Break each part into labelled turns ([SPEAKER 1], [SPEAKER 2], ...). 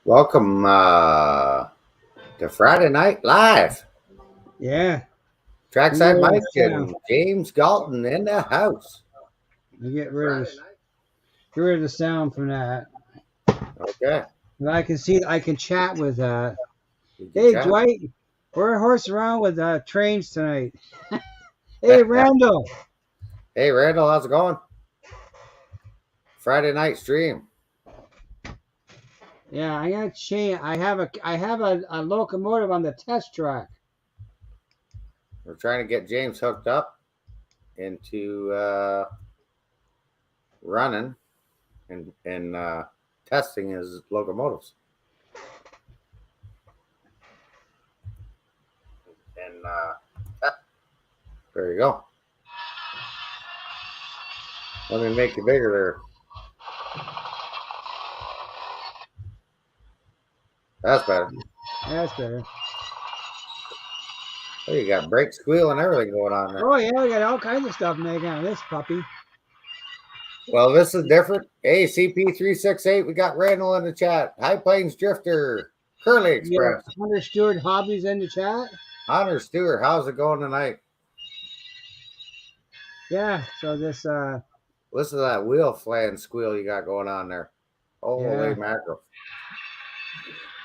[SPEAKER 1] Welcome to Friday Night Live.
[SPEAKER 2] Yeah.
[SPEAKER 1] Trackside Mike and James Galton in the house.
[SPEAKER 2] You get rid of the sound from that.
[SPEAKER 1] Okay.
[SPEAKER 2] And I can chat with
[SPEAKER 1] Hey,
[SPEAKER 2] Dwight, we're horsing around with trains tonight. Hey Randall.
[SPEAKER 1] Hey Randall, how's it going? Friday night stream.
[SPEAKER 2] Yeah, I gotta change. I have a locomotive on the test track.
[SPEAKER 1] We're trying to get James hooked up into running and testing his locomotives. And there you go. Let me make you bigger there. That's better.
[SPEAKER 2] That's better.
[SPEAKER 1] Oh, you got brake squeal and everything going on there.
[SPEAKER 2] Oh yeah, we got all kinds of stuff making on this puppy.
[SPEAKER 1] Well, this is different. Hey, CP368, we got Randall in the chat. High Plains Drifter, Curly Express.
[SPEAKER 2] Yeah, Hunter Stewart Hobbies in the chat.
[SPEAKER 1] Hunter Stewart, how's it going tonight?
[SPEAKER 2] Yeah, so this
[SPEAKER 1] listen to that wheel flan squeal you got going on there. Holy mackerel.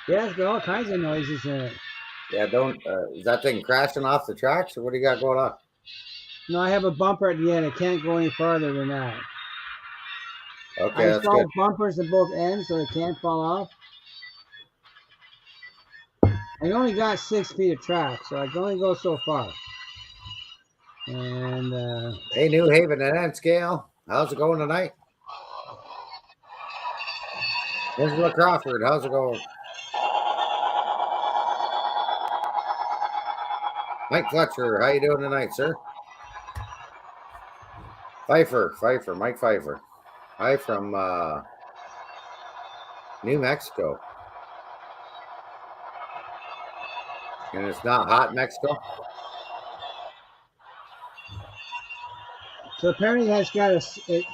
[SPEAKER 2] Yeah, it's got all kinds of noises in it.
[SPEAKER 1] Yeah, is that thing crashing off the tracks or what do you got going on?
[SPEAKER 2] No, I have a bumper at the end. It can't go any farther than that.
[SPEAKER 1] Okay,
[SPEAKER 2] I
[SPEAKER 1] that's good.
[SPEAKER 2] bumpers at both ends so it can't fall off. I only got 6 feet of track, so I can only go so far. And
[SPEAKER 1] hey, New Haven and N-Scale, how's it going tonight? Angela Crawford, how's it going? Mike Fletcher, how you doing tonight, sir? Pfeiffer, Mike Pfeiffer. Hi from New Mexico. And it's not hot Mexico?
[SPEAKER 2] So apparently that's got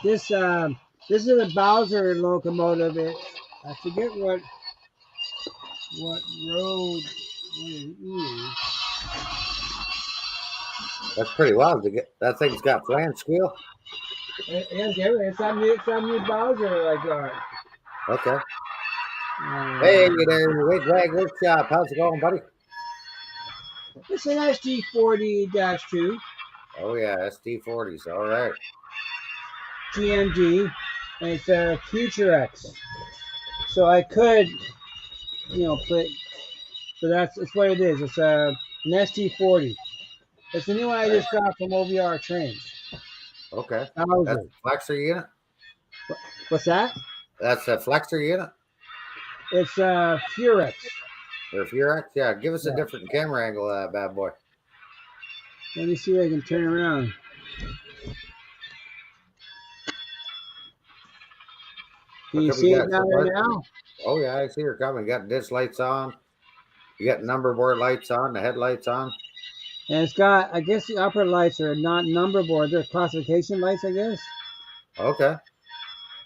[SPEAKER 2] this is a Bowser locomotive. I forget what road it is.
[SPEAKER 1] That's pretty wild to get. That thing's got flange squeal.
[SPEAKER 2] It's on new Bowser like that.
[SPEAKER 1] Okay. Hey there, Wig Workshop. How's it going, buddy?
[SPEAKER 2] It's an SD40-2.
[SPEAKER 1] Oh yeah, SD40s. All right.
[SPEAKER 2] GMG, and it's a Future X. So I could, put. So it's what it is. It's an ST40. It's the new one I just got from OVR Trains.
[SPEAKER 1] Okay. That's a flexor unit?
[SPEAKER 2] What's that?
[SPEAKER 1] That's a flexor unit?
[SPEAKER 2] It's a Furex.
[SPEAKER 1] Or Furex? Yeah, give us a different camera angle of that bad boy.
[SPEAKER 2] Let me see if I can turn around. Can you see it down there now?
[SPEAKER 1] Oh yeah, I see her coming. Got disc lights on. You got number board lights on, the headlights on.
[SPEAKER 2] And it's got, I guess the upper lights are not number board. They're classification lights, I guess.
[SPEAKER 1] Okay.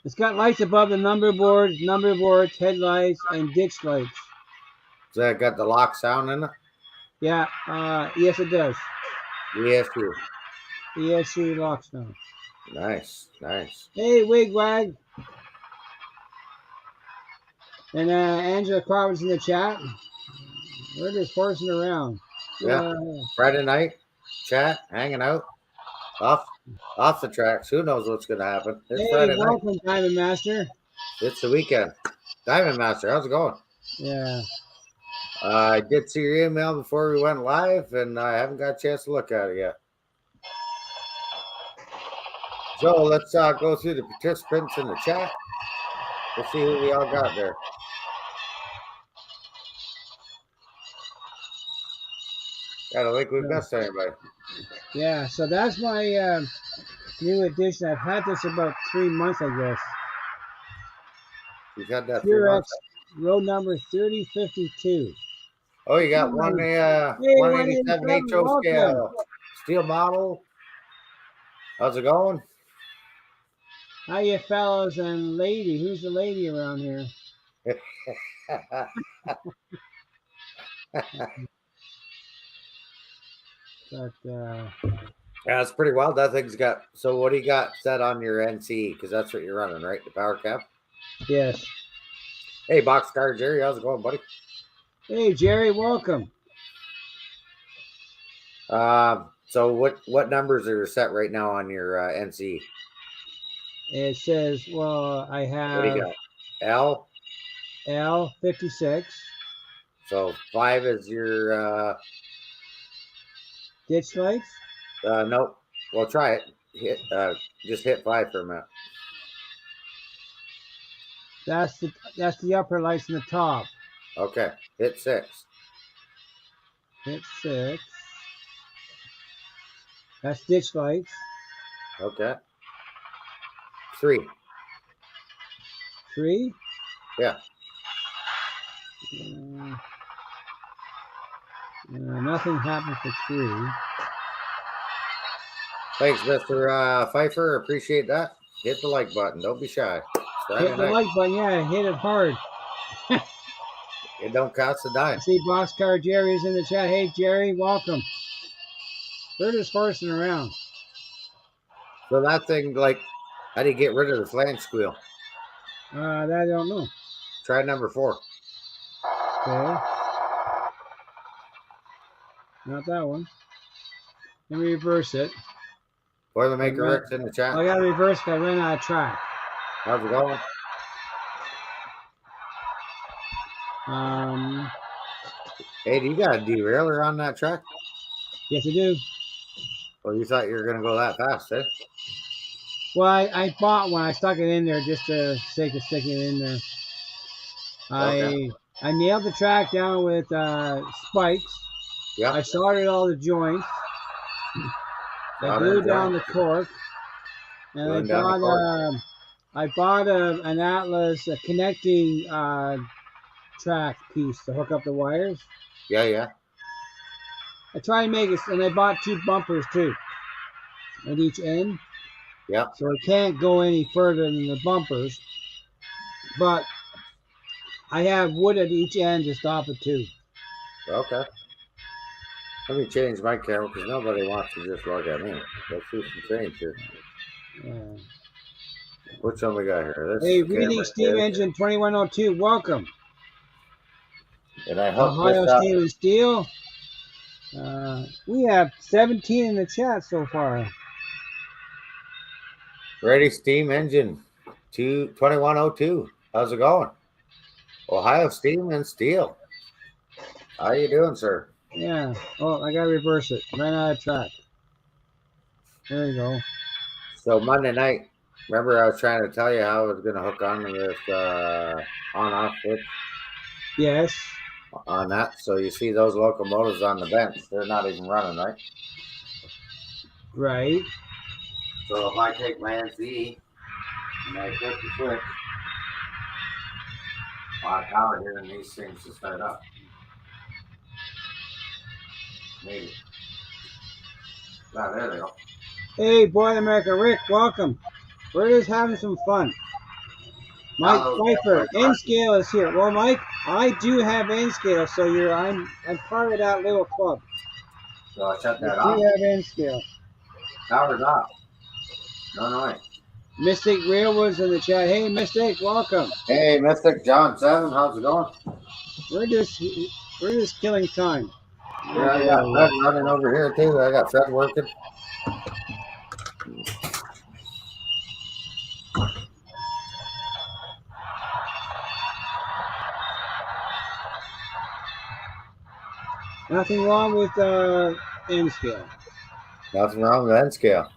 [SPEAKER 2] It's got lights above the number boards, headlights, and ditch lights.
[SPEAKER 1] Does that got the lock sound in it?
[SPEAKER 2] Yeah. Yes, it does.
[SPEAKER 1] ESU.
[SPEAKER 2] ESU lock sound.
[SPEAKER 1] Nice.
[SPEAKER 2] Hey, Wigwag. And Angela Crawford's in the chat. We're just horsing around.
[SPEAKER 1] Yeah. Friday night chat, hanging out, off the tracks. Who knows what's going to happen? It's Friday
[SPEAKER 2] welcome, night. Diamond Master.
[SPEAKER 1] It's the weekend. Diamond Master, how's it going?
[SPEAKER 2] Yeah.
[SPEAKER 1] I did see your email before we went live, and I haven't got a chance to look at it yet. So let's go through the participants in the chat. Let's see who we all got there. I don't think we've missed anybody.
[SPEAKER 2] Yeah, so that's my new edition. I've had this about 3 months, I guess.
[SPEAKER 1] You've had that 3 months?
[SPEAKER 2] Road number 3052.
[SPEAKER 1] Oh, you got 187 HO scale steel model. How's it going?
[SPEAKER 2] How you fellows and lady? Who's the lady around here? But
[SPEAKER 1] Yeah, it's pretty wild. That thing's got. So, what do you got set on your NC? Because that's what you're running, right? The power cap.
[SPEAKER 2] yes.
[SPEAKER 1] Hey, Boxcar Jerry, how's it going, buddy?
[SPEAKER 2] Hey, Jerry, welcome.
[SPEAKER 1] So what numbers are set right now on your NC?
[SPEAKER 2] It says, well, I
[SPEAKER 1] What do you
[SPEAKER 2] have
[SPEAKER 1] got? L.
[SPEAKER 2] L56
[SPEAKER 1] So 5 is your.
[SPEAKER 2] ditch lights.
[SPEAKER 1] Nope. Well, try it. Just hit 5 for a minute.
[SPEAKER 2] That's the upper lights in the top.
[SPEAKER 1] Okay. Hit 6.
[SPEAKER 2] Hit 6. That's ditch lights.
[SPEAKER 1] Okay. 3.
[SPEAKER 2] 3.
[SPEAKER 1] Yeah.
[SPEAKER 2] Nothing happened for 3.
[SPEAKER 1] Thanks, Mr. Pfeiffer. Appreciate that. Hit the like button. Don't be shy.
[SPEAKER 2] Hit the like button. Yeah, hit it hard.
[SPEAKER 1] It don't cost a dime.
[SPEAKER 2] I see Boxcar Jerry is in the chat. Hey, Jerry, welcome. They're just horsing around.
[SPEAKER 1] So that thing, like, how do you get rid of the flange squeal?
[SPEAKER 2] That I don't know.
[SPEAKER 1] Try number 4.
[SPEAKER 2] Okay. Not that one. Let me reverse it.
[SPEAKER 1] Boilermaker Rick's in the chat.
[SPEAKER 2] I got to reverse because I ran out of track.
[SPEAKER 1] How's it going? Hey, do you got a derailer on that track?
[SPEAKER 2] Yes, I do.
[SPEAKER 1] Well, you thought you were going to go that fast, eh?
[SPEAKER 2] Well, I bought one. I stuck it in there just for the sake of sticking it in there.
[SPEAKER 1] Okay.
[SPEAKER 2] I nailed the track down with spikes.
[SPEAKER 1] Yeah.
[SPEAKER 2] I soldered all the joints. I glued down the cork. And I bought an Atlas connecting track piece to hook up the wires.
[SPEAKER 1] Yeah.
[SPEAKER 2] I tried to make it, and I bought 2 bumpers too at each end.
[SPEAKER 1] Yeah.
[SPEAKER 2] So it can't go any further than the bumpers. But I have wood at each end to stop it too.
[SPEAKER 1] Okay. Let me change my camera because nobody wants to just look at me. Let's do some change here.
[SPEAKER 2] Yeah.
[SPEAKER 1] Which one we got here? This
[SPEAKER 2] Hey, Reading Steam Engine 2102, welcome.
[SPEAKER 1] And I hooked
[SPEAKER 2] Ohio
[SPEAKER 1] this up.
[SPEAKER 2] Steel and Steel. We have 17 in the chat so far.
[SPEAKER 1] Ready Steam Engine 2102. How's it going? Ohio Steam and Steel. How you doing, sir?
[SPEAKER 2] Yeah. Oh, I gotta reverse it. Ran out of track. There you go.
[SPEAKER 1] So Monday night, remember I was trying to tell you how I was going to hook on to this on-off switch?
[SPEAKER 2] Yes.
[SPEAKER 1] On that. So you see those locomotives on the bench. They're not even running, right?
[SPEAKER 2] Right.
[SPEAKER 1] So if I take my NC and I click the switch, I'll have power here and these things to start up. Maybe. There they go.
[SPEAKER 2] Hey, Boy America Rick, welcome. We're just having some fun. Mike Pfeiffer, N scale is here. Well, Mike, I do have N scale, so I'm part of that little club.
[SPEAKER 1] So I shut that
[SPEAKER 2] off.
[SPEAKER 1] off.
[SPEAKER 2] You have N scale.
[SPEAKER 1] Power's off. No noise.
[SPEAKER 2] Mystic Railwoods in the chat. Hey, Mystic, welcome.
[SPEAKER 1] Hey, Mystic John 7, how's it going?
[SPEAKER 2] We're just killing time.
[SPEAKER 1] Yeah, I got Fred running over here too. I got Fred working.
[SPEAKER 2] Nothing wrong with N scale.
[SPEAKER 1] Nothing wrong with N scale.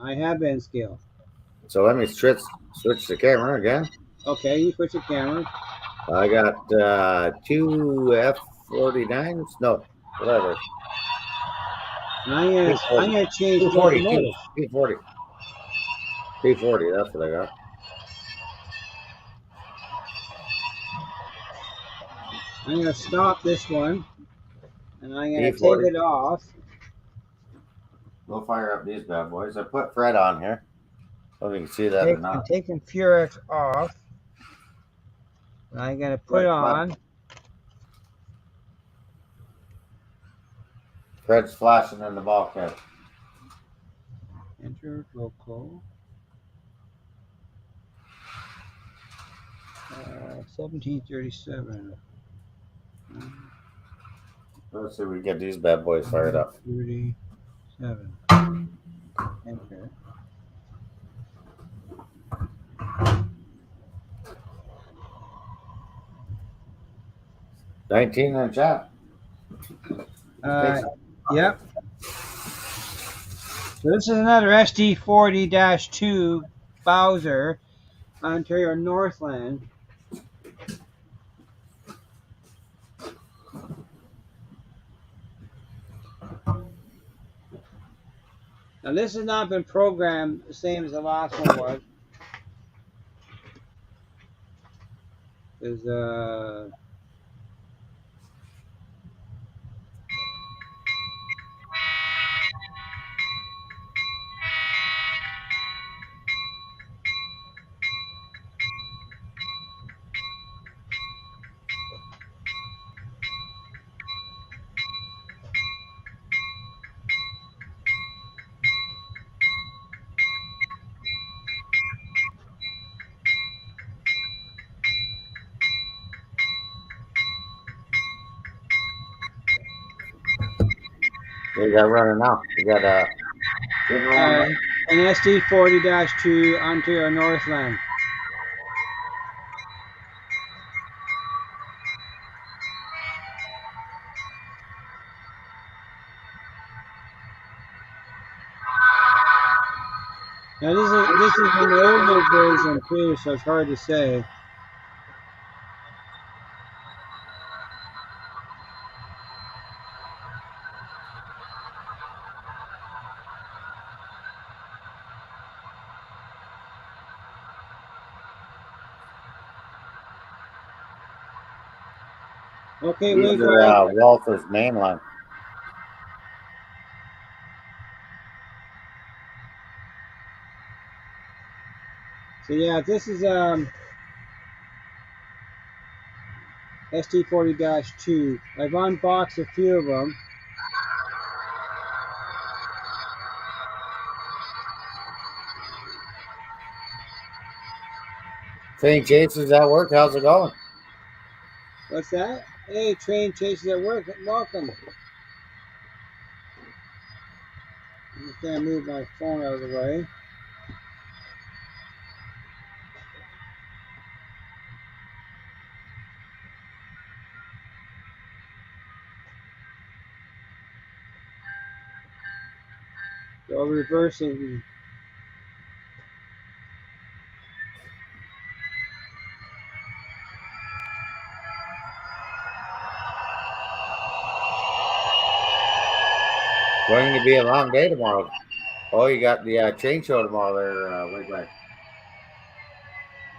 [SPEAKER 2] I have N scale.
[SPEAKER 1] So let me switch the camera again.
[SPEAKER 2] Okay, you switch the camera.
[SPEAKER 1] I got 2 F49s. No, whatever.
[SPEAKER 2] I'm gonna change
[SPEAKER 1] 240. 240. 240. That's what I got.
[SPEAKER 2] I'm gonna stop this one, and I'm gonna take it off.
[SPEAKER 1] We'll fire up these bad boys. I put Fred on here. I don't know if you can see that or not.
[SPEAKER 2] I'm taking Furex off. I gotta put on.
[SPEAKER 1] Fred's flashing in the bulkhead.
[SPEAKER 2] Enter local. 1737.
[SPEAKER 1] Let's see if we get these bad boys fired up.
[SPEAKER 2] 37. Enter.
[SPEAKER 1] $19 in the chat.
[SPEAKER 2] Yep. So this is another SD40-2 Bowser, Ontario Northland. Now this has not been programmed the same as the last one was. Because
[SPEAKER 1] We got running now. We got
[SPEAKER 2] an SD40-2 Ontario Northland. Now this is an older version too, so it's hard to say. Okay,
[SPEAKER 1] these
[SPEAKER 2] we
[SPEAKER 1] are Walther's mainline.
[SPEAKER 2] So yeah, this is ST40-2. I've unboxed a few of them.
[SPEAKER 1] Train chases at work. How's it going?
[SPEAKER 2] What's that? Hey, train chases at work. Welcome. I'm just gonna move my phone out of the way. So reversing.
[SPEAKER 1] Going to be a long day tomorrow. Oh, you got the train show tomorrow there, Wigwag.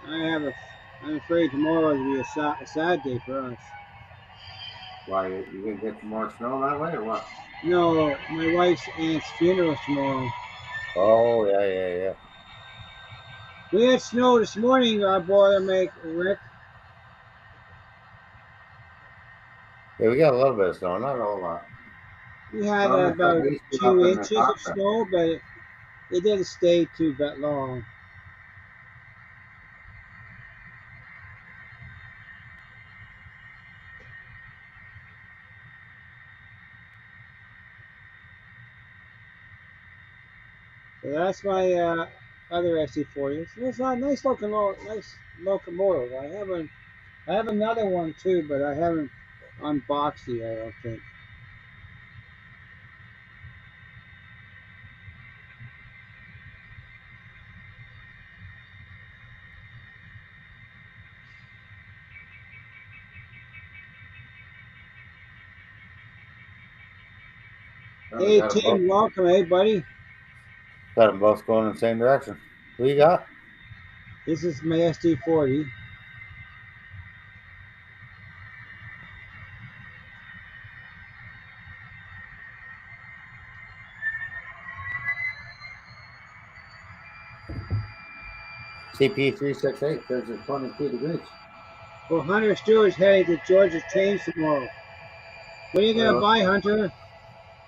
[SPEAKER 2] I'm afraid tomorrow will be a sad day for us.
[SPEAKER 1] Why, you gonna get some more snow that way or what?
[SPEAKER 2] No, my wife's aunt's funeral is tomorrow.
[SPEAKER 1] Oh, yeah.
[SPEAKER 2] We had snow this morning, Boilermaker Rick.
[SPEAKER 1] Yeah, we got a little bit of snow, not a whole lot.
[SPEAKER 2] We had
[SPEAKER 1] Well, at
[SPEAKER 2] about
[SPEAKER 1] least we're up
[SPEAKER 2] 2
[SPEAKER 1] in the
[SPEAKER 2] inches of
[SPEAKER 1] top there.
[SPEAKER 2] snow, but it didn't stay too that long. So that's my other SC40. It's not nice locomotive. I have another one too, but I haven't unboxed it. I don't think. Hey Tim, welcome. Hey buddy.
[SPEAKER 1] Got them both going in the same direction. Who you got?
[SPEAKER 2] This is my SD40.
[SPEAKER 1] CP368 says it's 22 degrees.
[SPEAKER 2] Well, Hunter Stewart's heading to Georgia's trains tomorrow. What are you gonna buy, Hunter?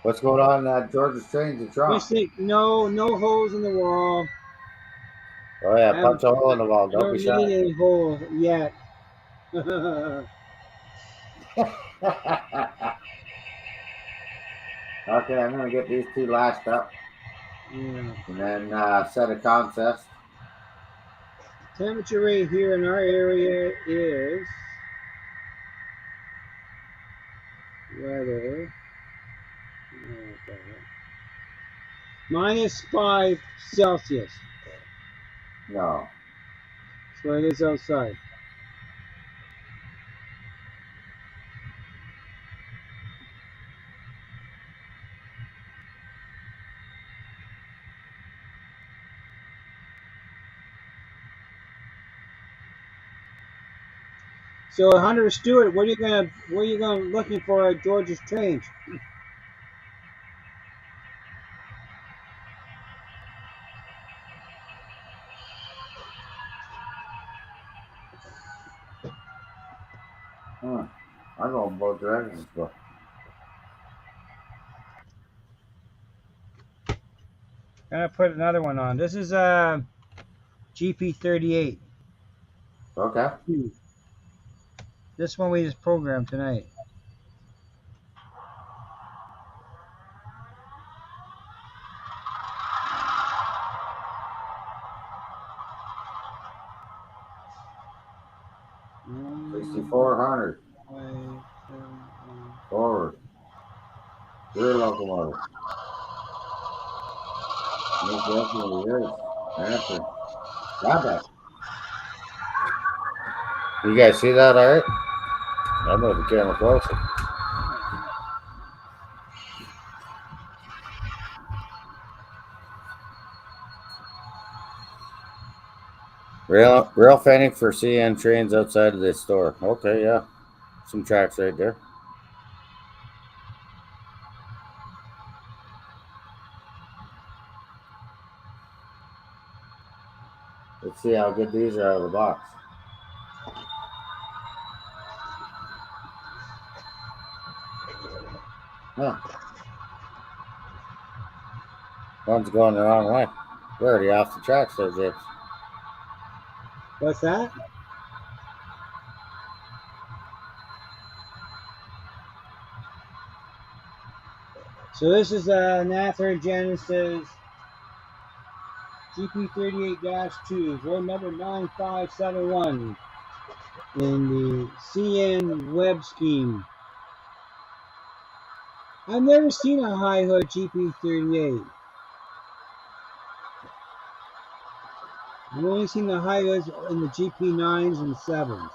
[SPEAKER 1] What's going on in that Georgia train to Trump?
[SPEAKER 2] Just think, no holes in the wall.
[SPEAKER 1] Oh yeah, punch a hole in the wall.
[SPEAKER 2] I
[SPEAKER 1] Don't be
[SPEAKER 2] don't
[SPEAKER 1] shy.
[SPEAKER 2] need any holes yet.
[SPEAKER 1] Okay, I'm gonna get these two lashed up
[SPEAKER 2] Yeah.
[SPEAKER 1] and then set a contest.
[SPEAKER 2] Temperature rate here in our area is weather -5 Celsius.
[SPEAKER 1] No.
[SPEAKER 2] That's what it is outside. So Hunter Stewart, what are you gonna looking for at Georgia's trains?
[SPEAKER 1] I'm going both directions, but
[SPEAKER 2] I'm gonna put another one on. This is GP38.
[SPEAKER 1] okay.
[SPEAKER 2] This one we just programmed tonight. Mm,
[SPEAKER 1] 6400 forward. Rear locomotive. Most definitely is. Answer. Got that. You guys see that, all right? I'm moving the camera closer. Rail fanning for CN trains outside of this store. Okay, yeah. Some tracks right there. Let's see how good these are out of the box. Huh. One's going the wrong way. We're already off the tracks there, James.
[SPEAKER 2] What's that? So this is Nather Genesis GP38-2, road number 9571 in the CN web scheme. I've never seen a high hood GP38. I've only seen the high hoods in the GP9s and 7s.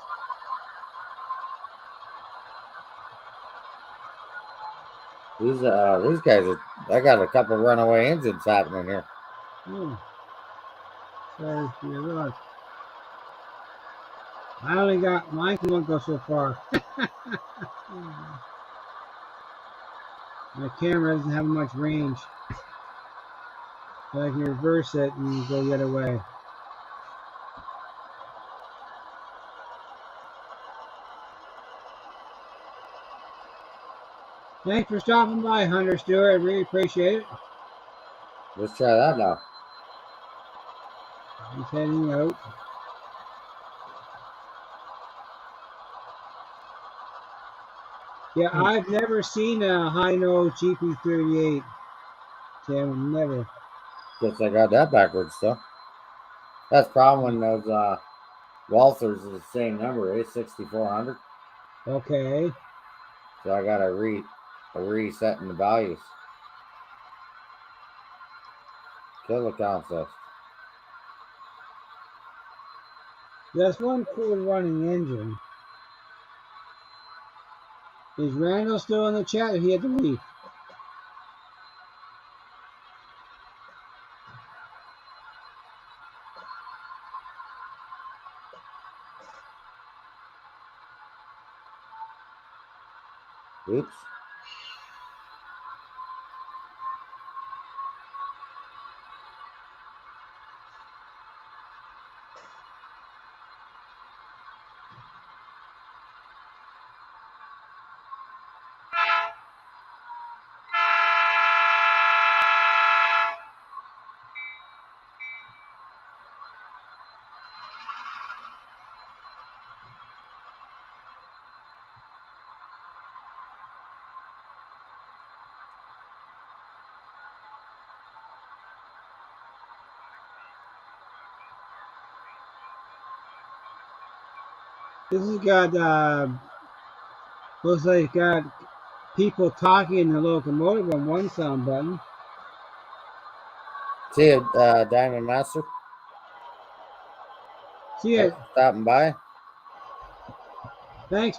[SPEAKER 1] These guys are. I got a couple runaway engines happening here.
[SPEAKER 2] Oh, sorry, yeah, I only got mine can only go so far. My camera doesn't have much range, so I can reverse it and go the other way. Thanks for stopping by, Hunter Stewart. I really appreciate it.
[SPEAKER 1] Let's try that now.
[SPEAKER 2] He's heading out. Yeah, I've never seen a high-nose GP38. Tim, never.
[SPEAKER 1] Guess I got that backwards though. That's the problem when those Walthers is the same number, 6400.
[SPEAKER 2] Okay.
[SPEAKER 1] So I got to resetting the values. Kill the contest.
[SPEAKER 2] That's one cool running engine. Is Randall still in the chat or he had to leave?
[SPEAKER 1] Oops.
[SPEAKER 2] This has got looks like it's got people talking in the locomotive on one sound button.
[SPEAKER 1] See you, Diamond Master.
[SPEAKER 2] See
[SPEAKER 1] Thanks
[SPEAKER 2] it.
[SPEAKER 1] for stopping by.
[SPEAKER 2] Thanks,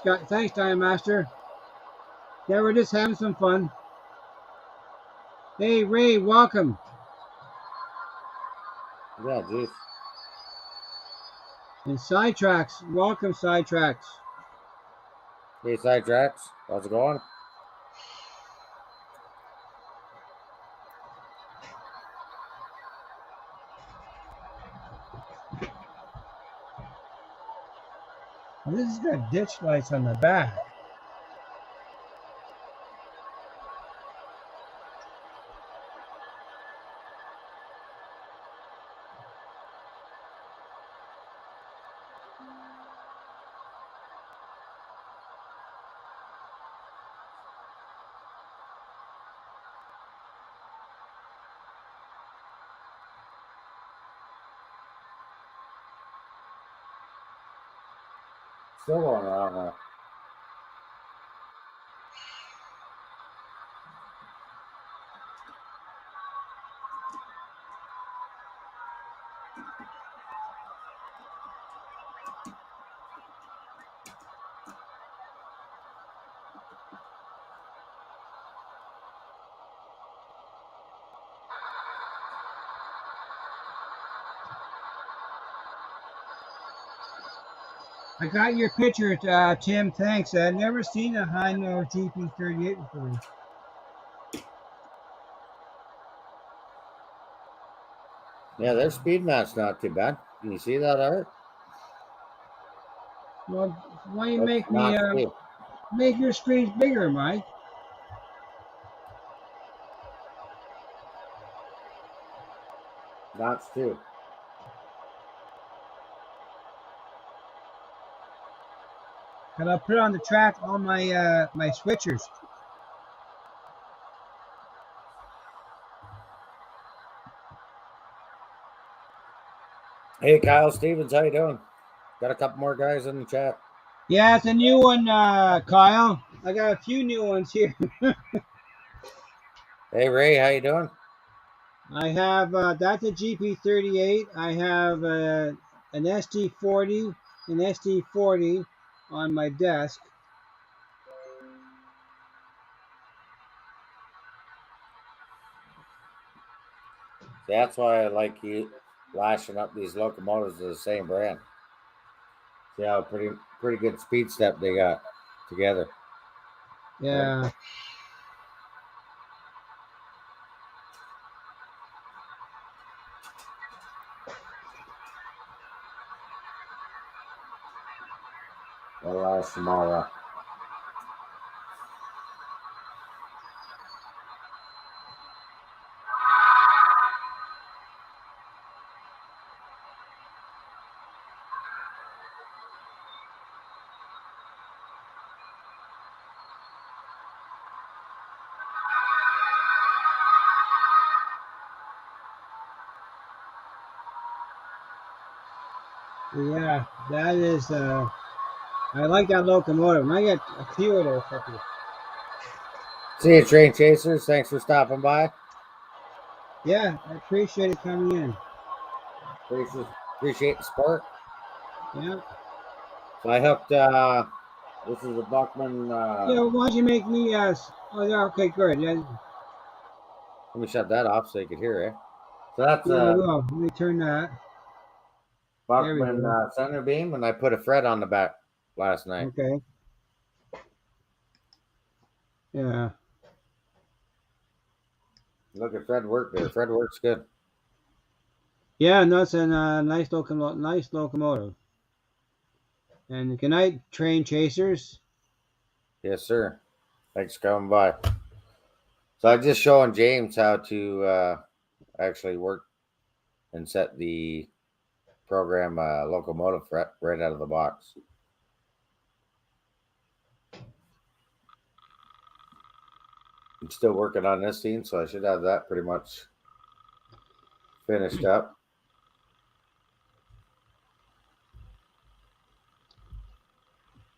[SPEAKER 2] Time Master. Yeah, we're just having some fun. Hey, Ray, welcome.
[SPEAKER 1] Yeah, geez.
[SPEAKER 2] And Sidetracks, welcome, Sidetracks.
[SPEAKER 1] Hey, Sidetracks. How's it going?
[SPEAKER 2] This has got ditch lights on the back.
[SPEAKER 1] Still going on.
[SPEAKER 2] I got your picture, Tim. Thanks. I've never seen a Hangout GP38 before.
[SPEAKER 1] Yeah, their speed match not too bad. Can you see that, Art?
[SPEAKER 2] Well, why don't you
[SPEAKER 1] That's
[SPEAKER 2] make me
[SPEAKER 1] not too.
[SPEAKER 2] make your screens bigger, Mike?
[SPEAKER 1] That's too.
[SPEAKER 2] And I'll put on the track all my my switchers.
[SPEAKER 1] Hey, Kyle Stevens, how you doing? Got a couple more guys in the chat.
[SPEAKER 2] Yeah, it's a new one, Kyle. I got a few new ones here.
[SPEAKER 1] Hey, Ray, how you doing?
[SPEAKER 2] I have that's a GP38. I have an SD40, an SD40 on my desk.
[SPEAKER 1] That's why I like you lashing up these locomotives to the same brand. See how pretty good speed step they got together. Yeah.
[SPEAKER 2] Yeah.
[SPEAKER 1] They'll last tomorrow.
[SPEAKER 2] Yeah, that is. I like that locomotive. And I got a few of those fuckers.
[SPEAKER 1] See you, train chasers. Thanks for stopping by.
[SPEAKER 2] Yeah, I appreciate it coming in.
[SPEAKER 1] Appreciate the support.
[SPEAKER 2] Yeah.
[SPEAKER 1] So I hooked. This is a Buckman.
[SPEAKER 2] Yeah, why don't you make me? Oh, yeah. Okay, good. Yeah,
[SPEAKER 1] Let me shut that off so you can hear it. So that's
[SPEAKER 2] yeah, I
[SPEAKER 1] a
[SPEAKER 2] will. Let me turn that. There we
[SPEAKER 1] Buckman
[SPEAKER 2] go.
[SPEAKER 1] center beam, and I put a Fred on the back last night.
[SPEAKER 2] Okay. Yeah.
[SPEAKER 1] Look at Fred work there. Fred works good.
[SPEAKER 2] Yeah, no, it's a nice locomotive. Nice locomotive. And good night, train chasers.
[SPEAKER 1] Yes, sir. Thanks for coming by. So I'm just showing James how to actually work and set the program locomotive right out of the box. I'm still working on this scene, so I should have that pretty much finished up.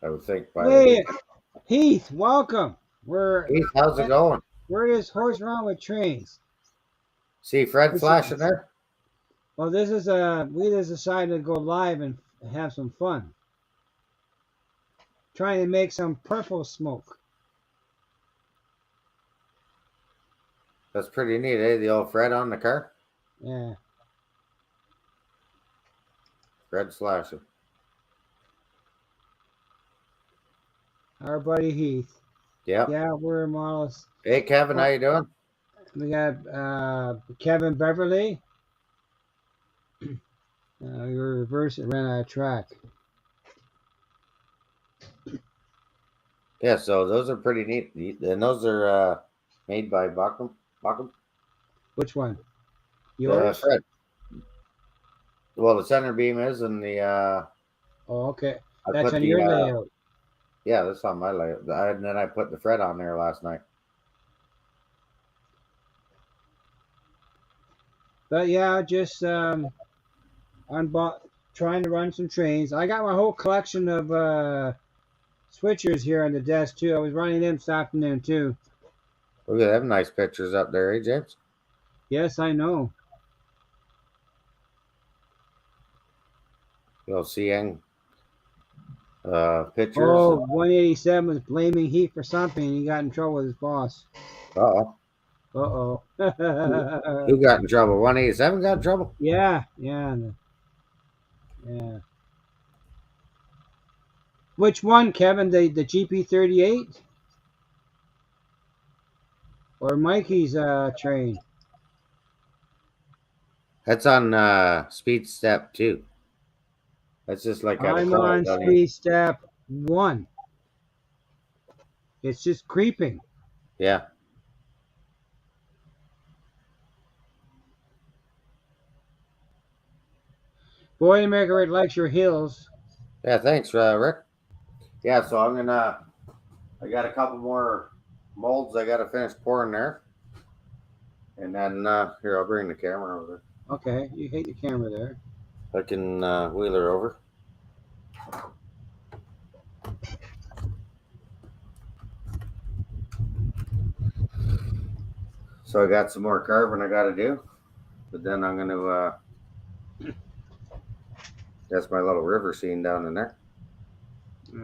[SPEAKER 1] I would think by the
[SPEAKER 2] Hey,
[SPEAKER 1] weekend.
[SPEAKER 2] Heath, welcome. We're
[SPEAKER 1] Heath, how's it going?
[SPEAKER 2] we're this horse around with trains.
[SPEAKER 1] See Fred
[SPEAKER 2] This
[SPEAKER 1] flashing
[SPEAKER 2] is,
[SPEAKER 1] there?
[SPEAKER 2] well, this is we just decided to go live and have some fun. Trying to make some purple smoke.
[SPEAKER 1] That's pretty neat, eh? The old Fred on the car.
[SPEAKER 2] Yeah.
[SPEAKER 1] Fred's flashing.
[SPEAKER 2] Our buddy Heath.
[SPEAKER 1] Yep.
[SPEAKER 2] Yeah, we're models.
[SPEAKER 1] Hey Kevin, how you doing?
[SPEAKER 2] We got Kevin Beverly. We were reversing, ran out of track.
[SPEAKER 1] Yeah, so those are pretty neat. And those are made by Bachman. Bachman?
[SPEAKER 2] Which one?
[SPEAKER 1] The
[SPEAKER 2] Yours?
[SPEAKER 1] Fred. Well, the center beam is, and the
[SPEAKER 2] Oh, okay.
[SPEAKER 1] I
[SPEAKER 2] That's
[SPEAKER 1] put
[SPEAKER 2] on
[SPEAKER 1] the
[SPEAKER 2] your layout.
[SPEAKER 1] yeah, that's on my layout. And then I put the Fred on there last night.
[SPEAKER 2] But yeah, just trying to run some trains. I got my whole collection of switchers here on the desk too. I was running them this afternoon too.
[SPEAKER 1] Look at them nice pictures up there, eh, James?
[SPEAKER 2] Yes, I know.
[SPEAKER 1] You'll see pictures.
[SPEAKER 2] Oh, 187 was blaming Heat for something. He got in trouble with his boss.
[SPEAKER 1] Uh-oh.
[SPEAKER 2] Uh-oh.
[SPEAKER 1] Who got in trouble? 187 got in trouble?
[SPEAKER 2] Yeah. Which one, Kevin? The GP38 or Mikey's train?
[SPEAKER 1] That's on speed step 2. That's just like at a
[SPEAKER 2] I'm
[SPEAKER 1] crawl,
[SPEAKER 2] on
[SPEAKER 1] don't you?
[SPEAKER 2] speed step 1. It's just creeping.
[SPEAKER 1] Yeah.
[SPEAKER 2] Boy, America Red likes your hills.
[SPEAKER 1] Yeah, thanks, Rick. Yeah, so I got a couple more molds I got to finish pouring there. And then, here, I'll bring the camera over.
[SPEAKER 2] Okay, you hate the camera there.
[SPEAKER 1] I can wheel her over. So I got some more carving I got to do. But then I'm going to, that's my little river scene down in there.
[SPEAKER 2] Yeah.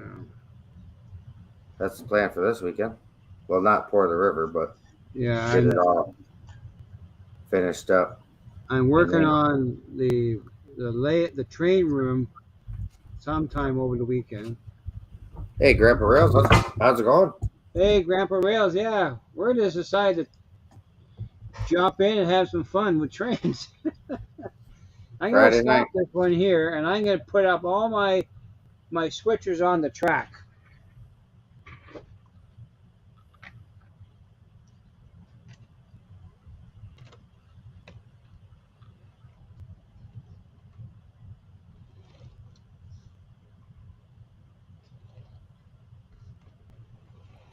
[SPEAKER 1] That's the plan for this weekend. Well, not pour the river, but
[SPEAKER 2] Yeah,
[SPEAKER 1] get it all finished up.
[SPEAKER 2] I'm working on the train room sometime over the weekend.
[SPEAKER 1] Hey, Grandpa Rails, how's it going?
[SPEAKER 2] Hey, Grandpa Rails, yeah, we're just decided to jump in and have some fun with trains. I'm gonna
[SPEAKER 1] Friday
[SPEAKER 2] stop
[SPEAKER 1] night.
[SPEAKER 2] this one here, and I'm gonna put up all my switchers on the track.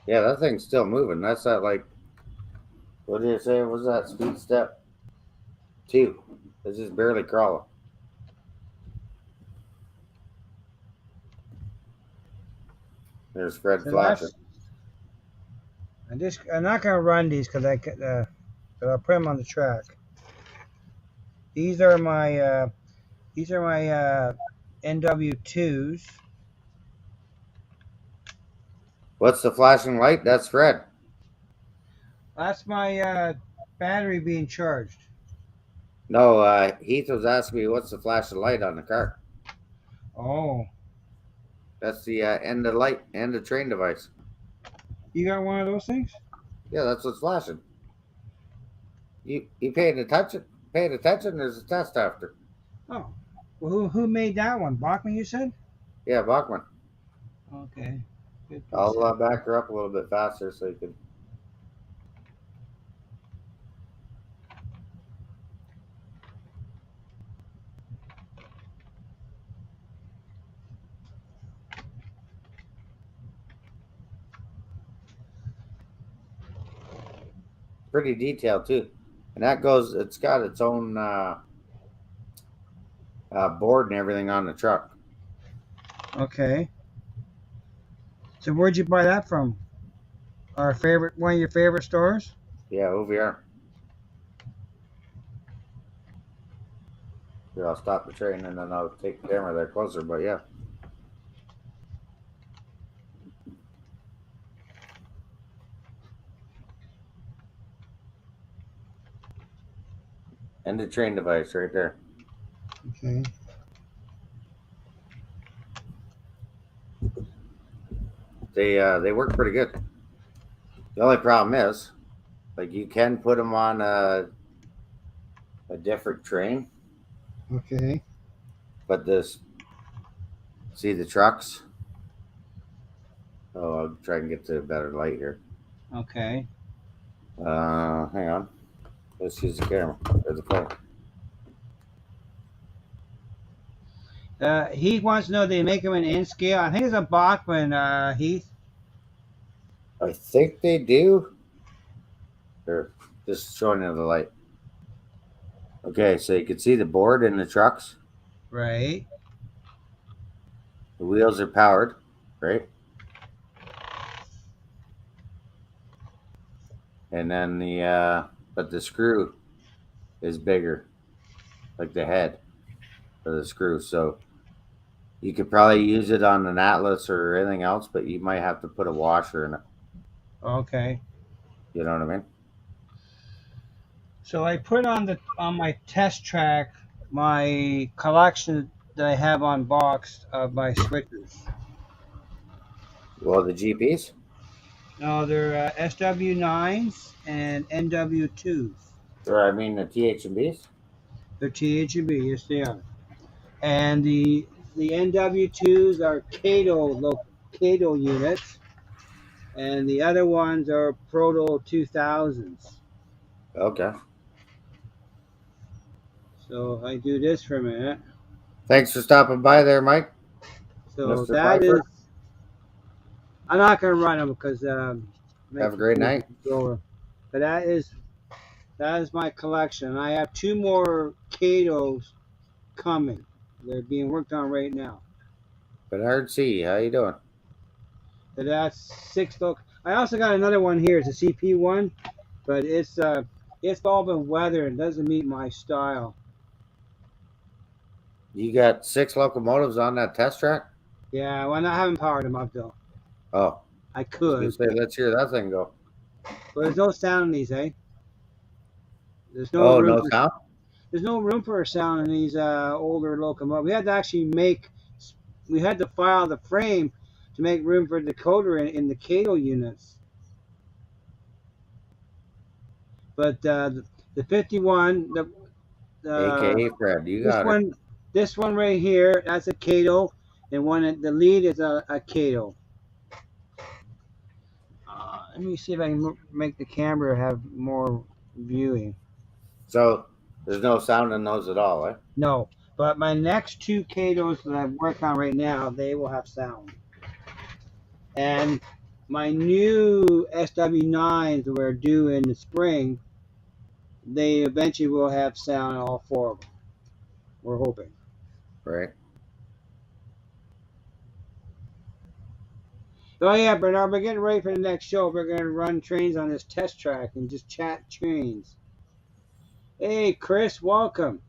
[SPEAKER 1] Yeah, that thing's still moving. That's that like, what did you say? Was that speed step 2? It's just barely crawling. There's Fred
[SPEAKER 2] So
[SPEAKER 1] flashing.
[SPEAKER 2] I'm not gonna run these because I'll put them on the track. These are my NW2s.
[SPEAKER 1] What's the flashing light? That's Fred.
[SPEAKER 2] That's my battery being charged.
[SPEAKER 1] No, Heath was asking me what's the flashing light on the car.
[SPEAKER 2] Oh,
[SPEAKER 1] That's the end of light, end of train device.
[SPEAKER 2] you got one of those things?
[SPEAKER 1] Yeah, that's what's flashing. You paying attention? Paying attention? There's a test after.
[SPEAKER 2] Oh, well, who made that one? Bachman, you said?
[SPEAKER 1] Yeah, Bachman.
[SPEAKER 2] Okay. Good.
[SPEAKER 1] I'll back her up a little bit faster so you can. Pretty detailed too, and that goes. It's got its own board and everything on the truck.
[SPEAKER 2] Okay. So where'd you buy that from? One of your favorite stores?
[SPEAKER 1] Yeah, OVR. Here, I'll stop the train and then I'll take the camera there closer. But yeah, and the train device right there.
[SPEAKER 2] Okay.
[SPEAKER 1] They work pretty good. The only problem is, like, you can put them on a different train,
[SPEAKER 2] Okay.
[SPEAKER 1] but this see the trucks. Oh, I'll try and get to a better light here.
[SPEAKER 2] Okay.
[SPEAKER 1] Hang on. Let's use the camera. There's the phone.
[SPEAKER 2] He wants to know they make them in N scale. I think it's a Bachman, Heath.
[SPEAKER 1] I think they do. Here, just showing you the light. Okay, so you can see the board in the trucks.
[SPEAKER 2] Right.
[SPEAKER 1] The wheels are powered, right? And then but the screw is bigger, like the head of the screw. So you could probably use it on an Atlas or anything else, but you might have to put a washer in it.
[SPEAKER 2] Okay.
[SPEAKER 1] You know what I mean?
[SPEAKER 2] So I put on my test track my collection that I have unboxed of my switches.
[SPEAKER 1] Well, the GPS,
[SPEAKER 2] No, they're SW9s and NW2s.
[SPEAKER 1] or I mean the TH&Bs.
[SPEAKER 2] They're THB, yes they are. And the NW2s are Cato units, and the other ones are Proto 2000s.
[SPEAKER 1] Okay.
[SPEAKER 2] So I do this for a minute.
[SPEAKER 1] Thanks for stopping by there, Mike.
[SPEAKER 2] So
[SPEAKER 1] Mr.
[SPEAKER 2] that is,
[SPEAKER 1] Pfeiffer.
[SPEAKER 2] I'm not going to run them because
[SPEAKER 1] Have
[SPEAKER 2] make
[SPEAKER 1] a
[SPEAKER 2] the
[SPEAKER 1] great
[SPEAKER 2] video
[SPEAKER 1] night.
[SPEAKER 2] over. But that is my collection. I have two more Catos coming. They're being worked on right now.
[SPEAKER 1] Bernard C. How you doing?
[SPEAKER 2] But that's six. I also got another one here. It's a CP one, but it's all been weathered. It doesn't meet my style.
[SPEAKER 1] You got 6 locomotives on that test track?
[SPEAKER 2] Yeah, well, I haven't powered them up though.
[SPEAKER 1] Oh,
[SPEAKER 2] I
[SPEAKER 1] I was gonna
[SPEAKER 2] could,
[SPEAKER 1] say, let's hear that thing go.
[SPEAKER 2] but there's no sound in these, eh? There's no
[SPEAKER 1] Oh,
[SPEAKER 2] room
[SPEAKER 1] no
[SPEAKER 2] for
[SPEAKER 1] sound?
[SPEAKER 2] there's no room for a sound in these older locomotives. We had to file the frame to make room for the decoder in the Cato units. But the 51,
[SPEAKER 1] AKA Fred, you
[SPEAKER 2] this
[SPEAKER 1] got it.
[SPEAKER 2] one, this one right here, that's a Cato, and the lead is a Cato. Let me see if I can make the camera have more viewing.
[SPEAKER 1] So there's no sound in those at all, eh?
[SPEAKER 2] No, but my next two Catos that I'm working on right now, they will have sound. And my new SW9s that we're due in the spring, they eventually will have sound, all four of them. We're hoping.
[SPEAKER 1] Right.
[SPEAKER 2] Oh yeah, Bernard, we're getting ready for the next show. We're going to run trains on this test track and just chat trains. Hey, Chris, welcome.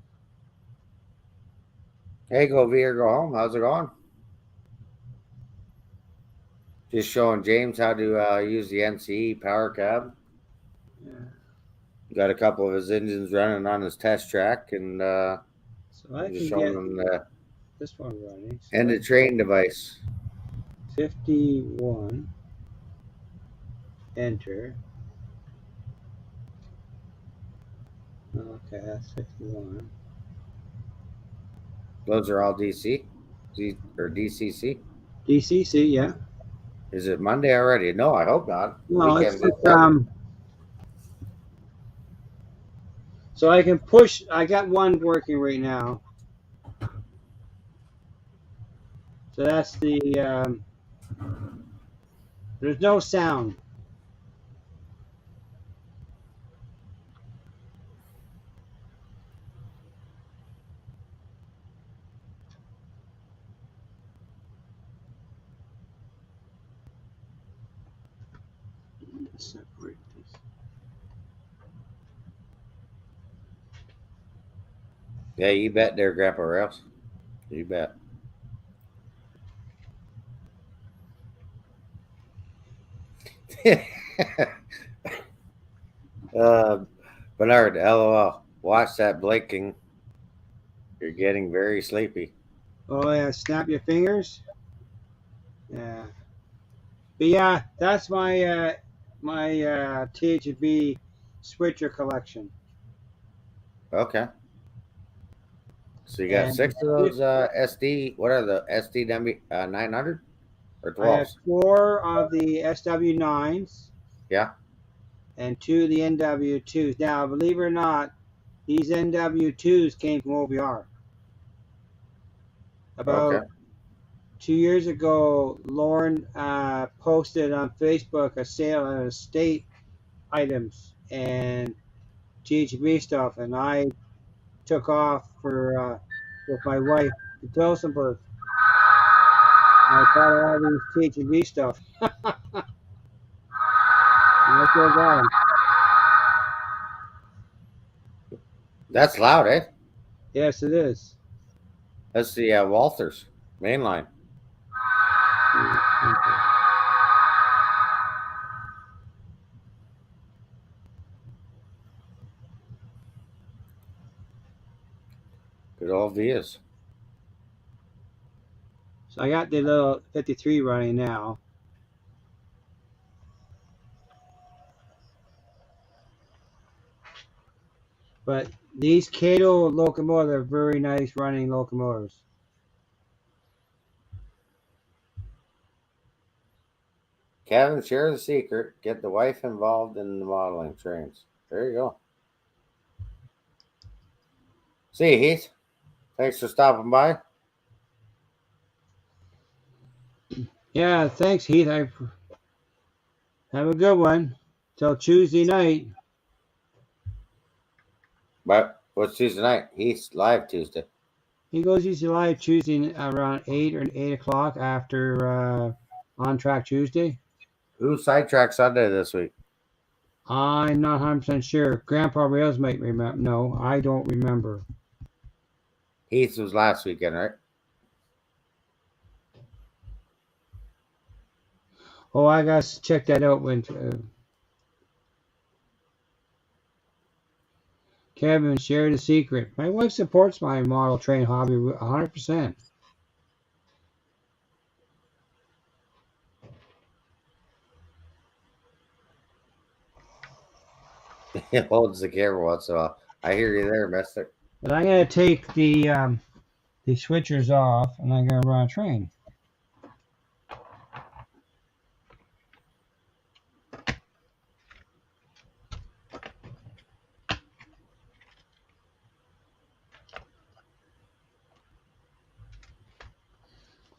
[SPEAKER 1] Hey, go over go home. How's it going? Just showing James how to use the NCE power cab.
[SPEAKER 2] Yeah.
[SPEAKER 1] Got a couple of his engines running on his test track, and
[SPEAKER 2] So I
[SPEAKER 1] just
[SPEAKER 2] can
[SPEAKER 1] showing
[SPEAKER 2] get
[SPEAKER 1] him the
[SPEAKER 2] this one running. So
[SPEAKER 1] and the train device.
[SPEAKER 2] 51, enter. Okay, that's 51.
[SPEAKER 1] Those are all DC, or DCC.
[SPEAKER 2] DCC, yeah.
[SPEAKER 1] Is it Monday already? No, I hope not.
[SPEAKER 2] No,
[SPEAKER 1] Weekend just
[SPEAKER 2] it's
[SPEAKER 1] started.
[SPEAKER 2] so I can push. I got one working right now. So that's the. There's no sound. Separate this.
[SPEAKER 1] Yeah, you bet there, Grandpa Rouse. You bet. uh, Bernard, LOL. Watch that blinking. You're getting very sleepy.
[SPEAKER 2] Oh yeah, snap your fingers. Yeah, but yeah, that's my THB switcher collection,
[SPEAKER 1] Okay. So you got
[SPEAKER 2] and
[SPEAKER 1] six of those SD. What are the SDW 900 or
[SPEAKER 2] I have
[SPEAKER 1] 12s?
[SPEAKER 2] 4 of the SW9s
[SPEAKER 1] Yeah.
[SPEAKER 2] and 2 of the NW2s. Now, believe it or not, these NW2s came from OBR.
[SPEAKER 1] Okay.
[SPEAKER 2] About 2 years ago, Lauren posted on Facebook a sale of estate items and GHB stuff, and I took off for with my wife to Tilsonburg. And I bought all these THB stuff. And I still got them.
[SPEAKER 1] That's loud, eh?
[SPEAKER 2] Yes, it is.
[SPEAKER 1] That's the Walthers mainline. Good old Vias.
[SPEAKER 2] So I got the little 53 running now. But these Cato locomotives are very nice running locomotives.
[SPEAKER 1] Kevin, share the secret. Get the wife involved in the modeling trains. There you go. See you, Heath. Thanks for stopping by.
[SPEAKER 2] Yeah, thanks, Heath. I have a good one. Till Tuesday night.
[SPEAKER 1] But what's Tuesday night? Heath's live Tuesday.
[SPEAKER 2] He goes usually live Tuesday around 8 or 8 o'clock after On Track Tuesday.
[SPEAKER 1] Who sidetracked Sunday this week?
[SPEAKER 2] I'm not 100% sure. Grandpa Rails might remember. No, I don't remember.
[SPEAKER 1] Heath was last weekend, right?
[SPEAKER 2] Oh, I got to check that out when Kevin shared a secret. My wife supports my model train hobby 100%.
[SPEAKER 1] He holds the camera once in a while. I hear you there, mister.
[SPEAKER 2] But I'm going to take the switchers off and I'm going to run a train.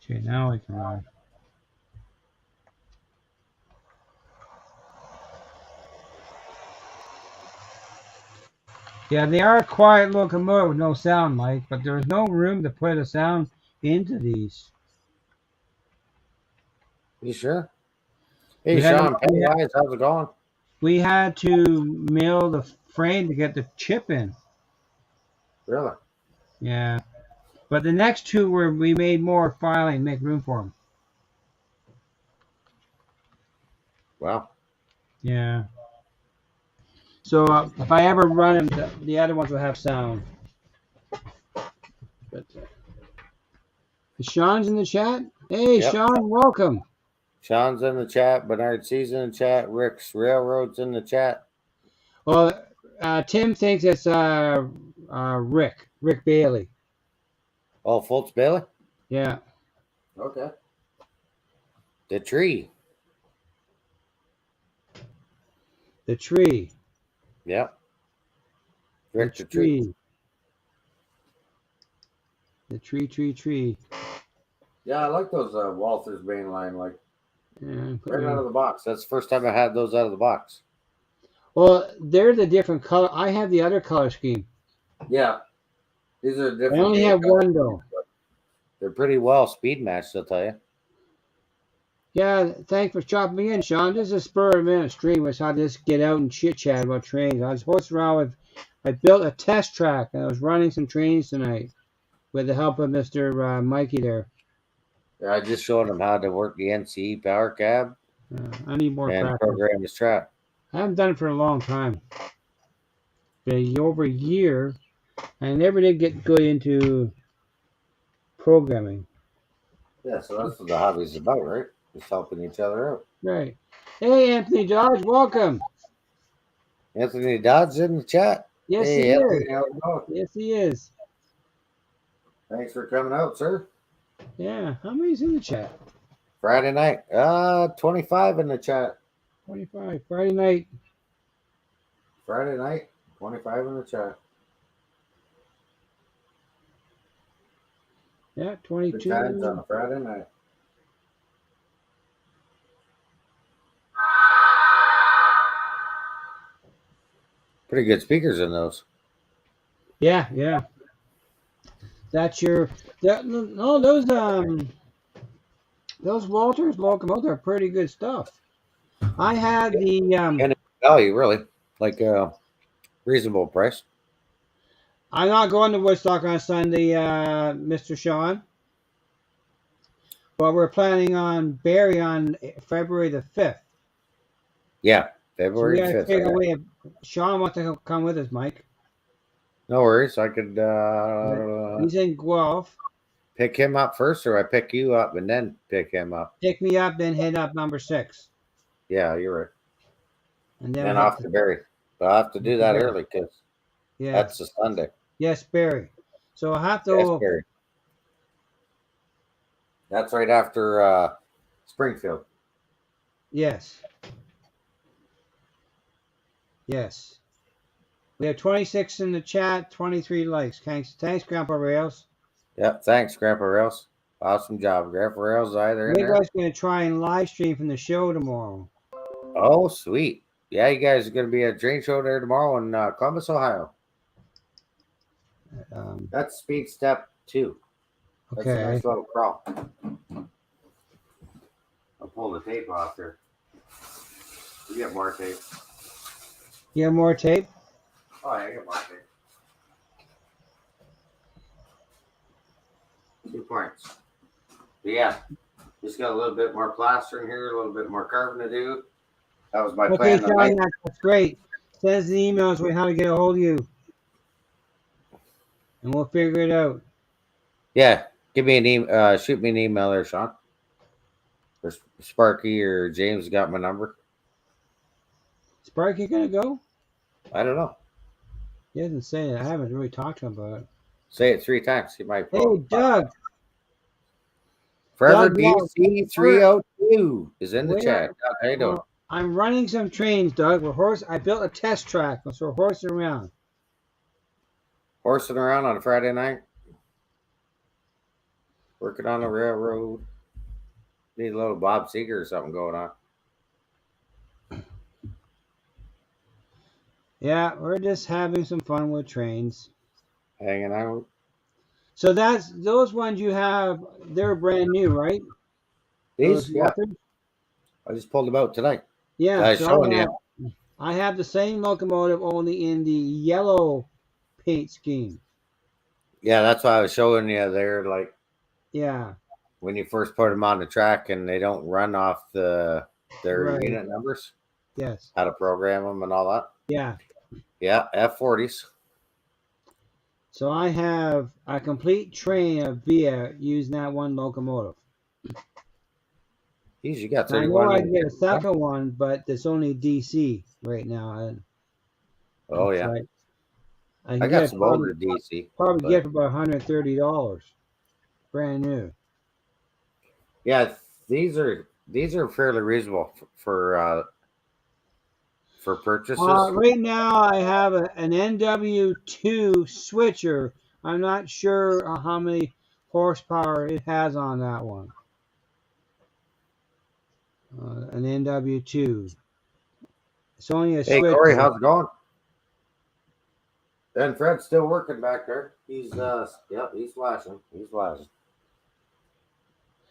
[SPEAKER 2] Okay, now we can run. Yeah, they are a quiet locomotive with no sound, Mike, but there's no room to put a sound into these.
[SPEAKER 1] You sure? Hey,
[SPEAKER 2] We had to,
[SPEAKER 1] Sean Pennywise, how's it going?
[SPEAKER 2] we had to mill the frame to get the chip in.
[SPEAKER 1] Really?
[SPEAKER 2] Yeah, but the next two we made more filing, make room for them.
[SPEAKER 1] Wow.
[SPEAKER 2] Yeah. So if I ever run them, the other ones will have sound. But Sean's in the chat. Hey,
[SPEAKER 1] Yep.
[SPEAKER 2] Sean, welcome.
[SPEAKER 1] Sean's in the chat. Bernard C's in the chat. Rick's Railroad's in the chat.
[SPEAKER 2] Well, Tim thinks it's Rick Bailey.
[SPEAKER 1] Oh, Fultz Bailey?
[SPEAKER 2] Yeah.
[SPEAKER 1] Okay. The tree.
[SPEAKER 2] The tree.
[SPEAKER 1] Yep. Rick the tree.
[SPEAKER 2] The tree.
[SPEAKER 1] Yeah, I like those Walters mainline, like
[SPEAKER 2] Yeah,
[SPEAKER 1] right out of the box. That's the first time I had those out of the box.
[SPEAKER 2] well, they're the different color. I have the other color scheme.
[SPEAKER 1] Yeah. These are different.
[SPEAKER 2] I only have
[SPEAKER 1] colors,
[SPEAKER 2] one though.
[SPEAKER 1] but they're pretty well speed matched, I'll tell you.
[SPEAKER 2] Yeah, thanks for chopping me in, Sean. This is a spur of the minute stream. Was how to just get out and chit chat about trains. I was horsing around with. I built a test track and I was running some trains tonight with the help of Mr. Mikey there.
[SPEAKER 1] I just showed him how to work the NCE power cab
[SPEAKER 2] I need more
[SPEAKER 1] and
[SPEAKER 2] practice.
[SPEAKER 1] program his track.
[SPEAKER 2] I haven't done it for a long time. Over a year. I never did get good into programming.
[SPEAKER 1] Yeah, so that's what the hobby's about, right? Just helping each other out.
[SPEAKER 2] Right. Hey, Anthony Dodge, welcome.
[SPEAKER 1] Anthony Dodd's in the chat.
[SPEAKER 2] Yes, he
[SPEAKER 1] Hey,
[SPEAKER 2] is.
[SPEAKER 1] Anthony, how's it going?
[SPEAKER 2] Yes, he is.
[SPEAKER 1] Thanks for coming out, sir.
[SPEAKER 2] Yeah. How many's in the chat?
[SPEAKER 1] Friday night. 25 in the chat.
[SPEAKER 2] 25. Friday night.
[SPEAKER 1] Friday night, 25 in the chat.
[SPEAKER 2] Yeah,
[SPEAKER 1] Good
[SPEAKER 2] 22.
[SPEAKER 1] times on a Friday night. Pretty good speakers in those.
[SPEAKER 2] Yeah, yeah. That's your. No, those Walters locomotives are pretty good stuff. I had the
[SPEAKER 1] And value, really. Like reasonable price.
[SPEAKER 2] I'm not going to Woodstock on Sunday, Mr. Sean, but we're planning on Barry on February the 5th.
[SPEAKER 1] Yeah,
[SPEAKER 2] So we
[SPEAKER 1] February
[SPEAKER 2] got to
[SPEAKER 1] 5th.
[SPEAKER 2] figure a way. If Sean wants to come with us, Mike.
[SPEAKER 1] No worries. I could
[SPEAKER 2] He's in Guelph.
[SPEAKER 1] pick him up first, or I pick you up and then pick him up.
[SPEAKER 2] Pick me up, then hit up number 6.
[SPEAKER 1] Yeah, you're right.
[SPEAKER 2] And then
[SPEAKER 1] Then
[SPEAKER 2] we
[SPEAKER 1] off to Barry. But I'll have to do that early because that's
[SPEAKER 2] Yes.
[SPEAKER 1] a Sunday.
[SPEAKER 2] Yes, Barry. So I have
[SPEAKER 1] Yes,
[SPEAKER 2] to.
[SPEAKER 1] Barry. That's right after Springfield.
[SPEAKER 2] Yes. Yes. We have 26 in the chat, 23 likes. Thanks, Grandpa Rails.
[SPEAKER 1] Yep. Thanks, Grandpa Rails. Awesome job. Grandpa Rails either in
[SPEAKER 2] You
[SPEAKER 1] there.
[SPEAKER 2] guys going to try and live stream from the show tomorrow.
[SPEAKER 1] Oh, sweet. Yeah, you guys are going to be at a train show there tomorrow in Columbus, Ohio. That's speed step 2. That's a
[SPEAKER 2] Okay.
[SPEAKER 1] nice little crawl. I'll pull the tape off there. You get more tape.
[SPEAKER 2] You have more tape?
[SPEAKER 1] Oh, yeah, I get more tape. 2 points. But yeah, just got a little bit more plaster in here, a little bit more carving to do. That was my
[SPEAKER 2] Okay,
[SPEAKER 1] plan tonight.
[SPEAKER 2] Sean, that's great. Send us the emails with how to get a hold of you. And we'll figure it out.
[SPEAKER 1] Yeah, give me an email. Shoot me an email there, Sean. Or Sparky or James got my number.
[SPEAKER 2] Sparky going to go?
[SPEAKER 1] I don't know.
[SPEAKER 2] He hasn't said it. I haven't really talked to him about it.
[SPEAKER 1] Say it 3 times. He might.
[SPEAKER 2] Hey, Doug.
[SPEAKER 1] Forever
[SPEAKER 2] Doug,
[SPEAKER 1] DC 302 is in the
[SPEAKER 2] Wait,
[SPEAKER 1] chat. Doug, how you doing?
[SPEAKER 2] I'm running some trains, Doug. I built a test track, so we're horsing around.
[SPEAKER 1] Horsing around on a Friday night. Working on the railroad. Need a little Bob Seger or something going on.
[SPEAKER 2] Yeah, we're just having some fun with trains.
[SPEAKER 1] Hanging out.
[SPEAKER 2] So that's those ones you have. They're brand new, right?
[SPEAKER 1] These, yeah.
[SPEAKER 2] Walters?
[SPEAKER 1] I just pulled them out tonight.
[SPEAKER 2] Yeah.
[SPEAKER 1] I was showing you.
[SPEAKER 2] I have the same locomotive, only in the yellow paint scheme.
[SPEAKER 1] Yeah, that's why I was showing you there. Like,
[SPEAKER 2] yeah,
[SPEAKER 1] when you first put them on the track and they don't run off their unit numbers.
[SPEAKER 2] Yes.
[SPEAKER 1] How to program them and all that.
[SPEAKER 2] Yeah.
[SPEAKER 1] Yeah, F40s.
[SPEAKER 2] So I have a complete train of VIA using that one locomotive.
[SPEAKER 1] Geez, you got
[SPEAKER 2] 31. I know I can get a second one, but it's only DC right now.
[SPEAKER 1] Oh yeah.
[SPEAKER 2] Right.
[SPEAKER 1] I got some older DC.
[SPEAKER 2] Probably get for about $130, brand new.
[SPEAKER 1] Yeah, these are fairly reasonable for purchases.
[SPEAKER 2] Right now, I have an NW2 switcher. I'm not sure how many horsepower it has on that one. An NW2. It's only a switcher.
[SPEAKER 1] Hey, Corey, how's it going? And Fred's still working back there. He's he's flashing. He's flashing.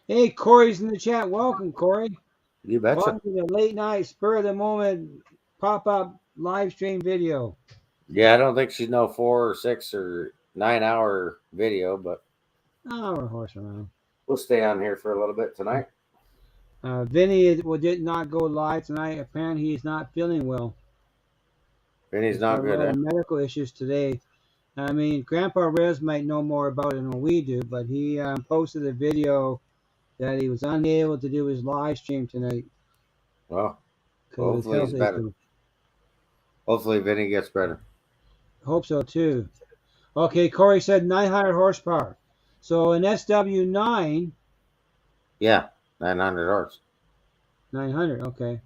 [SPEAKER 2] Hey, Corey's in the chat. Welcome, Corey.
[SPEAKER 1] You betcha.
[SPEAKER 2] Welcome to the late night spur of the moment pop up live stream video.
[SPEAKER 1] Yeah, I don't think she's no 4 or 6 or 9 hour video, but
[SPEAKER 2] Oh, we're horsing around.
[SPEAKER 1] we'll stay on here for a little bit tonight.
[SPEAKER 2] Vinny did not go live tonight. Apparently, he's not feeling well.
[SPEAKER 1] Vinny's
[SPEAKER 2] He's got
[SPEAKER 1] not
[SPEAKER 2] a
[SPEAKER 1] good,
[SPEAKER 2] lot
[SPEAKER 1] eh?
[SPEAKER 2] of medical issues today. I mean, Grandpa Rez might know more about it than we do, but he posted a video that he was unable to do his live stream tonight
[SPEAKER 1] Well,
[SPEAKER 2] because of his
[SPEAKER 1] hopefully
[SPEAKER 2] health
[SPEAKER 1] he's better.
[SPEAKER 2] issue.
[SPEAKER 1] Hopefully Vinny gets better.
[SPEAKER 2] Hope so too. Okay, Corey said 900 horsepower. So an SW9,
[SPEAKER 1] Yeah, 900 horse.
[SPEAKER 2] 900. Okay.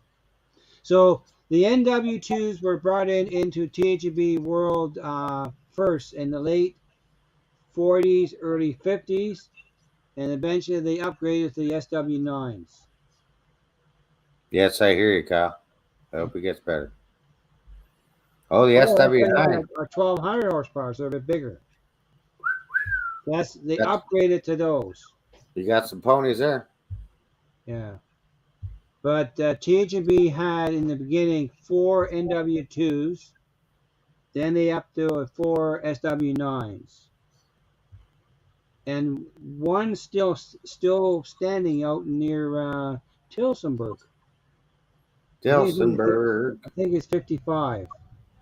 [SPEAKER 2] So the NW2s were brought into THB World first in the late 40s, early 50s, and eventually they upgraded to the SW9s.
[SPEAKER 1] Yes, I hear you, Kyle. I hope he gets better. Oh, the
[SPEAKER 2] Oh, okay,
[SPEAKER 1] SW9.
[SPEAKER 2] are 1200 horsepower, so they're bigger. They
[SPEAKER 1] That's,
[SPEAKER 2] upgraded to those.
[SPEAKER 1] you got some ponies there.
[SPEAKER 2] Yeah. But THB had in the beginning 4 NW2s, then they upped to 4 SW9s, and one still standing out near Tilsonburg.
[SPEAKER 1] Tilsonburg.
[SPEAKER 2] I think it's 55.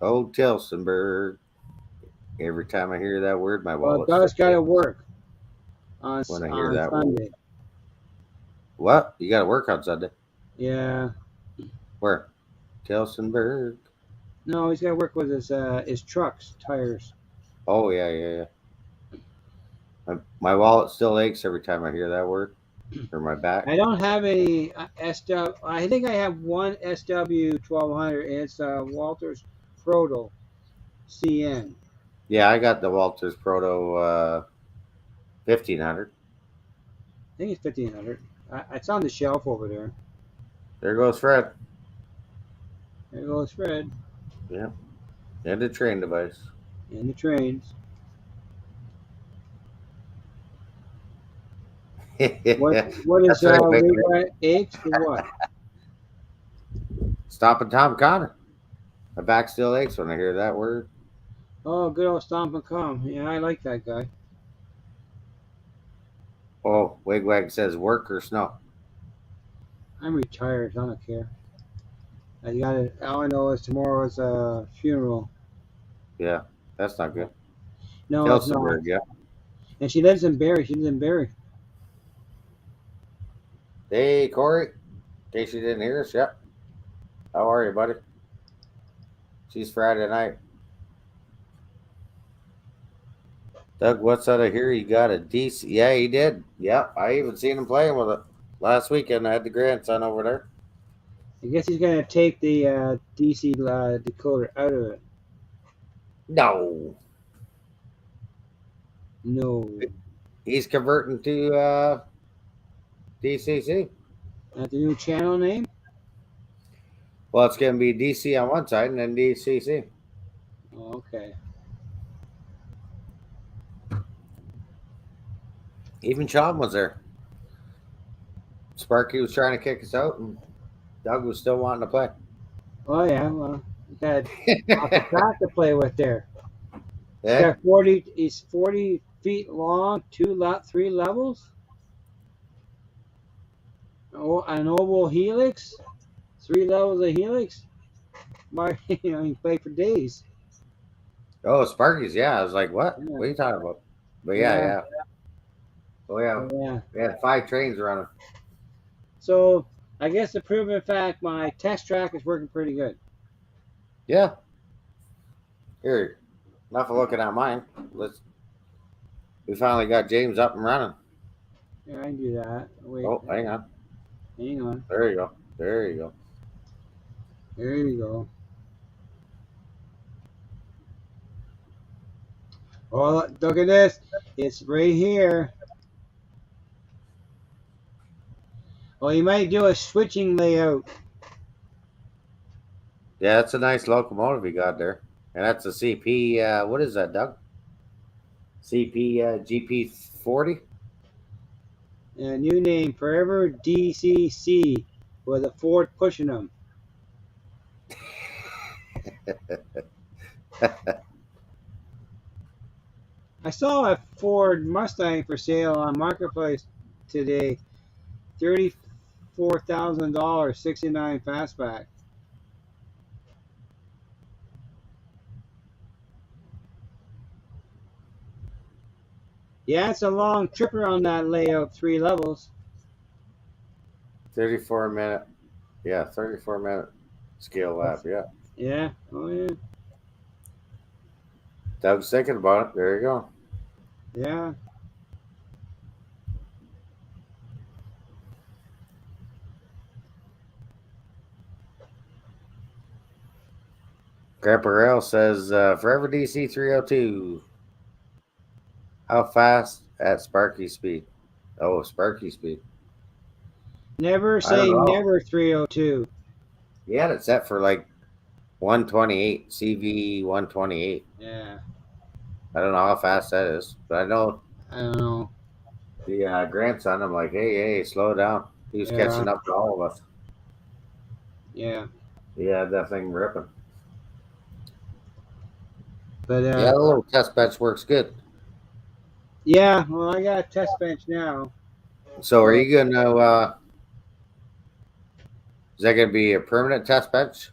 [SPEAKER 1] Oh, Tilsonburg. Every time I hear that word, my
[SPEAKER 2] Well,
[SPEAKER 1] wallet
[SPEAKER 2] Doug's got to
[SPEAKER 1] starts
[SPEAKER 2] work on
[SPEAKER 1] when I hear that word.
[SPEAKER 2] Sunday.
[SPEAKER 1] What? You got to work on Sunday?
[SPEAKER 2] Yeah.
[SPEAKER 1] Where? Tilsonburg.
[SPEAKER 2] No, he's got to work with his trucks tires.
[SPEAKER 1] Oh, yeah, yeah, yeah. My wallet still aches every time I hear that word, or my back.
[SPEAKER 2] I don't have any SW. I think I have one SW 1200. And it's Walters Proto CN.
[SPEAKER 1] Yeah, I got the Walters Proto 1500.
[SPEAKER 2] I think it's 1500. It's on the shelf over there.
[SPEAKER 1] There goes Fred.
[SPEAKER 2] There goes Fred
[SPEAKER 1] Yeah, and the train device.
[SPEAKER 2] and the trains. What is
[SPEAKER 1] That's right,
[SPEAKER 2] we
[SPEAKER 1] big
[SPEAKER 2] got eggs for what?
[SPEAKER 1] Stomping Tom Connor. My back still aches when I hear that word.
[SPEAKER 2] Oh, good old Stomp and Come. Yeah, I like that guy.
[SPEAKER 1] Oh, Wigwag says work or snow.
[SPEAKER 2] I'm retired. I don't care. I got it. All I know is tomorrow's funeral.
[SPEAKER 1] Yeah, that's not good.
[SPEAKER 2] No, it's not.
[SPEAKER 1] Tilsonburg, yeah.
[SPEAKER 2] And she lives in Barrie. She lives in Barrie.
[SPEAKER 1] Hey, Corey. In case you didn't hear us, yep. How are you, buddy? She's Friday night. Doug, what's out of here? You got a decent. Yeah, he did. Yep, I even seen him playing with it last weekend. I had the grandson over there.
[SPEAKER 2] I guess he's gonna take the DC decoder out of it.
[SPEAKER 1] No,
[SPEAKER 2] No,
[SPEAKER 1] he's converting to DCC.
[SPEAKER 2] not the new channel name.
[SPEAKER 1] Well, it's going to be DC on one side and then DCC.
[SPEAKER 2] Oh, okay.
[SPEAKER 1] Even Sean was there. Sparky was trying to kick us out, and Doug was still wanting to play.
[SPEAKER 2] Oh yeah. Well, you got lots of track to play with there. He's
[SPEAKER 1] Yeah.
[SPEAKER 2] got 40. He's 40 feet long. 3 levels. Oh, an oval helix. 3 levels of helix. Why, you can play for days.
[SPEAKER 1] Oh, Sparky's. Yeah, I was like, what?
[SPEAKER 2] Yeah.
[SPEAKER 1] What are you talking about? But yeah. Oh yeah.
[SPEAKER 2] Yeah.
[SPEAKER 1] We had 5 trains running.
[SPEAKER 2] So I guess the proven fact, my test track is working pretty good.
[SPEAKER 1] Yeah. Here, enough of looking at mine. We finally got James up and running.
[SPEAKER 2] Yeah, I can do that. Wait.
[SPEAKER 1] Oh, hang on.
[SPEAKER 2] Hang on.
[SPEAKER 1] There you go. There you go.
[SPEAKER 2] There you go. Oh, look at this. It's right here. Oh, you might do a switching layout.
[SPEAKER 1] Yeah, that's a nice locomotive you got there. And that's a CP, what is that, Doug? CP GP 40?
[SPEAKER 2] And new name, Forever DCC, with a Ford pushing them. I saw a Ford Mustang for sale on Marketplace today, $34,000, 69 fastback. Yeah, it's a long tripper on that layout, 3 levels.
[SPEAKER 1] 34 minute. Yeah, 34 minute scale lap. Yeah.
[SPEAKER 2] Yeah, oh yeah,
[SPEAKER 1] Doug's thinking about it. There you go.
[SPEAKER 2] yeah.
[SPEAKER 1] Grandpa Rail says, Forever DC 302. How fast at Sparky speed? Oh, Sparky speed.
[SPEAKER 2] Never
[SPEAKER 1] I don't
[SPEAKER 2] say
[SPEAKER 1] know.
[SPEAKER 2] never, 302.
[SPEAKER 1] He had it set for like 128, CV 128.
[SPEAKER 2] Yeah,
[SPEAKER 1] I don't know how fast that is, but I know
[SPEAKER 2] I don't know.
[SPEAKER 1] the grandson. I'm like, hey, slow down. He was
[SPEAKER 2] Yeah,
[SPEAKER 1] catching up to all of us.
[SPEAKER 2] yeah.
[SPEAKER 1] He had that thing ripping.
[SPEAKER 2] But
[SPEAKER 1] Yeah, the little test bench works good.
[SPEAKER 2] yeah, well, I got a test bench now.
[SPEAKER 1] So, are
[SPEAKER 2] But
[SPEAKER 1] you gonna? Is that gonna be a permanent test bench,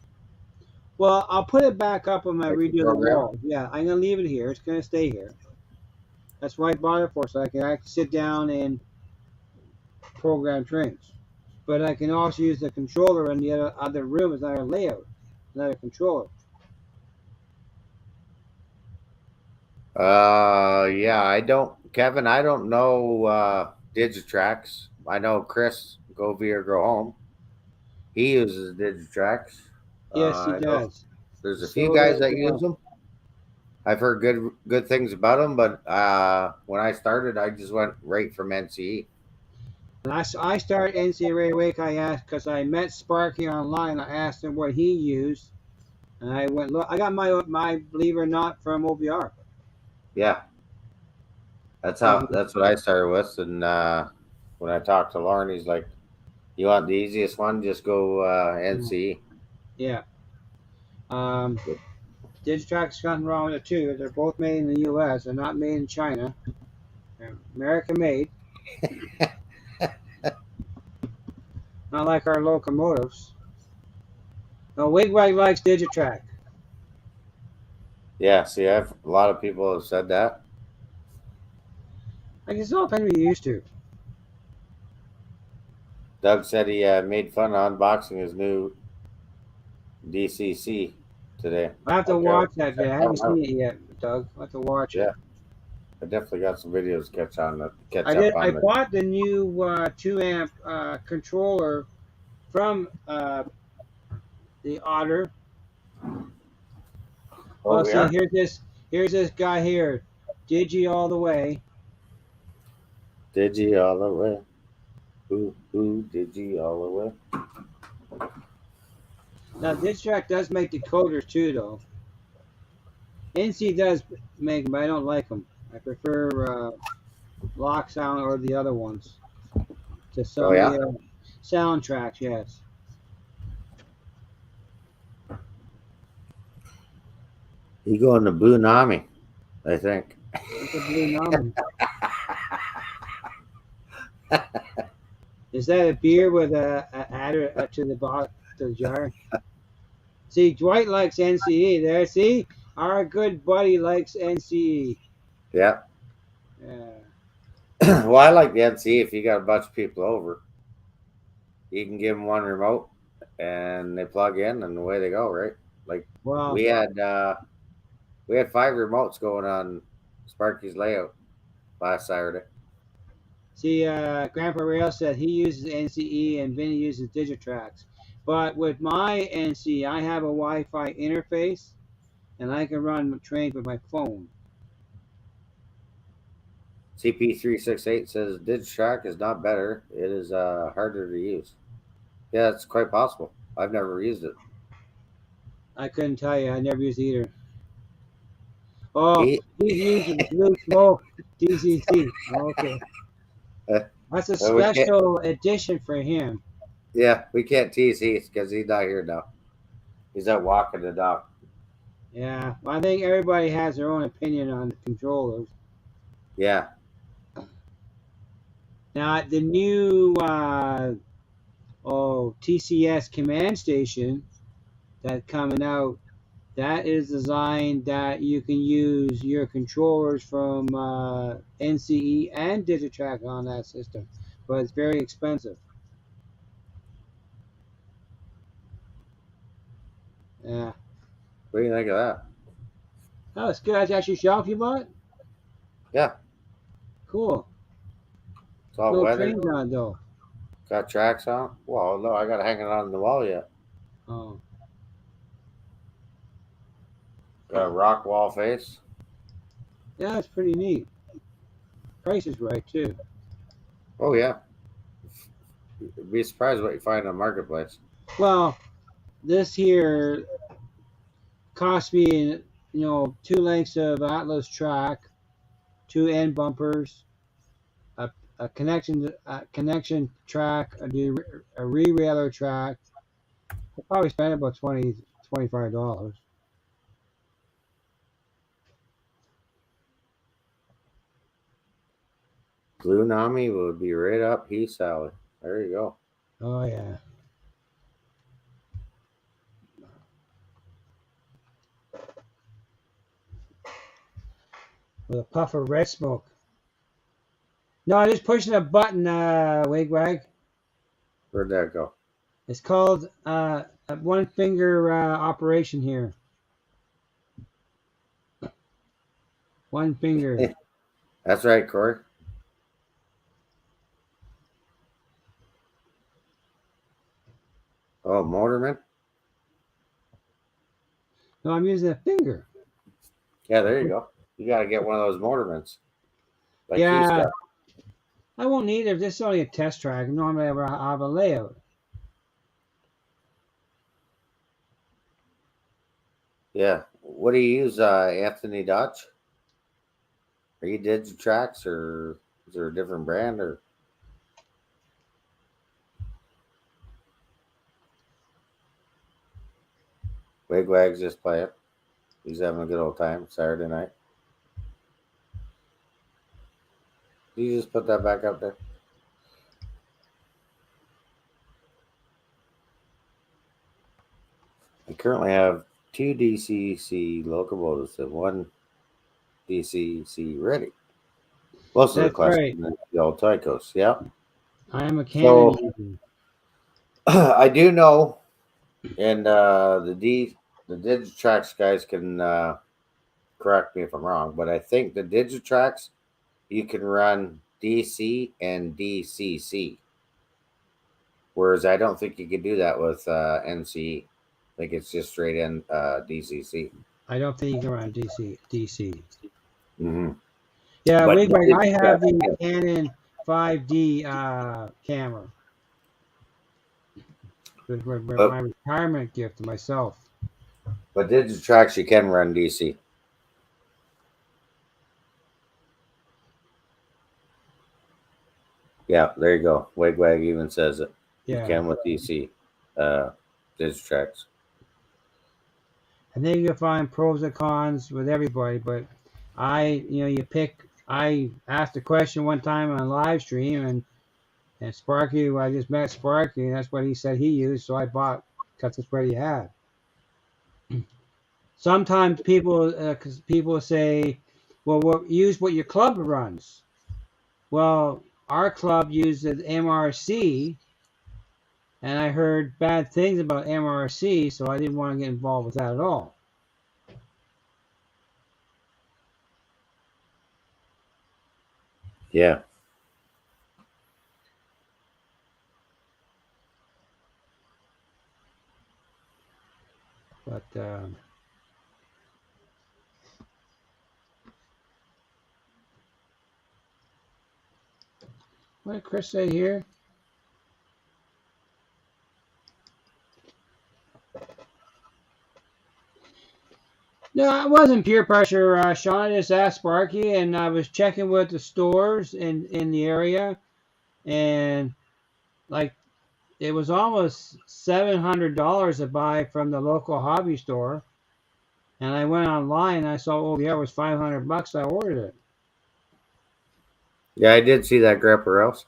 [SPEAKER 2] well, I'll put it back up when I
[SPEAKER 1] like the
[SPEAKER 2] redo the
[SPEAKER 1] program?
[SPEAKER 2] wall. Yeah, I'm gonna leave it here. It's gonna stay here. That's what I bought it for, so I can actually sit down and program trains. But I can also use the controller in the other room as another layout, another controller.
[SPEAKER 1] Yeah, I don't, Kevin. I don't know Digitrax. I know Chris, go via or go home. He uses Digitrax.
[SPEAKER 2] Yes, he
[SPEAKER 1] I know
[SPEAKER 2] does.
[SPEAKER 1] there's a few
[SPEAKER 2] So
[SPEAKER 1] guys
[SPEAKER 2] does
[SPEAKER 1] that use them. I've heard good things about them, but when I started, I just went right from NCE.
[SPEAKER 2] and I started NC right away. I asked because I met Sparky online. I asked him what he used, and I went look. I got my believe it or not from OBR.
[SPEAKER 1] Yeah,
[SPEAKER 2] So
[SPEAKER 1] that's what I started with. And when I talked to Lauren, he's like, "You want the easiest one? Just go NCE."
[SPEAKER 2] yeah, um, Digitrax nothing wrong with it too. They're both made in the U.S. They're not made in China. They're American made, not like our locomotives. No, Wigwag likes Digitrack.
[SPEAKER 1] Yeah, see, I've a lot of people have said that.
[SPEAKER 2] I guess it all depends what you used to.
[SPEAKER 1] Doug said he made fun of unboxing his new DCC today.
[SPEAKER 2] I have to
[SPEAKER 1] Okay, I'll
[SPEAKER 2] watch that
[SPEAKER 1] check
[SPEAKER 2] video. I
[SPEAKER 1] that
[SPEAKER 2] haven't
[SPEAKER 1] one out.
[SPEAKER 2] seen it yet, Doug. I have to watch it.
[SPEAKER 1] Yeah, I definitely got some videos to catch
[SPEAKER 2] I did.
[SPEAKER 1] up
[SPEAKER 2] I
[SPEAKER 1] on.
[SPEAKER 2] bought the new 2 amp controller from the Otter. Oh,
[SPEAKER 1] Oh
[SPEAKER 2] see,
[SPEAKER 1] yeah,
[SPEAKER 2] here's this guy here, Digi all the way.
[SPEAKER 1] Digi all the way. Ooh, Digi all the way.
[SPEAKER 2] Now, Digitrack does make decoders too, though. NC does make them, but I don't like them. I prefer Lock Sound or the other ones to
[SPEAKER 1] Oh
[SPEAKER 2] some of
[SPEAKER 1] yeah,
[SPEAKER 2] the soundtracks. Yes.
[SPEAKER 1] he going to Bunami, I think.
[SPEAKER 2] What's a blue nominee? Is that a beer with a adder to the bottom to the jar? See, Dwight likes NCE there. See, our good buddy likes NCE.
[SPEAKER 1] Yeah.
[SPEAKER 2] Yeah.
[SPEAKER 1] Well, I like the NC. If you got a bunch of people over, you can give them one remote, and they plug in, and away they go. Right? Like
[SPEAKER 2] Well,
[SPEAKER 1] we had uh, we had 5 remotes going on Sparky's layout last Saturday.
[SPEAKER 2] see, Grandpa Rail said he uses NCE and Vinny uses Digitrax. But with my NCE, I have a Wi-Fi interface, and I can run trains with my phone.
[SPEAKER 1] CP368 says Digitrack is not better. It is harder to use. Yeah, it's quite possible. I've never used it.
[SPEAKER 2] I couldn't tell you. I never used either. Oh,
[SPEAKER 1] He,
[SPEAKER 2] he's using Blue Smoke DCC. Okay. That's a
[SPEAKER 1] So we can't.
[SPEAKER 2] special edition for him.
[SPEAKER 1] Yeah, we can't tease Heath because he's not here now. He's out walking the dog.
[SPEAKER 2] Yeah, well, I think everybody has their own opinion on the controllers.
[SPEAKER 1] Yeah.
[SPEAKER 2] Now, the new TCS command station that's coming out, that is designed that you can use your controllers from NCE and Digitrack on that system, but it's very expensive. Yeah.
[SPEAKER 1] What do you think of that?
[SPEAKER 2] Oh, it's good. That's actually shelf you bought?
[SPEAKER 1] Yeah.
[SPEAKER 2] Cool.
[SPEAKER 1] It's all
[SPEAKER 2] No
[SPEAKER 1] weathered.
[SPEAKER 2] trains on it, though.
[SPEAKER 1] Got tracks on. Well, no, I got to hang it on the wall yet.
[SPEAKER 2] Oh.
[SPEAKER 1] Got a rock wall face.
[SPEAKER 2] Yeah, it's pretty neat. Price is right, too.
[SPEAKER 1] Oh yeah. You'd be surprised what you find on marketplace.
[SPEAKER 2] Well, this here cost me, 2 lengths of Atlas track, 2 end bumpers, a connection track, a re-railer track. I probably spent about $25.
[SPEAKER 1] Blue Nami would be right up Heath's alley. There you go.
[SPEAKER 2] Oh yeah. With a puff of red smoke. No, I'm just pushing a button, Wigwag.
[SPEAKER 1] Where'd that go?
[SPEAKER 2] It's called a one finger operation here. One finger.
[SPEAKER 1] That's right, Corey. Oh, Motorman?
[SPEAKER 2] No, I'm using a finger.
[SPEAKER 1] Yeah, there you go. You got to get one of those Motormans. Like Heath's
[SPEAKER 2] Yeah,
[SPEAKER 1] got.
[SPEAKER 2] I won't need it if this is only a test track. Normally I have a layout.
[SPEAKER 1] Yeah. What do you use, Anthony Dodge? Are you Digitrax or is there a different brand or? Wigwag's just playing. He's having a good old time Saturday night. Did you just put that back up there? I currently have 2 DCC locomotives and 1 DCC ready. Most of the
[SPEAKER 2] That's
[SPEAKER 1] questions
[SPEAKER 2] right.
[SPEAKER 1] are the old Tycos. Yeah.
[SPEAKER 2] I am a Canon
[SPEAKER 1] So
[SPEAKER 2] user.
[SPEAKER 1] I do know, and the Digitrax guys can correct me if I'm wrong, but I think the Digitrax you can run DC and DCC, whereas I don't think you can do that with NCE. I think it's just straight in DCC.
[SPEAKER 2] I don't think you can run DC.
[SPEAKER 1] Mm-hmm.
[SPEAKER 2] Yeah,
[SPEAKER 1] But the
[SPEAKER 2] Wigwag, I have
[SPEAKER 1] Digitrax,
[SPEAKER 2] the
[SPEAKER 1] yeah.
[SPEAKER 2] Canon 5D camera. With
[SPEAKER 1] but
[SPEAKER 2] my retirement gift to myself.
[SPEAKER 1] but Digitrax you can run DC. Yeah, there you go. Wigwag even says it. You
[SPEAKER 2] Yeah.
[SPEAKER 1] can with DC Digitrax.
[SPEAKER 2] I think you can find pros and cons with everybody, but you pick. I asked a question one time on a live stream, and Sparky, I just met Sparky, and that's what he said he used, so I bought because that's what he had. Sometimes people say, well, use what your club runs. Well, our club uses MRC, and I heard bad things about MRC, so I didn't want to get involved with that at all.
[SPEAKER 1] Yeah.
[SPEAKER 2] But what did Chris say here? No, it wasn't peer pressure, Sean. I just asked Sparky, and I was checking with the stores in the area, and like it was almost $700 to buy from the local hobby store. And I went online and I saw, oh yeah, it was $500. I ordered it.
[SPEAKER 1] Yeah, I did see that gripper else.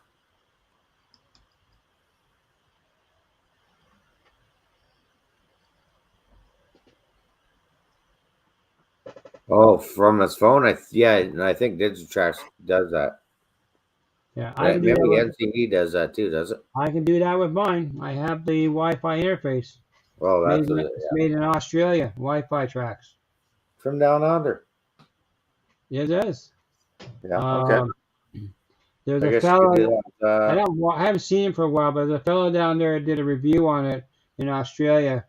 [SPEAKER 1] Oh, from his phone. Yeah, and I think Digitrax does that.
[SPEAKER 2] Yeah, I
[SPEAKER 1] Right,
[SPEAKER 2] can do that
[SPEAKER 1] maybe
[SPEAKER 2] with
[SPEAKER 1] NCE does that too, does it?
[SPEAKER 2] I can do that with mine. I have the Wi-Fi interface.
[SPEAKER 1] Well, that's
[SPEAKER 2] It's made in Australia. Wi-Fi tracks.
[SPEAKER 1] from down under.
[SPEAKER 2] It is.
[SPEAKER 1] Yeah, okay.
[SPEAKER 2] Um, there's
[SPEAKER 1] I
[SPEAKER 2] a
[SPEAKER 1] guess you could
[SPEAKER 2] fellow.
[SPEAKER 1] do that.
[SPEAKER 2] I haven't seen him for a while, but there's a fellow down there that did a review on it in Australia.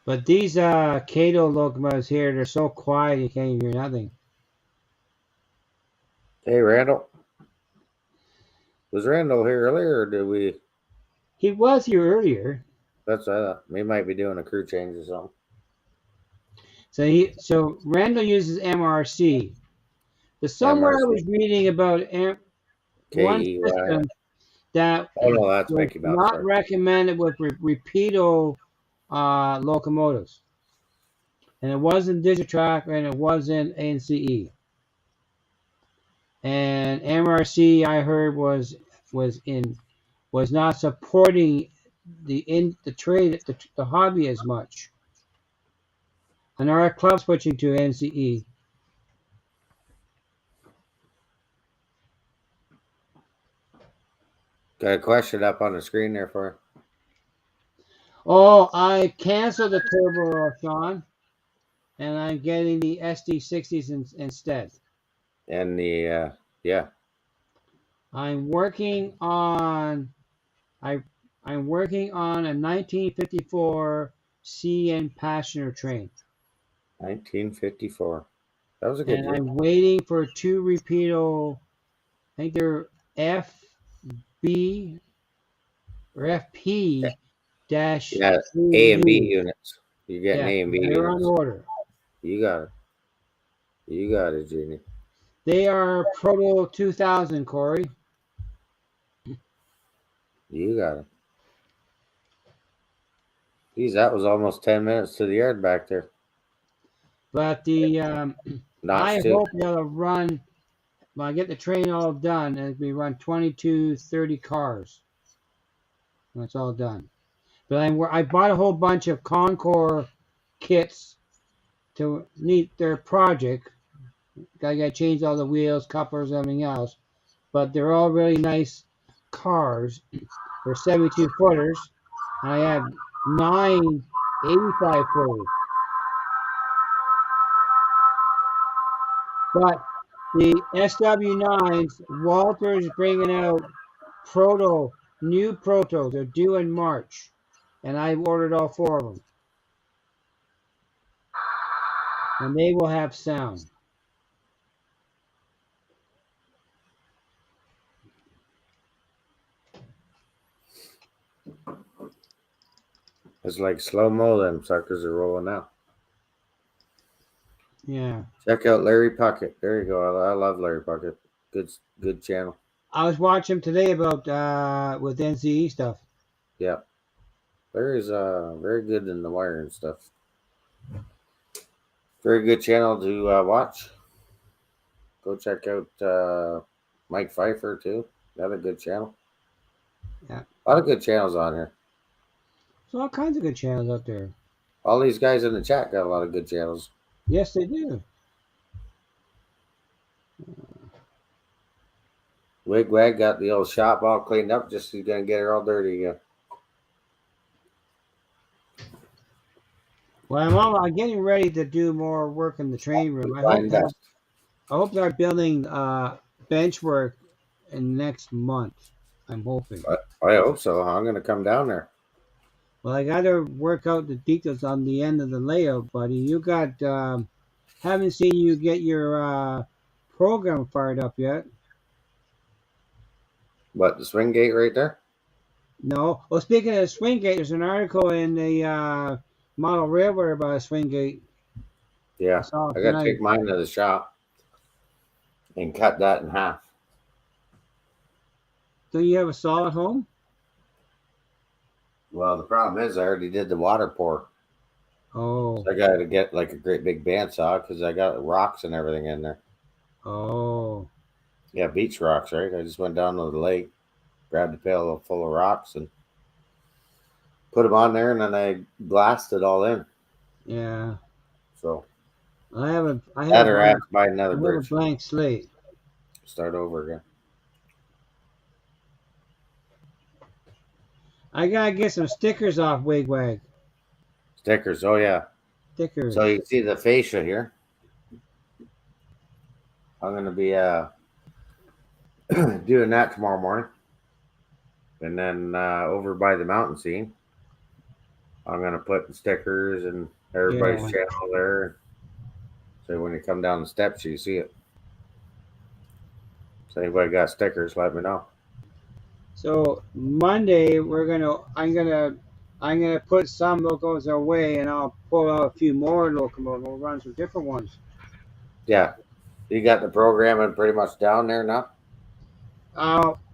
[SPEAKER 2] But these Cato locomotives here, they're so quiet you can't hear nothing.
[SPEAKER 1] Hey, Randall. Was Randall here earlier, or did we?
[SPEAKER 2] He was here earlier.
[SPEAKER 1] That's we might be doing a crew change or something.
[SPEAKER 2] So Randall uses MRC. But somewhere I
[SPEAKER 1] MRC,
[SPEAKER 2] was reading about one
[SPEAKER 1] KEY.
[SPEAKER 2] system that
[SPEAKER 1] Oh no, that's
[SPEAKER 2] was
[SPEAKER 1] Mickey Mouse.
[SPEAKER 2] not
[SPEAKER 1] Sorry.
[SPEAKER 2] recommended with repeato locomotives. And it wasn't Digitrack and it wasn't NCE. And MRC I heard was not supporting the trade the hobby as much. And our club switching to NCE.
[SPEAKER 1] Got a question up on the screen there for
[SPEAKER 2] Oh, I canceled the turbo, Sean, and I'm getting the SD60s instead.
[SPEAKER 1] you. And the yeah,
[SPEAKER 2] I'm working on I I'm working on a 1954 CN passenger train,
[SPEAKER 1] 1954. That was a good
[SPEAKER 2] and
[SPEAKER 1] year.
[SPEAKER 2] I'm waiting for two repeato. I think they're FB or FP dash
[SPEAKER 1] Yeah, A and B
[SPEAKER 2] 3U.
[SPEAKER 1] units. You're getting
[SPEAKER 2] Yeah,
[SPEAKER 1] A and B
[SPEAKER 2] they're on
[SPEAKER 1] units.
[SPEAKER 2] order.
[SPEAKER 1] You got it. You got it, Jeannie.
[SPEAKER 2] They are Proto 2000, Corey.
[SPEAKER 1] You got it. Geez, that was almost 10 minutes to the yard back there.
[SPEAKER 2] But
[SPEAKER 1] Notch
[SPEAKER 2] I
[SPEAKER 1] too.
[SPEAKER 2] hope they'll run when I get the train all done, and we run 22, 30 cars when it's all done. But I bought a whole bunch of Concord kits to meet their project. I got to change all the wheels, couplers, everything else. But they're all really nice cars. They're 72 footers. And I have 9 85 footers. But the SW9s, Walter's bringing out new protos. They're due in March. And I ordered all 4 of them. And they will have sound.
[SPEAKER 1] It's like slow mo. Them suckers are rolling out.
[SPEAKER 2] Yeah.
[SPEAKER 1] Check out Larry Puckett. There you go. I love Larry Puckett. Good channel.
[SPEAKER 2] I was watching today about with NCE stuff.
[SPEAKER 1] Yeah. Larry's very good in the wire and stuff. Very good channel to watch. Go check out Mike Pfeiffer too. Another good channel.
[SPEAKER 2] Yeah.
[SPEAKER 1] A lot of good channels on here.
[SPEAKER 2] So all kinds of good channels out there.
[SPEAKER 1] All these guys in the chat got a lot of good channels.
[SPEAKER 2] Yes, they do.
[SPEAKER 1] Wigwag got the old shop all cleaned up. Just he's gonna get her all dirty again.
[SPEAKER 2] Well, I'm getting ready to do more work in the training room.
[SPEAKER 1] Fine dust.
[SPEAKER 2] I hope they're building bench work in next month. I'm hoping.
[SPEAKER 1] I hope so. I'm gonna come down there.
[SPEAKER 2] Well, I got to work out the details on the end of the layout, buddy. You got haven't seen you get your program fired up yet.
[SPEAKER 1] What, the swing gate right there?
[SPEAKER 2] No. Well, speaking of swing gate, there's an article in the model railroad by a swing gate. I
[SPEAKER 1] Yeah,
[SPEAKER 2] saw it
[SPEAKER 1] I got to
[SPEAKER 2] tonight.
[SPEAKER 1] take mine to the shop and cut that in half.
[SPEAKER 2] Do you have a saw at home?
[SPEAKER 1] Well, the problem is I already did the water pour.
[SPEAKER 2] Oh,
[SPEAKER 1] So I got to get like a great big bandsaw because I got rocks and everything in there.
[SPEAKER 2] oh,
[SPEAKER 1] Yeah, beach rocks, right? I just went down to the lake, grabbed a pail full of rocks, and put them on there, and then I blasted all in.
[SPEAKER 2] yeah.
[SPEAKER 1] So
[SPEAKER 2] I have a, I have a
[SPEAKER 1] that or I have
[SPEAKER 2] blank,
[SPEAKER 1] to buy another
[SPEAKER 2] I have a
[SPEAKER 1] bridge,
[SPEAKER 2] blank slate.
[SPEAKER 1] start over again.
[SPEAKER 2] I gotta get some stickers off Wigwag.
[SPEAKER 1] Stickers, oh yeah. So
[SPEAKER 2] Stickers.
[SPEAKER 1] you can see the fascia here. I'm gonna be doing that tomorrow morning, and then over by the mountain scene, I'm gonna put the stickers and everybody's
[SPEAKER 2] Yeah.
[SPEAKER 1] channel there. So when you come down the steps, you see it. So anybody got stickers, let me know.
[SPEAKER 2] So Monday I'm gonna put some locos away, and I'll pull out a few more locos. We'll run some different ones.
[SPEAKER 1] Yeah, you got the programming pretty much down there now.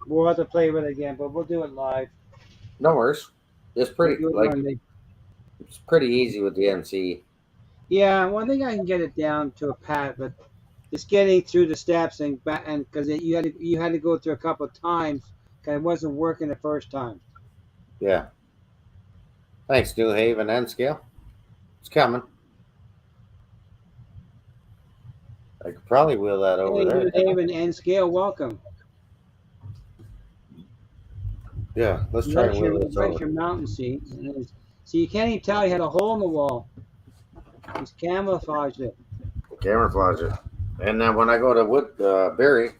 [SPEAKER 2] We'll have to play with it again, but we'll do it live.
[SPEAKER 1] No worries. It's
[SPEAKER 2] We'll
[SPEAKER 1] pretty
[SPEAKER 2] do it
[SPEAKER 1] like
[SPEAKER 2] Monday.
[SPEAKER 1] it's pretty easy with the NC.
[SPEAKER 2] Yeah, well, I think I can get it down to a pat, but just getting through the steps and back, and because you had to go through a couple of times because it wasn't working the first time.
[SPEAKER 1] Yeah. Thanks, New Haven and Scale. It's coming. I could probably wheel that over
[SPEAKER 2] Hey,
[SPEAKER 1] there,
[SPEAKER 2] New
[SPEAKER 1] couldn't I?
[SPEAKER 2] Haven and Scale, welcome.
[SPEAKER 1] Yeah, let's try and
[SPEAKER 2] That's
[SPEAKER 1] wheel
[SPEAKER 2] your
[SPEAKER 1] this
[SPEAKER 2] that's
[SPEAKER 1] over.
[SPEAKER 2] your mountain seat. So you can't even tell you had a hole in the wall. He's camouflaged it.
[SPEAKER 1] Camouflage it. And then when I go to Wood Berry,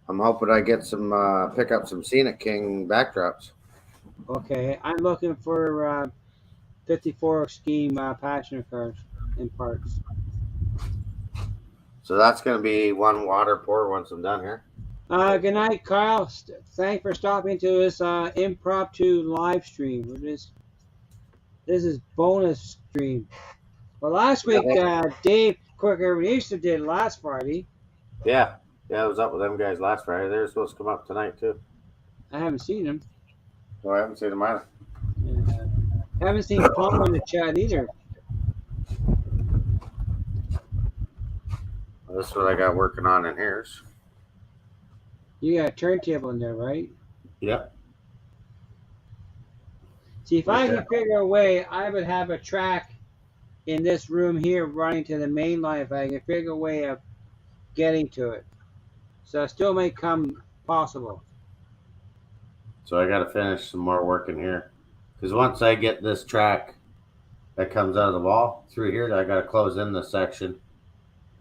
[SPEAKER 1] I'm hoping I get some pick up some Scenic King backdrops.
[SPEAKER 2] Okay, I'm looking for 54 scheme passenger cars and parts.
[SPEAKER 1] So that's gonna be one water pour once I'm done here.
[SPEAKER 2] Good night, Kyle. Thanks for stopping to this impromptu live stream. This is bonus stream. Well, last
[SPEAKER 1] Yeah,
[SPEAKER 2] week Dave Quicker Easter did last Friday.
[SPEAKER 1] yeah, yeah. I was up with them guys last Friday. They're supposed to come up tonight too.
[SPEAKER 2] I haven't seen him.
[SPEAKER 1] Oh, I haven't seen them either.
[SPEAKER 2] Uh, haven't seen Plumber in the chat either.
[SPEAKER 1] This is what I got working on in here.
[SPEAKER 2] You got a turntable in there, right?
[SPEAKER 1] Yep.
[SPEAKER 2] See, if
[SPEAKER 1] Right
[SPEAKER 2] I
[SPEAKER 1] there.
[SPEAKER 2] could figure a way, I would have a track in this room here running to the main line if I could figure a way of getting to it. So it still may come possible.
[SPEAKER 1] So I got to finish some more work in here because once I get this track that comes out of the wall through here, I got to close in this section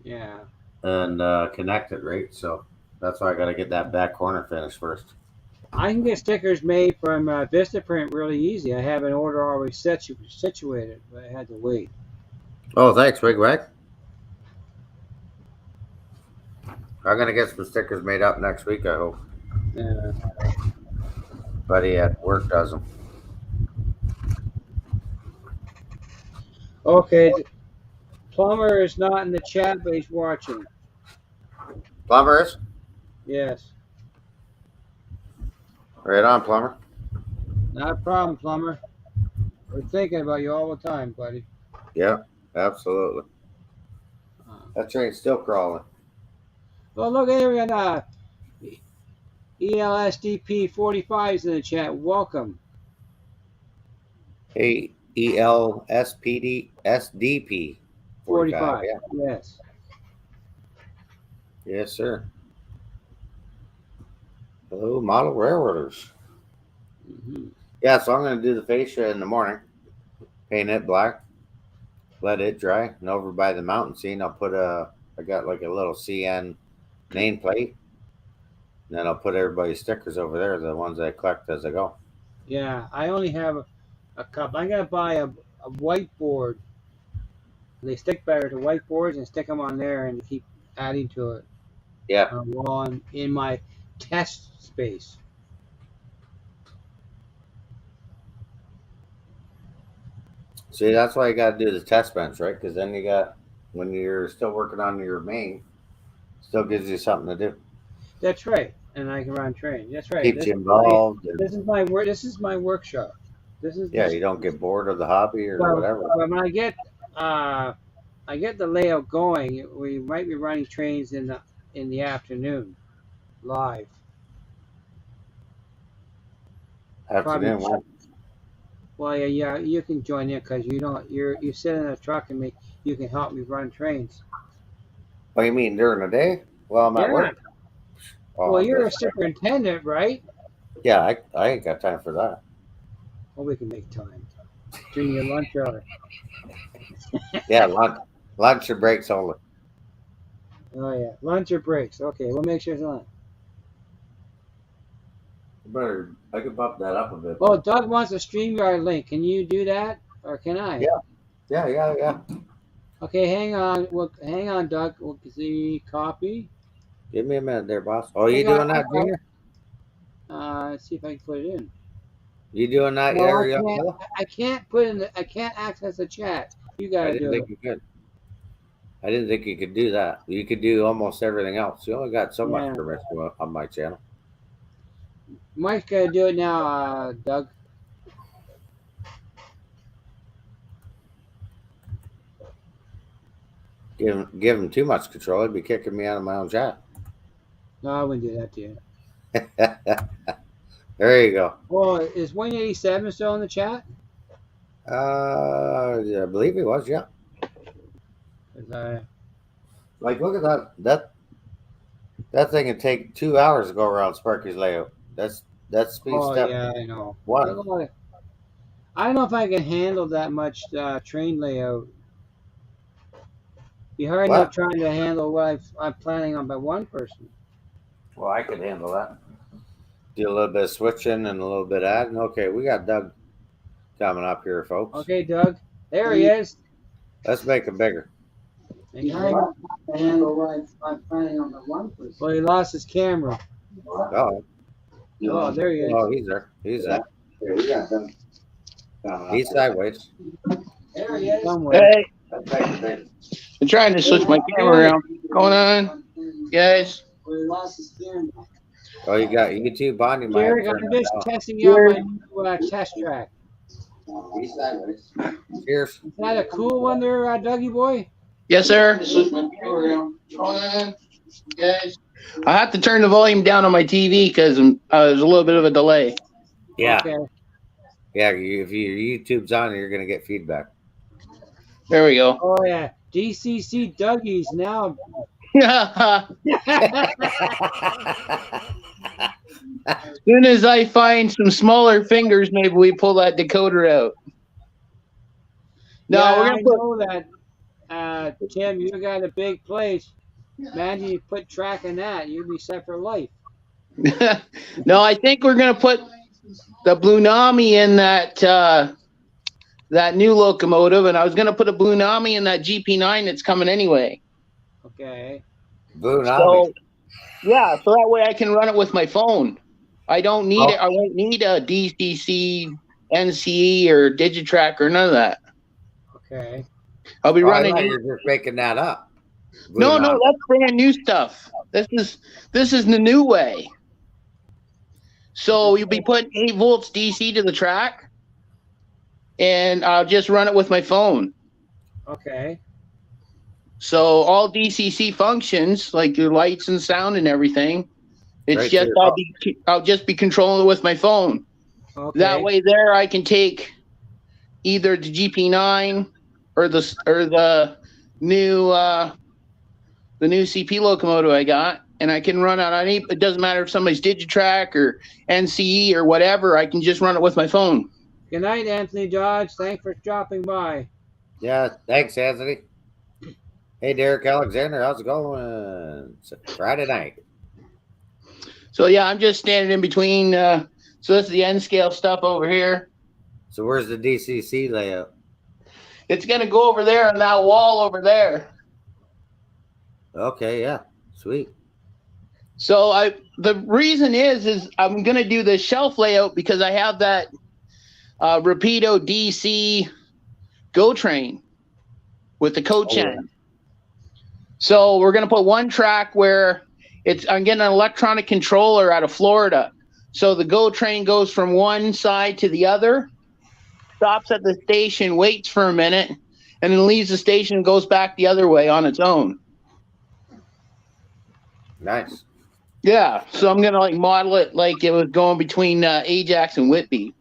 [SPEAKER 2] Yeah.
[SPEAKER 1] and connect it, right? So that's why I got to get that back corner finished first.
[SPEAKER 2] I can get stickers made from Vistaprint really easy. I have an order already situated, but I had to wait.
[SPEAKER 1] Oh, thanks, Big Wag. I'm gonna get some stickers made up next week. I hope.
[SPEAKER 2] Yeah.
[SPEAKER 1] Buddy at work does them.
[SPEAKER 2] Okay, Plumber is not in the chat, but he's watching.
[SPEAKER 1] Plumbers,
[SPEAKER 2] Yes.
[SPEAKER 1] right on, plumber.
[SPEAKER 2] Not a problem, Plumber. We're thinking about you all the time, buddy.
[SPEAKER 1] Yeah, absolutely. That train's still crawling.
[SPEAKER 2] Well, look at here, ELSDP 45 is in the chat. Welcome.
[SPEAKER 1] Hey, ELSPD 45.
[SPEAKER 2] 45.
[SPEAKER 1] Yeah.
[SPEAKER 2] Yes.
[SPEAKER 1] Yes, sir. Hello, model railroaders.
[SPEAKER 2] Mm-hmm.
[SPEAKER 1] Yeah, so I'm going to do the fascia in the morning, paint it black, let it dry, and over by the mountain scene, I got like a little CN nameplate, and then I'll put everybody's stickers over there, the ones I collect as I go.
[SPEAKER 2] Yeah, I only have a couple. I'm gonna buy a whiteboard. They stick better to whiteboards and stick them on there and keep adding to it
[SPEAKER 1] Yeah,
[SPEAKER 2] on a wall in my test space.
[SPEAKER 1] See, that's why you got to do the test bench, right? Because then you got, when you're still working on your main, still gives you something to do.
[SPEAKER 2] That's right, and I can run trains. That's right.
[SPEAKER 1] Keeps you involved. And,
[SPEAKER 2] This is my work. This is my workshop. This is
[SPEAKER 1] yeah,
[SPEAKER 2] this.
[SPEAKER 1] you don't get bored of the hobby or
[SPEAKER 2] Well,
[SPEAKER 1] whatever.
[SPEAKER 2] when I get the layout going, we might be running trains in the afternoon, live. Probably.
[SPEAKER 1] Afternoon one.
[SPEAKER 2] Well, yeah, you can join in because you sit in a truck and you can help me run trains.
[SPEAKER 1] What do you mean during the day? Well, I'm at
[SPEAKER 2] Yeah.
[SPEAKER 1] work.
[SPEAKER 2] Well,
[SPEAKER 1] Oh,
[SPEAKER 2] you're a
[SPEAKER 1] that's,
[SPEAKER 2] superintendent, right?
[SPEAKER 1] yeah, I ain't got time for that.
[SPEAKER 2] Well, we can make time during your lunch hour.
[SPEAKER 1] Yeah, lunch or breaks only.
[SPEAKER 2] Oh yeah, lunch or breaks. Okay, we'll make sure it's on.
[SPEAKER 1] I could bump that up a bit.
[SPEAKER 2] Well, Doug wants a StreamYard link. Can you do that, or can I?
[SPEAKER 1] Yeah.
[SPEAKER 2] Okay, hang on. Hang on, Doug. We'll see. Copy.
[SPEAKER 1] Give me a minute there, boss. Oh,
[SPEAKER 2] I
[SPEAKER 1] you
[SPEAKER 2] got.
[SPEAKER 1] doing that, Junior?
[SPEAKER 2] Let's see if I can put it in.
[SPEAKER 1] You doing that,
[SPEAKER 2] No, I
[SPEAKER 1] area?
[SPEAKER 2] can't. I can't put in. I can't access the chat. You
[SPEAKER 1] I
[SPEAKER 2] gotta
[SPEAKER 1] didn't
[SPEAKER 2] do
[SPEAKER 1] think
[SPEAKER 2] it.
[SPEAKER 1] you could. I didn't think you could do that. You could do almost everything else. You only got so much
[SPEAKER 2] Yeah,
[SPEAKER 1] permission on my channel.
[SPEAKER 2] Mike's gotta do it now, Doug.
[SPEAKER 1] Give him too much control. He'd be kicking me out of my own chat.
[SPEAKER 2] No, I wouldn't do that to you.
[SPEAKER 1] There you go.
[SPEAKER 2] Well, is 187 still in the chat?
[SPEAKER 1] Yeah, I believe he was. Yeah.
[SPEAKER 2] 'Cause
[SPEAKER 1] Like, look at that thing would take 2 hours to go around Sparky's layout. That's speed
[SPEAKER 2] oh
[SPEAKER 1] step
[SPEAKER 2] yeah, I know.
[SPEAKER 1] one.
[SPEAKER 2] I don't know if I can handle that much train layout. Be hard enough
[SPEAKER 1] What?
[SPEAKER 2] trying to handle what I'm planning on by one person.
[SPEAKER 1] Well, I could handle that. Do a little bit of switching and a little bit of adding. Okay, we got Doug coming up here, folks.
[SPEAKER 2] Okay, Doug. There he is.
[SPEAKER 1] Let's make him bigger.
[SPEAKER 2] Be hard enough to handle what I'm planning on by one person. Well, he lost his camera.
[SPEAKER 1] Oh,
[SPEAKER 2] Oh, there he is.
[SPEAKER 1] oh, he's there. He's there. He's sideways.
[SPEAKER 2] There he is. Somewhere.
[SPEAKER 3] Hey, I'm trying to switch my camera around. What's going on, guys?
[SPEAKER 2] Well, he lost his camera.
[SPEAKER 1] Oh, you got YouTube on. You might have
[SPEAKER 2] Derek,
[SPEAKER 1] to turn
[SPEAKER 2] I'm
[SPEAKER 1] that
[SPEAKER 2] just
[SPEAKER 1] down.
[SPEAKER 2] testing out my new test track.
[SPEAKER 1] He's sideways. Cheers.
[SPEAKER 2] Is that a cool one there, Dougie boy?
[SPEAKER 3] Yes, sir. Switch my camera around. What's going on, guys? I have to turn the volume down on my TV because there's a little bit of a delay.
[SPEAKER 1] Yeah.
[SPEAKER 2] Okay.
[SPEAKER 1] Yeah, if your YouTube's on, you're gonna get feedback.
[SPEAKER 3] There we go.
[SPEAKER 2] Oh yeah, DCC Dougie's now.
[SPEAKER 3] As soon as I find some smaller fingers, maybe we pull that decoder out. No,
[SPEAKER 2] yeah,
[SPEAKER 3] we're
[SPEAKER 2] I
[SPEAKER 3] gonna put.
[SPEAKER 2] know that. Tim, you got a big place. Imagine you put track in that, you'd be set for life.
[SPEAKER 3] No, I think we're gonna put the Blue Nami in that new locomotive, and I was gonna put a Blue Nami in that GP9 that's coming anyway.
[SPEAKER 2] Okay.
[SPEAKER 1] Blue
[SPEAKER 3] So
[SPEAKER 1] Nami.
[SPEAKER 3] yeah, so that way I can run it with my phone. I don't need it. I won't need a DCC, NCE, or Digitrack or none of that.
[SPEAKER 2] Okay.
[SPEAKER 3] I'll be
[SPEAKER 1] Oh, I
[SPEAKER 3] running.
[SPEAKER 1] thought you were just making that up. Blue
[SPEAKER 3] No,
[SPEAKER 1] Nami.
[SPEAKER 3] that's brand new stuff. This is the new way. So you'll be putting 8 volts DC to the track, and I'll just run it with my phone.
[SPEAKER 2] Okay.
[SPEAKER 3] So all DCC functions, like your lights and sound and everything, it's
[SPEAKER 1] Right
[SPEAKER 3] just I'll just be controlling it with my phone.
[SPEAKER 2] Okay.
[SPEAKER 3] That way, there I can take either the GP9 or the new CP locomotive I got, and I can run on any. It doesn't matter if somebody's Digitrack or NCE or whatever. I can just run it with my phone.
[SPEAKER 2] Good night, Anthony Dodge. Thanks for dropping by.
[SPEAKER 1] Yeah, thanks, Anthony. Hey, Derek Alexander, how's it going? It's Friday night.
[SPEAKER 3] So yeah, I'm just standing in between. So this is the N scale stuff over here.
[SPEAKER 1] So where's the DCC layout?
[SPEAKER 3] It's gonna go over there on that wall over there.
[SPEAKER 1] Okay, yeah, sweet.
[SPEAKER 3] So the reason is I'm gonna do the shelf layout because I have that Rapido DC Go Train with the coach
[SPEAKER 1] Oh, yeah.
[SPEAKER 3] end. So we're going to put one track where I'm getting an electronic controller out of Florida. So the Go Train goes from one side to the other, stops at the station, waits for a minute, and then leaves the station and goes back the other way on its own.
[SPEAKER 1] Nice.
[SPEAKER 3] Yeah, so I'm going to like model it like it was going between Ajax and Whitby.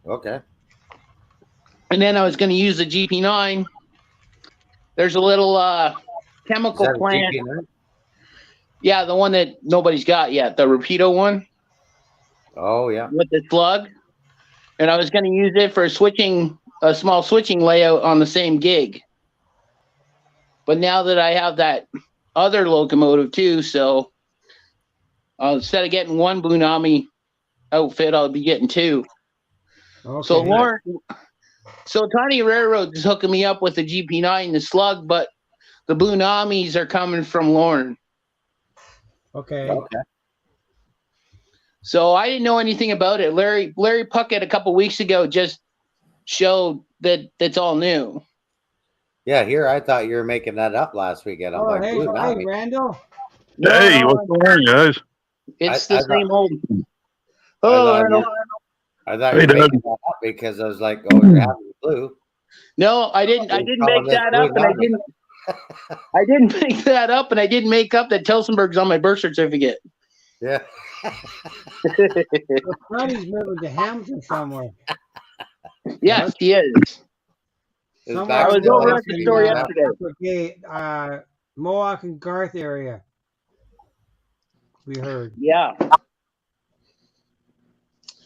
[SPEAKER 1] Okay.
[SPEAKER 3] And then I was going to use the GP9. There's a little
[SPEAKER 1] Is
[SPEAKER 3] chemical
[SPEAKER 1] that a
[SPEAKER 3] plant.
[SPEAKER 1] GP9?
[SPEAKER 3] Yeah, the one that nobody's got yet, the Rapido one
[SPEAKER 1] Oh, yeah.
[SPEAKER 3] with the slug. And I was going to use it for a small switching layout on the same gig. But now that I have that other locomotive too, so instead of getting one Blue Nami outfit, I'll be getting two.
[SPEAKER 2] Okay.
[SPEAKER 3] So Lauren, Tiny Railroad is hooking me up with the GP9, the slug, but the Blue Namis are coming from Lauren.
[SPEAKER 2] Okay.
[SPEAKER 1] Okay.
[SPEAKER 3] So I didn't know anything about it. Larry Puckett a couple weeks ago just showed that that's all new.
[SPEAKER 1] Yeah, here I thought you were making that up last weekend. I'm like,
[SPEAKER 2] hey,
[SPEAKER 1] Blue
[SPEAKER 2] hey,
[SPEAKER 1] Nami.
[SPEAKER 2] Randall.
[SPEAKER 4] Hey, what's going on, guys?
[SPEAKER 3] It's
[SPEAKER 1] I
[SPEAKER 3] the same old.
[SPEAKER 1] I
[SPEAKER 3] Oh,
[SPEAKER 1] thought
[SPEAKER 3] Randall.
[SPEAKER 1] I thought
[SPEAKER 4] Hey,
[SPEAKER 1] you were
[SPEAKER 4] Doug.
[SPEAKER 1] making that up because I was like, oh, you're having blue.
[SPEAKER 3] No, I didn't. I didn't make that up, and I didn't. I didn't make that up, and I didn't make up that Tilsonburg's on my birth certificate.
[SPEAKER 1] Yeah.
[SPEAKER 2] Tiny's moving to Hamilton somewhere.
[SPEAKER 3] Yes, he is.
[SPEAKER 2] Somewhere
[SPEAKER 3] I was
[SPEAKER 1] Baxter
[SPEAKER 3] over
[SPEAKER 1] likes
[SPEAKER 3] at the
[SPEAKER 1] to
[SPEAKER 3] store
[SPEAKER 1] use
[SPEAKER 3] yesterday.
[SPEAKER 2] Okay, Mohawk and Garth area. We heard.
[SPEAKER 3] Yeah.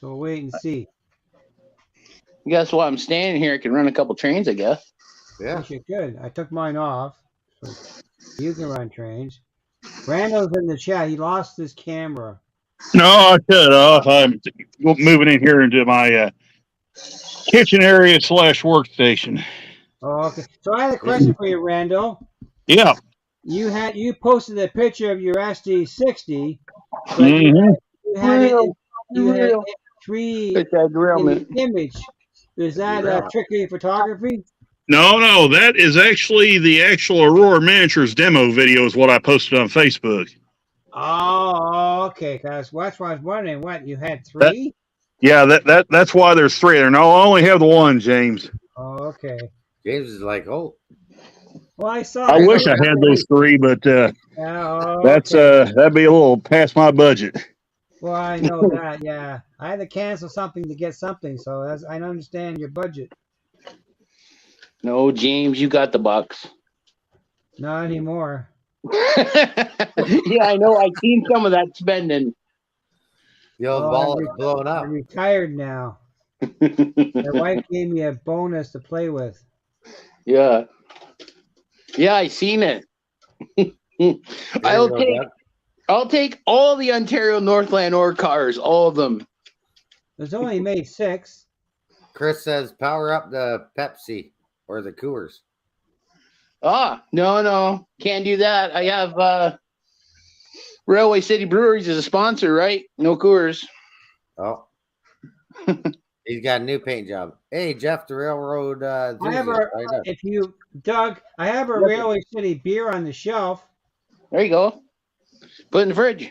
[SPEAKER 2] So we'll wait and see.
[SPEAKER 3] Guess what? I'm standing here. I can run a couple trains, I guess.
[SPEAKER 1] Yeah.
[SPEAKER 2] Yes, you could. I took mine off. So you can run trains. Randall's in the chat. He lost his camera.
[SPEAKER 4] No, I cut it off. I'm moving in here into my kitchen area / workstation.
[SPEAKER 2] Oh, okay. So I had a question for you, Randall.
[SPEAKER 4] Yeah.
[SPEAKER 2] You posted a picture of your SD60, but
[SPEAKER 4] Mm-hmm.
[SPEAKER 2] you had it three
[SPEAKER 3] It's that
[SPEAKER 2] in
[SPEAKER 3] derailment.
[SPEAKER 2] the image. Is that tricky photography?
[SPEAKER 4] No, that is actually the actual Aurora Miniatures demo video is what I posted on Facebook.
[SPEAKER 2] Oh, okay. That's why I was wondering. What, you had three?
[SPEAKER 4] Yeah, that's why there's three there. No, I only have the one, James.
[SPEAKER 2] Oh, okay.
[SPEAKER 1] James is like, oh,
[SPEAKER 2] Well, I saw.
[SPEAKER 4] I wish I had those three, but that's
[SPEAKER 2] okay.
[SPEAKER 4] that'd be a little past my budget.
[SPEAKER 2] Well, I know that. Yeah, I had to cancel something to get something, so I understand your budget.
[SPEAKER 3] No, James, you got the bucks.
[SPEAKER 2] Not anymore.
[SPEAKER 3] Yeah, I know. I've seen some of that spending.
[SPEAKER 1] the old ball is blown up.
[SPEAKER 2] I'm retired now. My wife gave me a bonus to play with.
[SPEAKER 3] Yeah. Yeah, I seen it. I'll take all the Ontario Northland ore cars, all of them.
[SPEAKER 2] There's only made 6.
[SPEAKER 1] Chris says, power up the Pepsi or the Coors.
[SPEAKER 3] No, can't do that. I have Railway City Breweries as a sponsor, right? No Coors.
[SPEAKER 1] Oh. He's got a new paint job. Hey, Jeff, the railroad.
[SPEAKER 2] I have Doug, I have a Railway City beer on the shelf.
[SPEAKER 3] There you go. Put it in the fridge.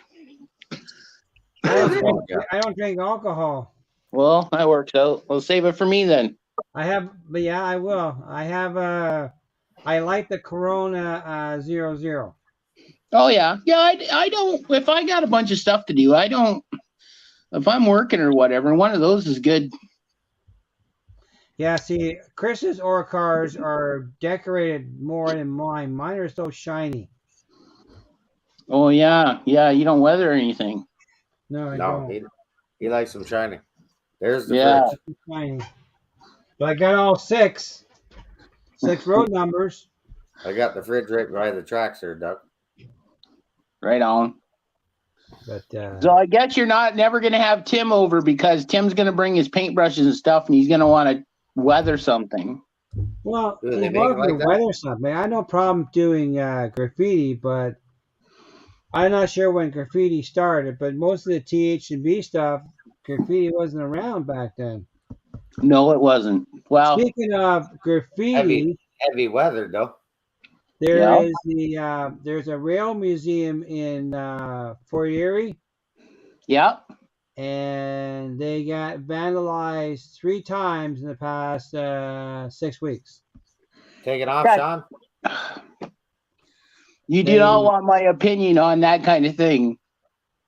[SPEAKER 2] I don't drink alcohol.
[SPEAKER 3] Well, that works out. We'll save it for me then.
[SPEAKER 2] But yeah, I will. I like the Corona 00.
[SPEAKER 3] Oh yeah. I don't. If I got a bunch of stuff to do, I don't. If I'm working or whatever, one of those is good.
[SPEAKER 2] Yeah, see, Chris's ore cars are decorated more than mine. Mine are so shiny.
[SPEAKER 3] Oh yeah. You don't weather anything.
[SPEAKER 2] No, I don't.
[SPEAKER 1] He likes them shiny. There's the
[SPEAKER 2] fridge. Shiny. But I got all 6 road numbers.
[SPEAKER 1] I got the fridge right by the tracks there, Doug.
[SPEAKER 3] Right on.
[SPEAKER 2] But
[SPEAKER 3] so I guess you're never going to have Tim over because Tim's going to bring his paintbrushes and stuff, and he's going to want to weather something.
[SPEAKER 2] Well, weather something. I have no problem doing graffiti, but I'm not sure when graffiti started. But most of the TH&B stuff, graffiti wasn't around back then.
[SPEAKER 3] No, it wasn't. Well,
[SPEAKER 2] Speaking of graffiti,
[SPEAKER 1] Heavy weather though.
[SPEAKER 2] there
[SPEAKER 3] yeah.
[SPEAKER 2] is there's a rail museum in Fort Erie,
[SPEAKER 3] Yeah.
[SPEAKER 2] and they got vandalized 3 times in the past 6 weeks.
[SPEAKER 1] Take it off,
[SPEAKER 3] That-
[SPEAKER 1] Sean.
[SPEAKER 3] You do
[SPEAKER 2] They,
[SPEAKER 3] not want my opinion on that kind of thing.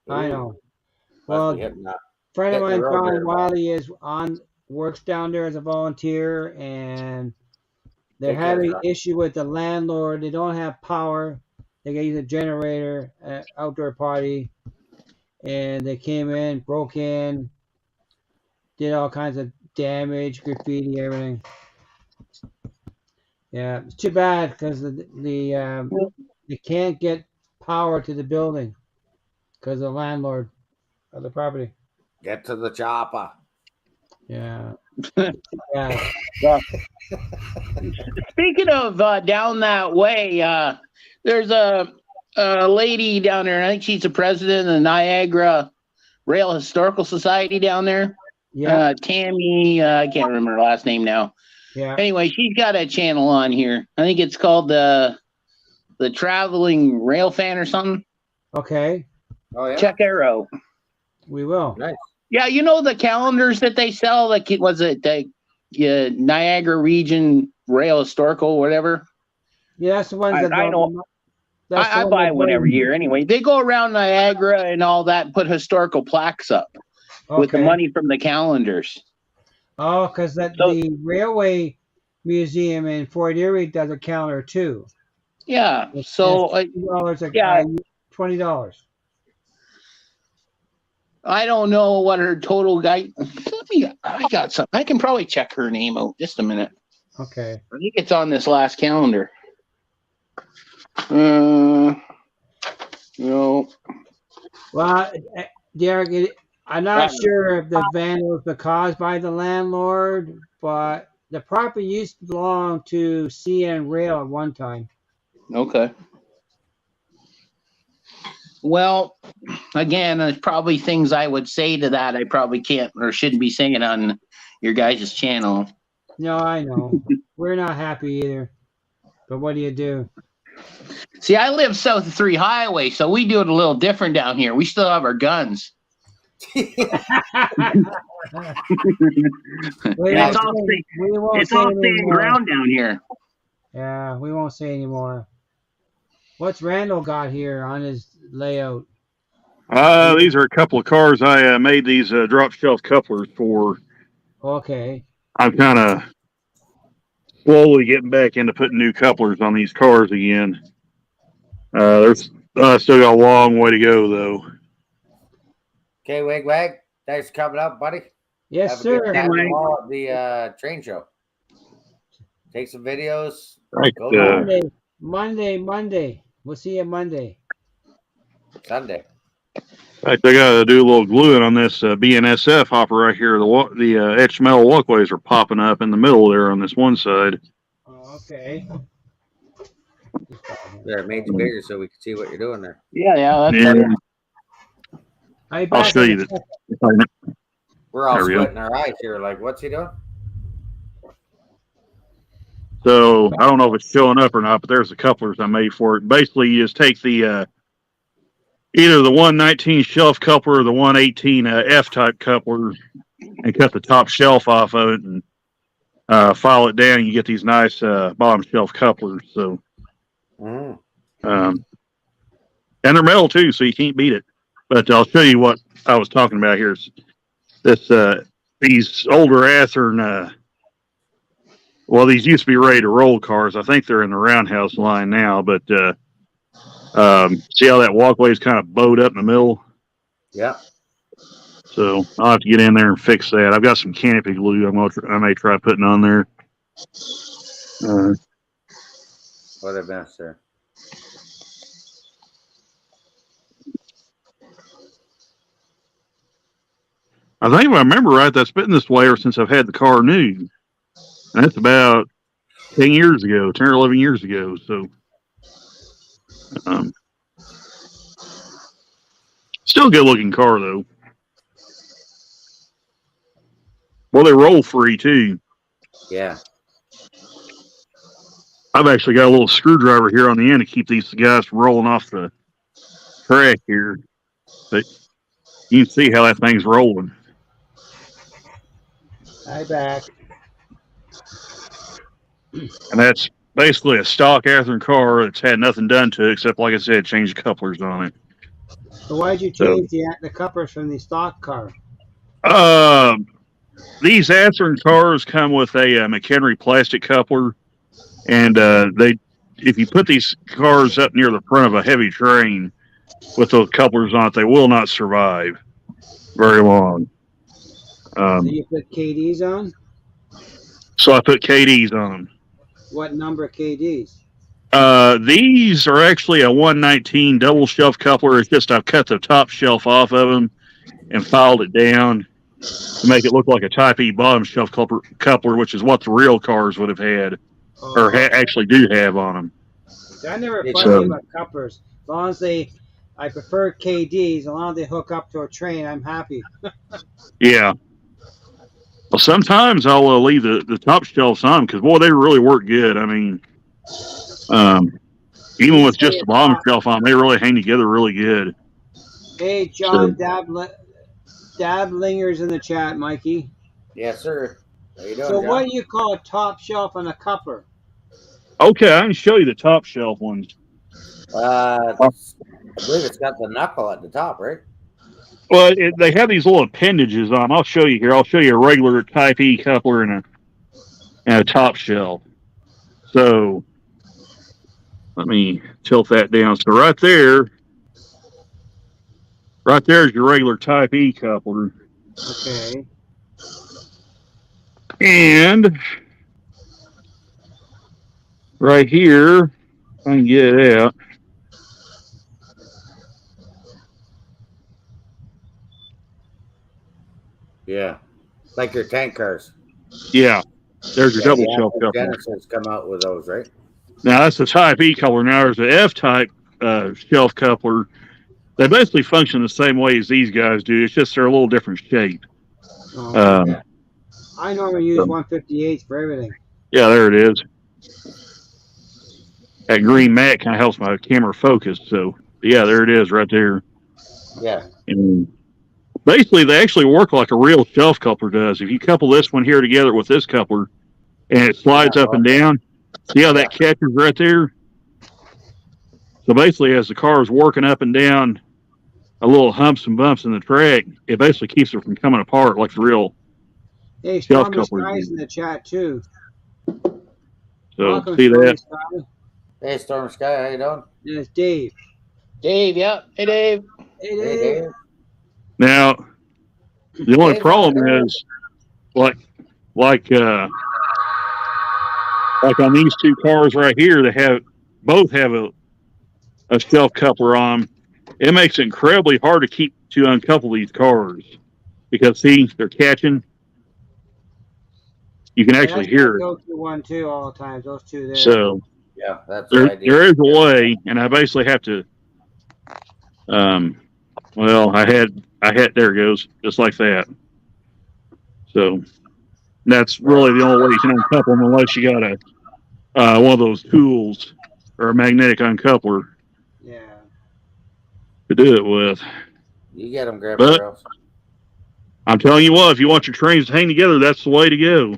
[SPEAKER 2] I
[SPEAKER 1] Ooh,
[SPEAKER 2] know.
[SPEAKER 1] must
[SPEAKER 2] Well,
[SPEAKER 1] be hitting that.
[SPEAKER 2] friend of
[SPEAKER 1] Hitting the
[SPEAKER 2] mine,
[SPEAKER 1] road
[SPEAKER 2] John
[SPEAKER 1] there,
[SPEAKER 2] Wiley, works down there as a volunteer, and they're
[SPEAKER 1] Take care,
[SPEAKER 2] having
[SPEAKER 1] Sean.
[SPEAKER 2] issue with the landlord. They don't have power. They got to use a generator, outdoor party, and they came in, broke in, did all kinds of damage, graffiti, everything. Yeah, it's too bad because they can't get power to the building because the landlord of the property.
[SPEAKER 1] Get to the chopper.
[SPEAKER 2] Yeah, yeah,
[SPEAKER 3] Speaking of down that way, there's a lady down there, and I think she's the president of the Niagara Rail Historical Society down there.
[SPEAKER 2] yeah,
[SPEAKER 3] Tammy, I can't remember her last name now.
[SPEAKER 2] yeah.
[SPEAKER 3] Anyway, she's got a channel on here. I think it's called the Traveling Rail Fan or something.
[SPEAKER 2] Okay,
[SPEAKER 1] Oh yeah.
[SPEAKER 3] Check Arrow.
[SPEAKER 2] we will.
[SPEAKER 1] Nice.
[SPEAKER 3] Yeah, you know the calendars that they sell. Like, was it the Niagara Region Rail Historical, whatever?
[SPEAKER 2] Yeah, that's the ones that
[SPEAKER 3] I know.
[SPEAKER 2] don't. That's the
[SPEAKER 3] I
[SPEAKER 2] one
[SPEAKER 3] buy
[SPEAKER 2] that
[SPEAKER 3] one every
[SPEAKER 2] don't.
[SPEAKER 3] year anyway. They go around Niagara and all that, and put historical plaques up with the
[SPEAKER 2] Okay.
[SPEAKER 3] money from the calendars.
[SPEAKER 2] Oh, because the railway museum in Fort Erie does a calendar too.
[SPEAKER 3] Yeah.
[SPEAKER 2] It's
[SPEAKER 3] So
[SPEAKER 2] $20
[SPEAKER 3] yeah,
[SPEAKER 2] $20.
[SPEAKER 3] I don't know what her total guy. I got some. I can probably check her name out. Just a minute.
[SPEAKER 2] Okay.
[SPEAKER 3] I think it's on this last calendar. No.
[SPEAKER 2] Well, Derek, I'm not sure if the vandals were caused by the landlord, but the property used to belong to CN Rail at one time.
[SPEAKER 3] Okay. Well, again, there's probably things I would say to that I probably can't or shouldn't be saying on your guys' channel.
[SPEAKER 2] No, I know. We're not happy either. But what do you do?
[SPEAKER 3] See, I live south of 3 Highway, so we do it a little different down here. We still have our guns. It's all staying ground down here.
[SPEAKER 2] Yeah, we won't say anymore. What's Randall got here on his layout?
[SPEAKER 4] These are a couple of cars I made these drop shelf couplers for.
[SPEAKER 2] Okay.
[SPEAKER 4] I'm kind of slowly getting back into putting new couplers on these cars again. There's still got a long way to go though.
[SPEAKER 1] Okay, Wig Wag. Thanks for coming up, buddy.
[SPEAKER 2] Yes,
[SPEAKER 1] Have a
[SPEAKER 2] sir.
[SPEAKER 1] good time tomorrow at the train show. Take some videos.
[SPEAKER 4] Right,
[SPEAKER 1] Go
[SPEAKER 2] Monday. We'll see you Monday.
[SPEAKER 1] Sunday.
[SPEAKER 4] In fact, I got to do a little gluing on this BNSF hopper right here. The etched metal walkways are popping up in the middle there on this one side.
[SPEAKER 2] Oh, okay.
[SPEAKER 1] Yeah, it made you bigger so we could see what you're doing there.
[SPEAKER 3] Yeah, that's better.
[SPEAKER 4] I'll show you that.
[SPEAKER 1] We're all
[SPEAKER 4] There we go.
[SPEAKER 1] sweating our eyes here. Like, what's he doing?
[SPEAKER 4] So I don't know if it's showing up or not, but there's the couplers I made for it. Basically, you just take the either the 119 shelf coupler or the 118 F-type coupler and cut the top shelf off of it and file it down. You get these nice bottom shelf couplers. So, and they're metal too, so you can't beat it. But I'll show you what I was talking about here. This these older Athearn. Well, these used to be ready to roll cars. I think they're in the roundhouse line now, but see how that walkway is kind of bowed up in the middle?
[SPEAKER 1] Yeah.
[SPEAKER 4] So I'll have to get in there and fix that. I've got some canopy glue I may try putting on there.
[SPEAKER 1] What a mess there.
[SPEAKER 4] I think if I remember right, that's been this way ever since I've had the car new. And that's about 10 years ago, 10 or 11 years ago. So, still a good looking car though. Well, they roll free too.
[SPEAKER 1] Yeah.
[SPEAKER 4] I've actually got a little screwdriver here on the end to keep these guys from rolling off the track here. But you can see how that thing's rolling.
[SPEAKER 2] Hi, back.
[SPEAKER 4] And that's basically a stock Athearn car that's had nothing done to it except, like I said, change the couplers on it.
[SPEAKER 2] So why did you
[SPEAKER 4] So,
[SPEAKER 2] change the couplers from the stock car?
[SPEAKER 4] These Athearn cars come with a McHenry plastic coupler, and if you put these cars up near the front of a heavy train with those couplers on it, they will not survive very long.
[SPEAKER 2] So you put KDs on?
[SPEAKER 4] So I put KDs on them.
[SPEAKER 2] What number KDs?
[SPEAKER 4] These are actually a 119 double shelf coupler. It's just I've cut the top shelf off of them and filed it down to make it look like a Type E bottom shelf coupler, which is what the real cars would have had, or actually do have on them.
[SPEAKER 2] I never fussy about couplers. As long as I prefer KDs. As long as they hook up to a train, I'm happy.
[SPEAKER 4] Yeah. Well, sometimes I'll leave the top shelves on because, boy, they really work good. I mean, even with just the bottom shelf on, they really hang together really good.
[SPEAKER 2] Hey, John Dablinger's in the chat, Mikey.
[SPEAKER 1] Yes, sir. How you doing,
[SPEAKER 2] So
[SPEAKER 1] John?
[SPEAKER 2] what do you call a top shelf on a coupler?
[SPEAKER 4] Okay, I can show you the top shelf ones.
[SPEAKER 1] I believe it's got the knuckle at the top, right?
[SPEAKER 4] Well, they have these little appendages on them. I'll show you here. I'll show you a regular Type E coupler and a top shelf. So let me tilt that down. So right there is your regular Type E coupler.
[SPEAKER 2] Okay.
[SPEAKER 4] And right here, if I can get it out.
[SPEAKER 1] Yeah. Like your tank cars.
[SPEAKER 4] Yeah. There's your double shelf coupler.
[SPEAKER 1] Genesis come out with those, right?
[SPEAKER 4] Now that's the Type E coupler. Now there's the F type shelf coupler. They basically function the same way as these guys do. It's just they're a little different shape.
[SPEAKER 2] Yeah. I normally use 158s for everything.
[SPEAKER 4] Yeah, there it is. That green mat kind of helps my camera focus. So yeah, there it is right there.
[SPEAKER 1] Yeah.
[SPEAKER 4] And basically, they actually work like a real shelf coupler does. If you couple this one here together with this coupler, and it slides up and down, see how that catches right there? So basically, as the car is working up and down a little humps and bumps in the track, it basically keeps it from coming apart like the real shelf coupler.
[SPEAKER 2] Hey, Stormy Sky's in the chat too.
[SPEAKER 4] So
[SPEAKER 2] Welcome,
[SPEAKER 4] see that?
[SPEAKER 2] Sky.
[SPEAKER 1] Hey, Storm Sky, how you doing?
[SPEAKER 2] And it's Dave.
[SPEAKER 3] Dave, yeah. Hey, Dave.
[SPEAKER 2] Hey, Dave.
[SPEAKER 4] Now, the only problem is, like on these two cars right here, they both have a shelf coupler on them. It makes it incredibly hard to uncouple these cars because see, they're catching. You can actually hear it.
[SPEAKER 2] Go through one too all the time. Those two there.
[SPEAKER 4] So
[SPEAKER 1] yeah, that's
[SPEAKER 4] there is a way, and I basically have to. Well, I had there it goes, just like that. So that's really the only way you can uncouple them unless you got one of those tools or a magnetic uncoupler.
[SPEAKER 2] Yeah.
[SPEAKER 4] To do it with.
[SPEAKER 1] You get them, Grandpa. But
[SPEAKER 4] I'm telling you what, if you want your trains to hang together, that's the way to go.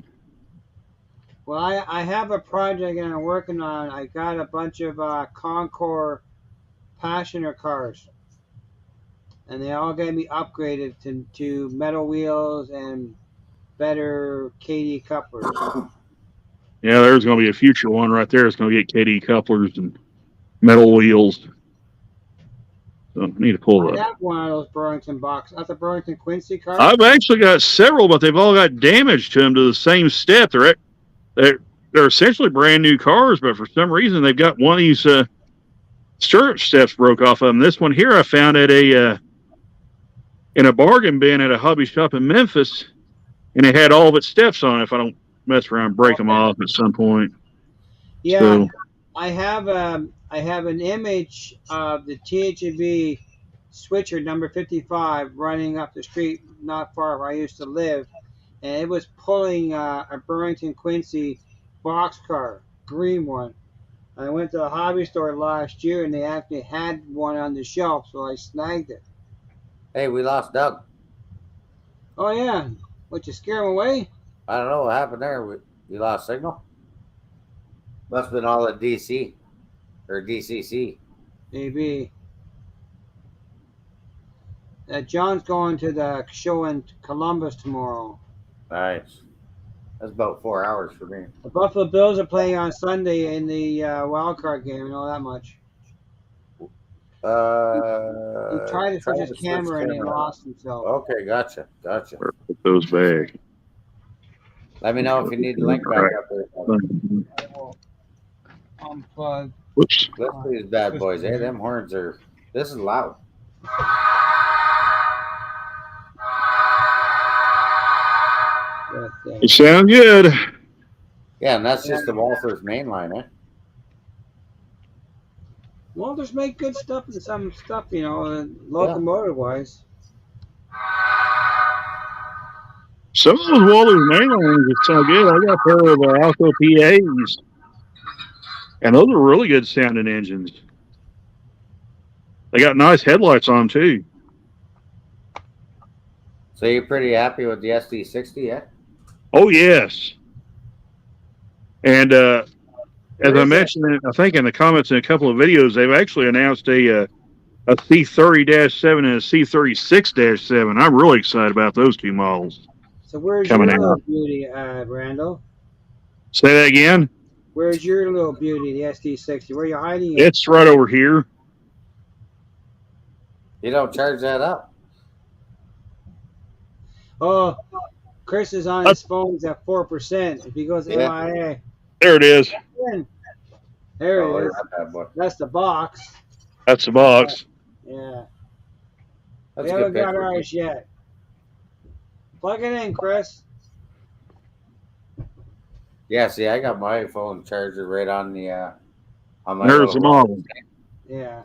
[SPEAKER 2] Well, I have a project I'm working on. I got a bunch of Concours Passioner cars, and they all got to be upgraded to metal wheels and better KD couplers.
[SPEAKER 4] Yeah, there's going to be a future one right there. It's going to get KD couplers and metal wheels. So I need to pull that.
[SPEAKER 2] I have one of those Burlington boxes. That's a Burlington Quincy car.
[SPEAKER 4] I've actually got several, but they've all got damage to them to the same step. They're essentially brand new cars, but for some reason they've got one of these stirrup steps broke off of them. This one here I found at in a bargain bin at a hobby shop in Memphis, and it had all of its steps on it. If I don't mess around and break them off at some point.
[SPEAKER 2] Yeah,
[SPEAKER 4] so,
[SPEAKER 2] I have an image of the THB switcher number 55 running up the street not far where I used to live, and it was pulling a Burlington Quincy boxcar, green one. I went to the hobby store last year, and they actually had one on the shelf, so I snagged it.
[SPEAKER 1] Hey, we lost Doug.
[SPEAKER 2] Oh yeah, what, you scare him away?
[SPEAKER 1] I don't know what happened there. We lost signal. Must have been all at DC or DCC.
[SPEAKER 2] Maybe. John's going to the show in Columbus tomorrow.
[SPEAKER 1] Nice. That's about 4 hours for me.
[SPEAKER 2] The Buffalo Bills are playing on Sunday in the wild card game. I know that much. He tried to switch his camera and he lost himself.
[SPEAKER 1] Okay, gotcha.
[SPEAKER 4] Put those back.
[SPEAKER 1] Let me know if you need the link back up there.
[SPEAKER 2] I will unplug.
[SPEAKER 4] Whoops.
[SPEAKER 1] Let's see these bad boys. Hey, them horns are. This is loud.
[SPEAKER 4] It sounds good.
[SPEAKER 1] Yeah, and that's just the Walters main line, eh?
[SPEAKER 2] Walters make good stuff and some stuff, locomotive wise.
[SPEAKER 4] Some of those Walters main lines are so good. I got a pair of Alco PAs, and those are really good sounding engines. They got nice headlights on them too.
[SPEAKER 1] So you're pretty happy with the SD60, yeah?
[SPEAKER 4] Oh yes. And as I mentioned, I think in the comments in a couple of videos, they've actually announced a C30-7 and a C36-7. I'm really excited about those two models.
[SPEAKER 2] So where's
[SPEAKER 4] coming
[SPEAKER 2] your little
[SPEAKER 4] out.
[SPEAKER 2] beauty, Randall?
[SPEAKER 4] Say that again?
[SPEAKER 2] Where's your little beauty, the SD60? Where are you hiding it?
[SPEAKER 4] It's right over here.
[SPEAKER 1] You don't charge that up.
[SPEAKER 2] Oh, Chris is on his phone's at 4%. If he goes MIA,
[SPEAKER 4] There it is.
[SPEAKER 2] there
[SPEAKER 1] Oh,
[SPEAKER 2] it is.
[SPEAKER 1] that bad boy.
[SPEAKER 2] That's the box.
[SPEAKER 4] That's the box.
[SPEAKER 2] Yeah.
[SPEAKER 1] That's
[SPEAKER 2] We
[SPEAKER 1] a
[SPEAKER 2] haven't
[SPEAKER 1] good
[SPEAKER 2] got
[SPEAKER 1] picture.
[SPEAKER 2] ours yet. Plug it in, Chris.
[SPEAKER 1] Yeah, see, I got my phone charger right on the on my.
[SPEAKER 4] There's the
[SPEAKER 1] little-
[SPEAKER 4] model.
[SPEAKER 2] Yeah.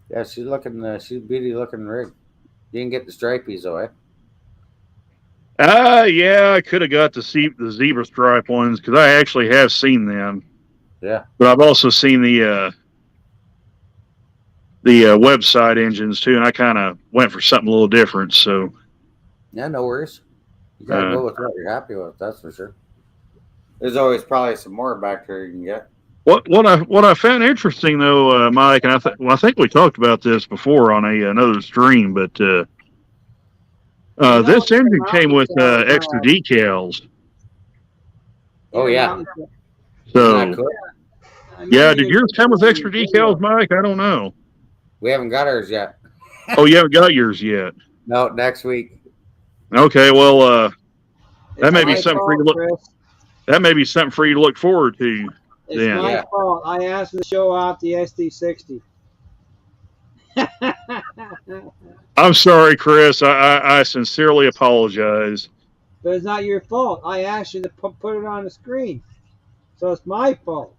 [SPEAKER 1] Yeah, she's looking. She's a beauty looking rig. You can get the stripies though, eh?
[SPEAKER 4] Yeah, I could have got the zebra stripe ones because I actually have seen them.
[SPEAKER 1] Yeah.
[SPEAKER 4] But I've also seen the website engines too, and I kind of went for something a little different. So
[SPEAKER 1] Yeah, no worries. You gotta go with what you're happy with. That's for sure. There's always probably some more back there you can get.
[SPEAKER 4] what I found interesting though, Mike, and I think we talked about this before on another stream, but this engine came with extra decals.
[SPEAKER 1] Oh yeah.
[SPEAKER 4] So
[SPEAKER 1] Isn't that cool?
[SPEAKER 4] yeah, did yours come with extra decals, Mike? I don't know.
[SPEAKER 1] We haven't got ours yet.
[SPEAKER 4] Oh, you haven't got yours yet.
[SPEAKER 1] No, next week.
[SPEAKER 4] Okay, well, that may be
[SPEAKER 2] my
[SPEAKER 4] something for you to
[SPEAKER 2] fault,
[SPEAKER 4] look.
[SPEAKER 2] Chris.
[SPEAKER 4] That may be something for you to look forward to.
[SPEAKER 2] It's
[SPEAKER 4] Yeah.
[SPEAKER 2] my
[SPEAKER 1] Yeah.
[SPEAKER 2] fault. I asked him to show off the SD60.
[SPEAKER 4] I'm sorry, Chris. I sincerely apologize.
[SPEAKER 2] But it's not your fault. I asked you to put it on the screen. So it's my fault.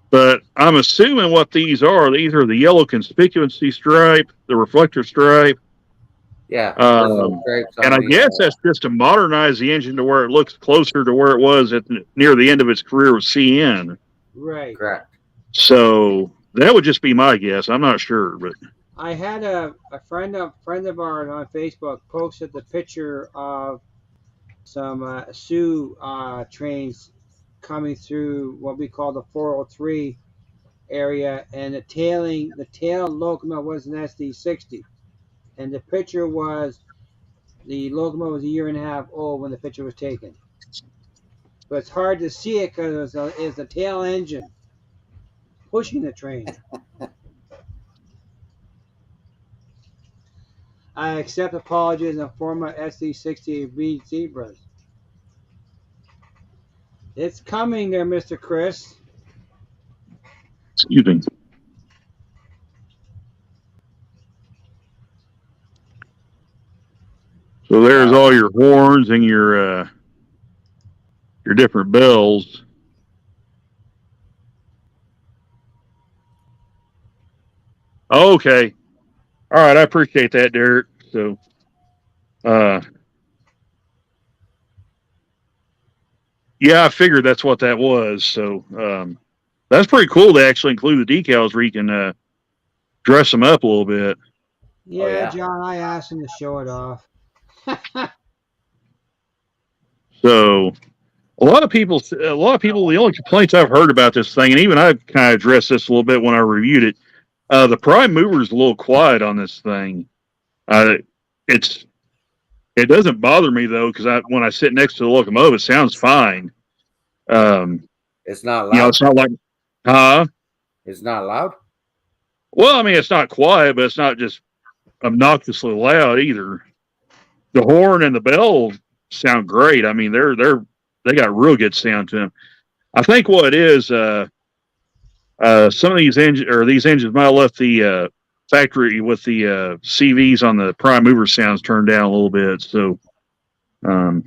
[SPEAKER 4] But I'm assuming what these are the yellow conspicuousy stripe, the reflector stripe,
[SPEAKER 1] Yeah.
[SPEAKER 4] Um,
[SPEAKER 1] there's little stripes on
[SPEAKER 4] and I
[SPEAKER 1] the,
[SPEAKER 4] guess that's just to modernize the engine to where it looks closer to where it was near the end of its career with CN.
[SPEAKER 2] Right.
[SPEAKER 1] correct.
[SPEAKER 4] So that would just be my guess. I'm not sure, but
[SPEAKER 2] I had a friend of ours on Facebook posted the picture of some Sioux trains coming through what we call the 403 area, and the tail locomotive was an SD60, and the picture was the locomotive was a year and a half old when the picture was taken. But it's hard to see it because it's a tail engine pushing the train. I accept apologies and former SD60 read zebras. It's coming there, Mr. Chris.
[SPEAKER 4] excuse me. So there's all your horns and your different bells. Okay. All right, I appreciate that, Derek. So Yeah, I figured that's what that was. So that's pretty cool to actually include the decals where you can dress them up a little bit.
[SPEAKER 2] Yeah,
[SPEAKER 1] yeah.
[SPEAKER 2] John, I asked him to show it off.
[SPEAKER 4] So a lot of people, the only complaints I've heard about this thing, and even I've kind of addressed this a little bit when I reviewed it. The prime mover is a little quiet on this thing. It doesn't bother me though because when I sit next to the locomotive, it sounds fine.
[SPEAKER 1] It's not
[SPEAKER 4] You know,
[SPEAKER 1] loud.
[SPEAKER 4] it's not like, huh?
[SPEAKER 1] It's not loud.
[SPEAKER 4] Well, I mean, it's not quiet, but it's not just obnoxiously loud either. The horn and the bell sound great. I mean, they got real good sound to them. I think what it is, some of these engines might have left the factory with the CVs on the prime mover sounds turned down a little bit. So, but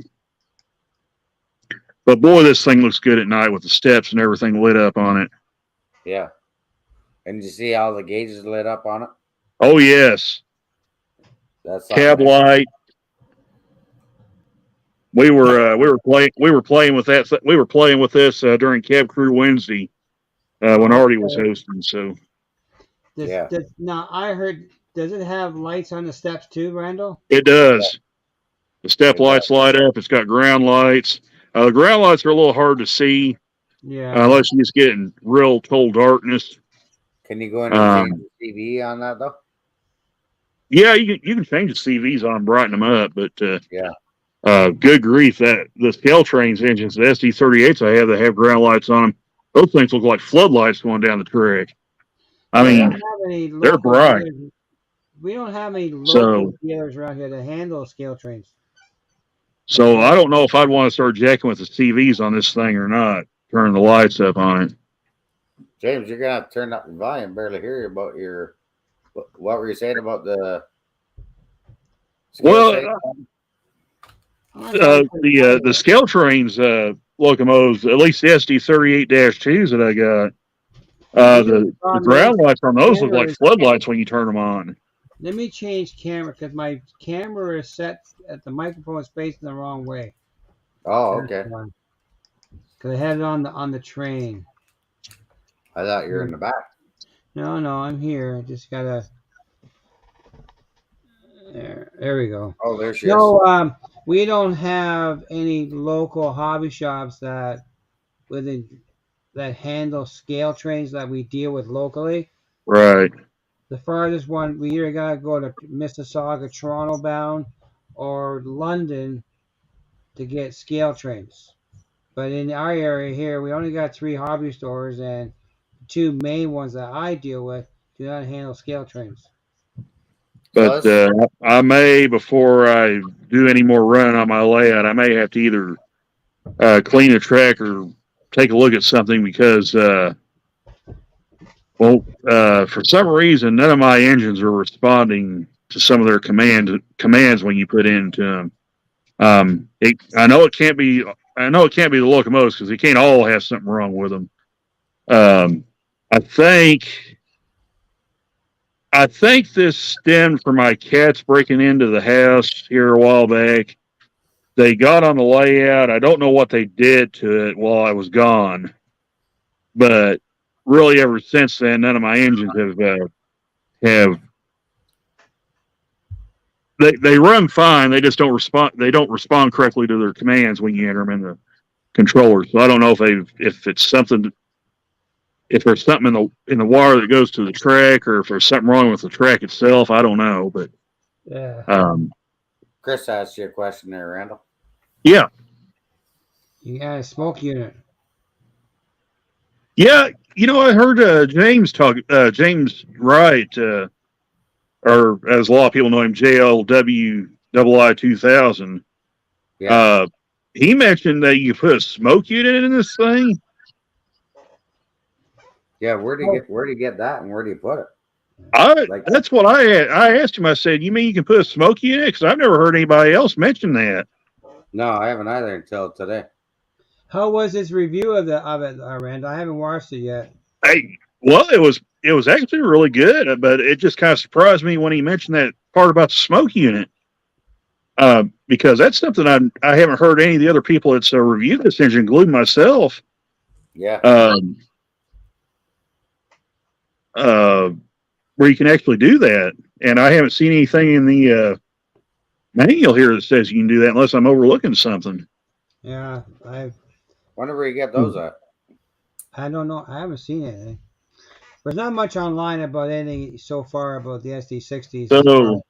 [SPEAKER 4] boy, this thing looks good at night with the steps and everything lit up on it.
[SPEAKER 1] Yeah. And you see all the gauges lit up on it.
[SPEAKER 4] Oh yes,
[SPEAKER 1] That's
[SPEAKER 4] cab
[SPEAKER 1] something.
[SPEAKER 4] light. We were playing with that. We were playing with this during Cab Crew Wednesday when Artie was hosting. So
[SPEAKER 1] Yeah.
[SPEAKER 2] Now, I heard, does it have lights on the steps too, Randall?
[SPEAKER 4] it does. The step
[SPEAKER 1] It
[SPEAKER 4] lights light up. It's got ground lights. The ground lights are a little hard to see
[SPEAKER 2] Yeah.
[SPEAKER 4] unless you just get in real total darkness.
[SPEAKER 1] Can you go in and change the CV on that though?
[SPEAKER 4] Yeah, you can change the CVs on them, brighten them up, but
[SPEAKER 1] Yeah.
[SPEAKER 4] good grief, that the Scale Trains engines, the SD38s I have that have ground lights on them, those things look like floodlights going down the track. I
[SPEAKER 2] We
[SPEAKER 4] mean,
[SPEAKER 2] don't have any
[SPEAKER 4] they're
[SPEAKER 2] local
[SPEAKER 4] bright.
[SPEAKER 2] dealers. We don't have any local
[SPEAKER 4] So
[SPEAKER 2] dealers around here that handle scale trains.
[SPEAKER 4] So I don't know if I'd want to start jacking with the CVs on this thing or not. Turning the lights up on it.
[SPEAKER 1] James, you're gonna have to turn up your volume. Barely hear you about your. What were you saying about the?
[SPEAKER 4] Well, the Scale Trains locomotives, at least the SD38-2s that I got, the ground lights on those look like floodlights when you turn them on.
[SPEAKER 2] Let me change camera because my camera is set at the microphone is facing the wrong way.
[SPEAKER 1] Oh, okay.
[SPEAKER 2] Because I had it on the train.
[SPEAKER 1] I thought you were in the back.
[SPEAKER 2] No, I'm here. I just gotta. There we go.
[SPEAKER 1] Oh, there she is.
[SPEAKER 2] No, we don't have any local hobby shops that handle scale trains that we deal with locally.
[SPEAKER 4] Right.
[SPEAKER 2] The farthest one, we either gotta go to Mississauga, Toronto bound, or London to get scale trains. But in our area here, we only got 3 hobby stores, and the 2 main ones that I deal with do not handle scale trains.
[SPEAKER 4] But I may, before I do any more running on my layout, I may have to either clean the track or take a look at something because, for some reason, none of my engines are responding to some of their commands when you put into them. I know it can't be the locomotives because they can't all have something wrong with them. I think this stemmed from my cats breaking into the house here a while back. They got on the layout. I don't know what they did to it while I was gone, but really ever since then, none of my engines have. They run fine. They just don't respond. They don't respond correctly to their commands when you enter them in the controller. So I don't know if it's something. If there's something in the wire that goes to the track, or if there's something wrong with the track itself, I don't know. But
[SPEAKER 2] yeah.
[SPEAKER 1] Chris asked you a question there, Randall.
[SPEAKER 4] Yeah.
[SPEAKER 2] You got a smoke unit.
[SPEAKER 4] Yeah, I heard James talk. James Wright, or as a lot of people know him, JLW II 2000.
[SPEAKER 1] Yeah.
[SPEAKER 4] He mentioned that you put a smoke unit in this thing.
[SPEAKER 1] Yeah, where do you get that, and where do you put it?
[SPEAKER 4] That's what I asked him. I said, "You mean you can put a smoke unit?" Because I've never heard anybody else mention that.
[SPEAKER 1] No, I haven't either until today.
[SPEAKER 2] How was his review of it, Rand? I haven't watched it yet.
[SPEAKER 4] Well, it was actually really good, but it just kind of surprised me when he mentioned that part about the smoke unit. because that's something I haven't heard any of the other people that's reviewed this engine, including myself.
[SPEAKER 1] Yeah.
[SPEAKER 4] Where you can actually do that, and I haven't seen anything in the manual here that says you can do that unless I'm overlooking something.
[SPEAKER 2] Yeah,
[SPEAKER 1] Wonder where you get those at.
[SPEAKER 2] I don't know. I haven't seen anything. There's not much online about anything so far about the SD60s.
[SPEAKER 4] So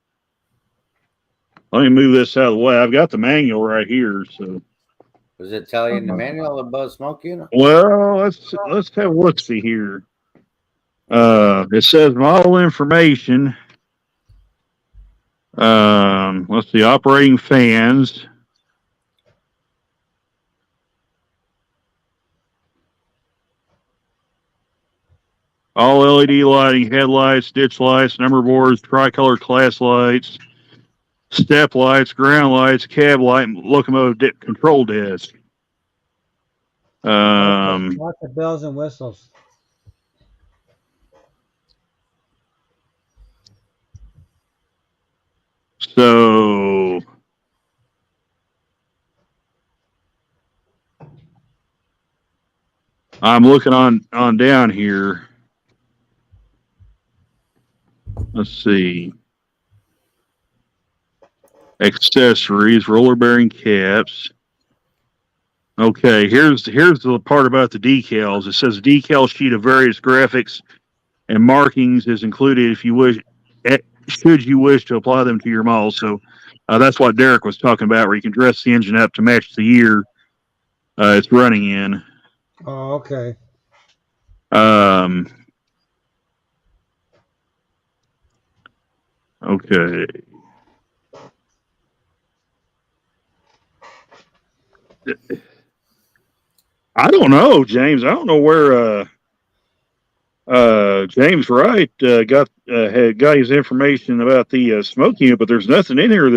[SPEAKER 4] let me move this out of the way. I've got the manual right here. So
[SPEAKER 1] Does it tell you in the manual about smoke unit?
[SPEAKER 4] well, let's have a look see here. It says model information. Let's see, operating fans. All LED lighting, headlights, ditch lights, number boards, tricolor class lights, step lights, ground lights, cab light, locomotive control disc.
[SPEAKER 2] Lots of bells and whistles.
[SPEAKER 4] So I'm looking on down here. Let's see. Accessories, roller bearing caps. Okay, here's the part about the decals. It says a decal sheet of various graphics and markings is included if you wish, should you wish to apply them to your model. So that's what Derek was talking about, where you can dress the engine up to match the year it's running in.
[SPEAKER 2] Oh, okay.
[SPEAKER 4] Okay. I don't know, James. I don't know where James Wright got his information about the smoke unit, but there's nothing in here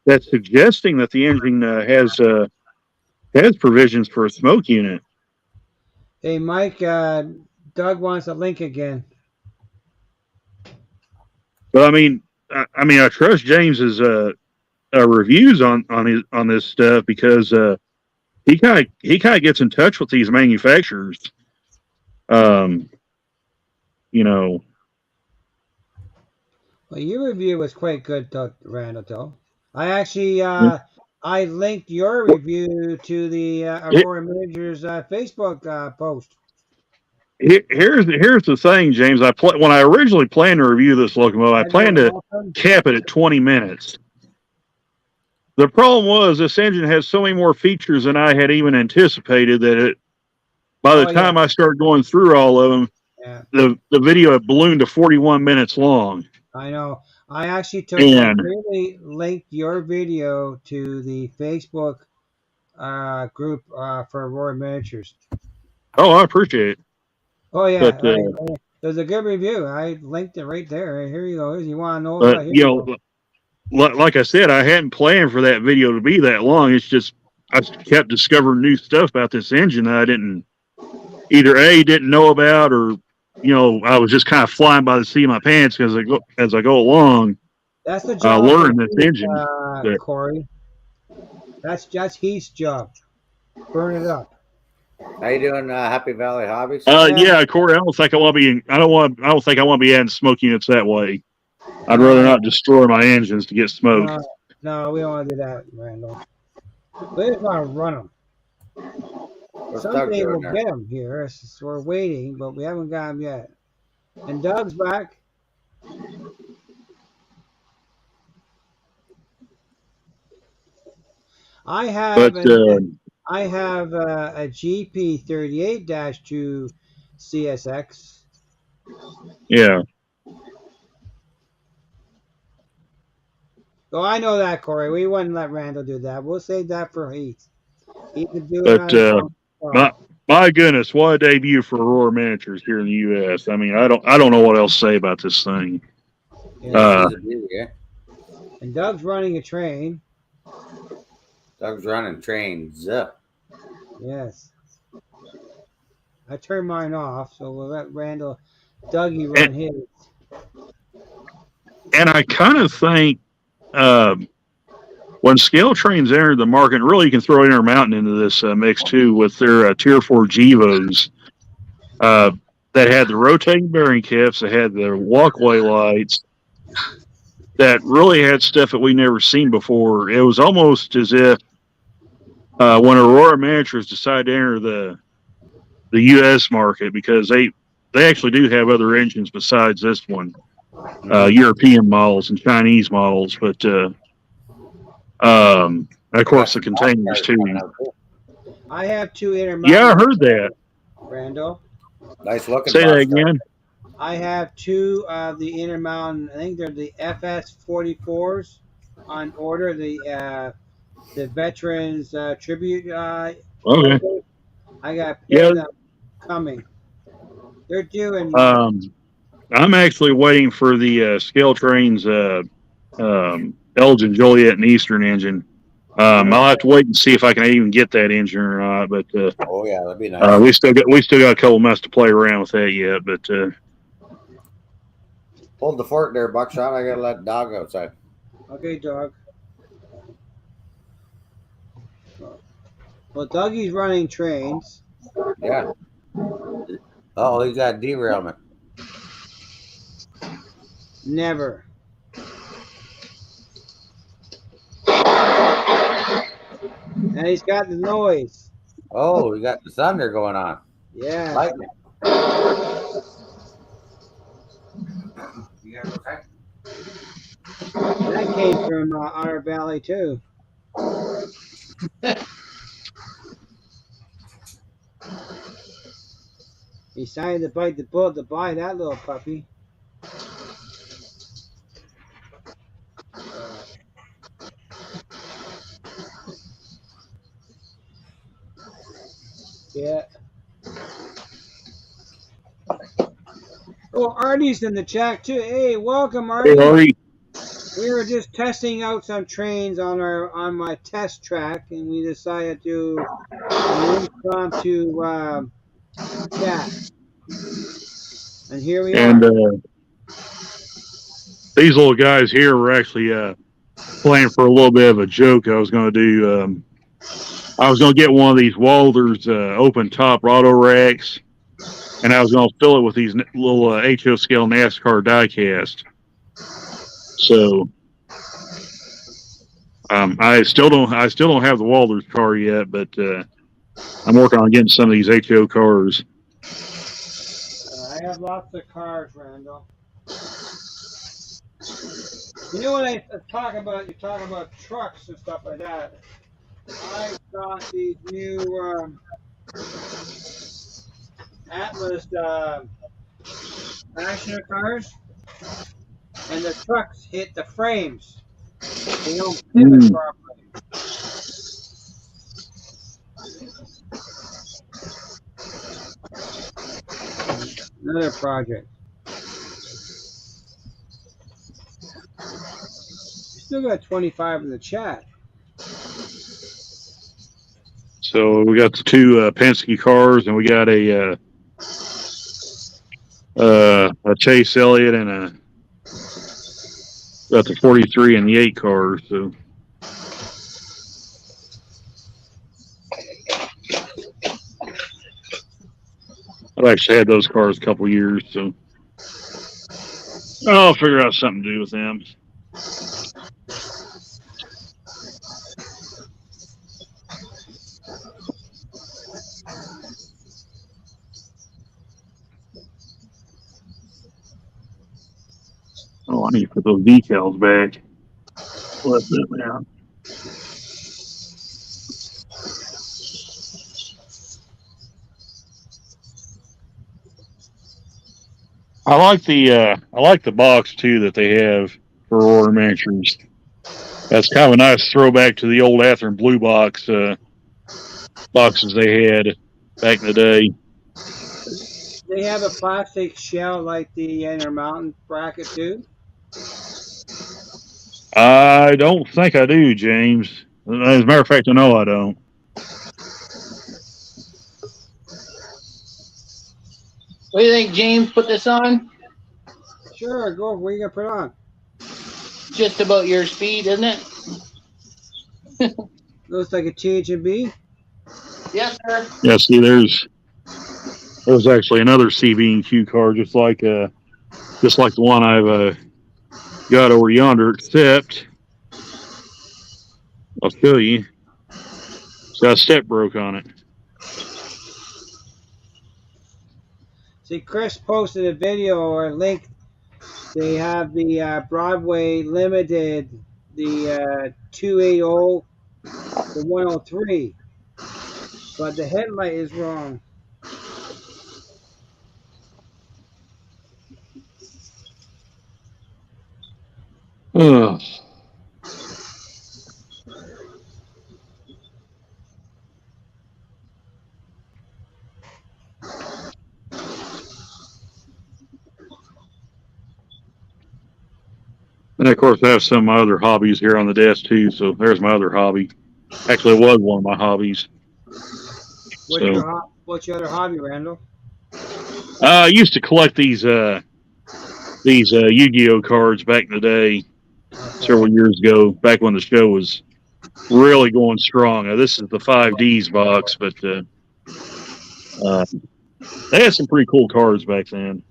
[SPEAKER 4] that's suggesting that the engine has provisions for a smoke unit.
[SPEAKER 2] Hey, Mike, Doug wants a link again.
[SPEAKER 4] But I mean, I trust James's reviews on this stuff because he kind of gets in touch with these manufacturers. You know.
[SPEAKER 2] Well, your review was quite good, Randall. Though I actually I linked your review to the Aurora Miniatures Facebook post.
[SPEAKER 4] Here's the thing, James. When I originally planned to review this locomotive, I planned to cap it at 20 minutes. The problem was this engine has so many more features than I had even anticipated that by the time I started going through all of them, the video had ballooned to 41 minutes long.
[SPEAKER 2] I know. I actually really linked your video to the Facebook group for Aurora Miniatures.
[SPEAKER 4] Oh, I appreciate it.
[SPEAKER 2] Oh yeah, but, it was a good review. I linked it right there. Here you go. You want to know about it?
[SPEAKER 4] Like I said, I hadn't planned for that video to be that long. It's just I kept discovering new stuff about this engine that I didn't know about, or I was just kind of flying by the seat of my pants as I go along.
[SPEAKER 2] That's the job.
[SPEAKER 4] Learning this engine,
[SPEAKER 2] Corey. That's Heath's job. Burn it up.
[SPEAKER 1] How you doing, Happy Valley Hobbies?
[SPEAKER 4] Yeah, Corey. I don't think I want to be adding smoke units that way. I'd rather not destroy my engines to get smoked.
[SPEAKER 2] No, we don't want to do that, Randall. We just want to run them. Someday we'll get them here. So we're waiting, but we haven't got them yet. And Doug's back. I have a GP38-2 CSX.
[SPEAKER 4] Yeah.
[SPEAKER 2] Oh, I know that, Corey. We wouldn't let Randall do that. We'll save that for Heath. He can do it.
[SPEAKER 4] But my goodness, what a debut for Aurora Miniatures here in the U.S. I mean, I don't know what else to say about this thing.
[SPEAKER 2] And Doug's running a train.
[SPEAKER 1] Doug's running trains.
[SPEAKER 2] Yes. I turned mine off, so we'll let Dougie run his.
[SPEAKER 4] And I kind of think when scale trains entered the market, and really you can throw Intermountain into this mix too with their Tier 4 Gevos that had the rotating bearing kits, that had the walkway lights, that really had stuff that we never seen before. It was almost as if when Aurora Miniatures decided to enter the U.S. market, because they actually do have other engines besides this one, European models and Chinese models, but of course the containers too.
[SPEAKER 2] I have 2 Intermountain.
[SPEAKER 4] Yeah, I heard that.
[SPEAKER 2] Randall.
[SPEAKER 1] Nice looking.
[SPEAKER 4] Say that
[SPEAKER 1] box car.
[SPEAKER 4] again.
[SPEAKER 2] I have 2 of the Intermountain. I think they're the FS44s on order. The Veterans Tribute.
[SPEAKER 4] Okay.
[SPEAKER 2] Logo. I got a pair of them coming. They're due in.
[SPEAKER 4] I'm actually waiting for the Scale Trains Elgin, Joliet, and Eastern engine. I'll have to wait and see if I can even get that engine or not. But
[SPEAKER 1] oh yeah, that'd be nice.
[SPEAKER 4] we still got a couple months to play around with that yet. But
[SPEAKER 1] hold the fort there, Buckshot. I gotta let the dog outside.
[SPEAKER 2] Okay, dog. Well, Dougie's running trains.
[SPEAKER 1] Yeah. Oh, he's got derailment.
[SPEAKER 2] Never. And he's got the noise.
[SPEAKER 1] Oh, we got the thunder going on.
[SPEAKER 2] Yeah.
[SPEAKER 1] Lightning. You gotta go back.
[SPEAKER 2] That came from Otter Valley too. He decided to bite the bullet to buy that little puppy. Yeah. Oh, Artie's in the chat too. Hey, welcome, Artie.
[SPEAKER 4] hey, Artie.
[SPEAKER 2] We were just testing out some trains on my test track, and we decided to impromptu chat. And here we are.
[SPEAKER 4] These little guys here were actually playing for a little bit of a joke I was going to do. I was going to get one of these Walters open top auto racks, and I was going to fill it with these little HO scale NASCAR diecast. So I still don't have the Walters car yet, but I'm working on getting some of these HO cars.
[SPEAKER 2] I have lots of cars, Randall. You know what I talk about? You talk about trucks and stuff like that. I got these new Atlas passenger cars, and the trucks hit the frames. They don't pivot properly. Another project. Still got 25 in the chat.
[SPEAKER 4] So we got the 2 Penske cars, and we got a Chase Elliott and got the 43 and the 8 cars. So I've actually had those cars a couple years, so I'll figure out something to do with them. Oh, I need to put those decals back. Let them down. I like the box too that they have for Aurora Miniatures. That's kind of a nice throwback to the old Athearn Blue box boxes they had back in the day.
[SPEAKER 2] They have a plastic shell like the Intermountain bracket too.
[SPEAKER 4] I don't think I do, James. As a matter of fact, I know I don't.
[SPEAKER 3] What do you think, James? Put this on?
[SPEAKER 2] Sure, go. What are you gonna put on?
[SPEAKER 3] Just about your speed, isn't it?
[SPEAKER 2] Looks like a TH&B.
[SPEAKER 3] Yes, sir.
[SPEAKER 4] Yeah, see, there's actually another CB&Q car just like the one I've got over yonder, except I'll show you. It's got a step broke on it.
[SPEAKER 2] See, Chris posted a video or a link. They have the Broadway Limited, the 280, the 103, but the headlight is wrong.
[SPEAKER 4] Ugh. And of course, I have some of my other hobbies here on the desk too. So there's my other hobby. Actually, it was one of my hobbies.
[SPEAKER 2] What's your other hobby, Randall?
[SPEAKER 4] I used to collect these Yu-Gi-Oh cards back in the day, several years ago, back when the show was really going strong. Now, this is the 5Ds box, but they had some pretty cool cards back then.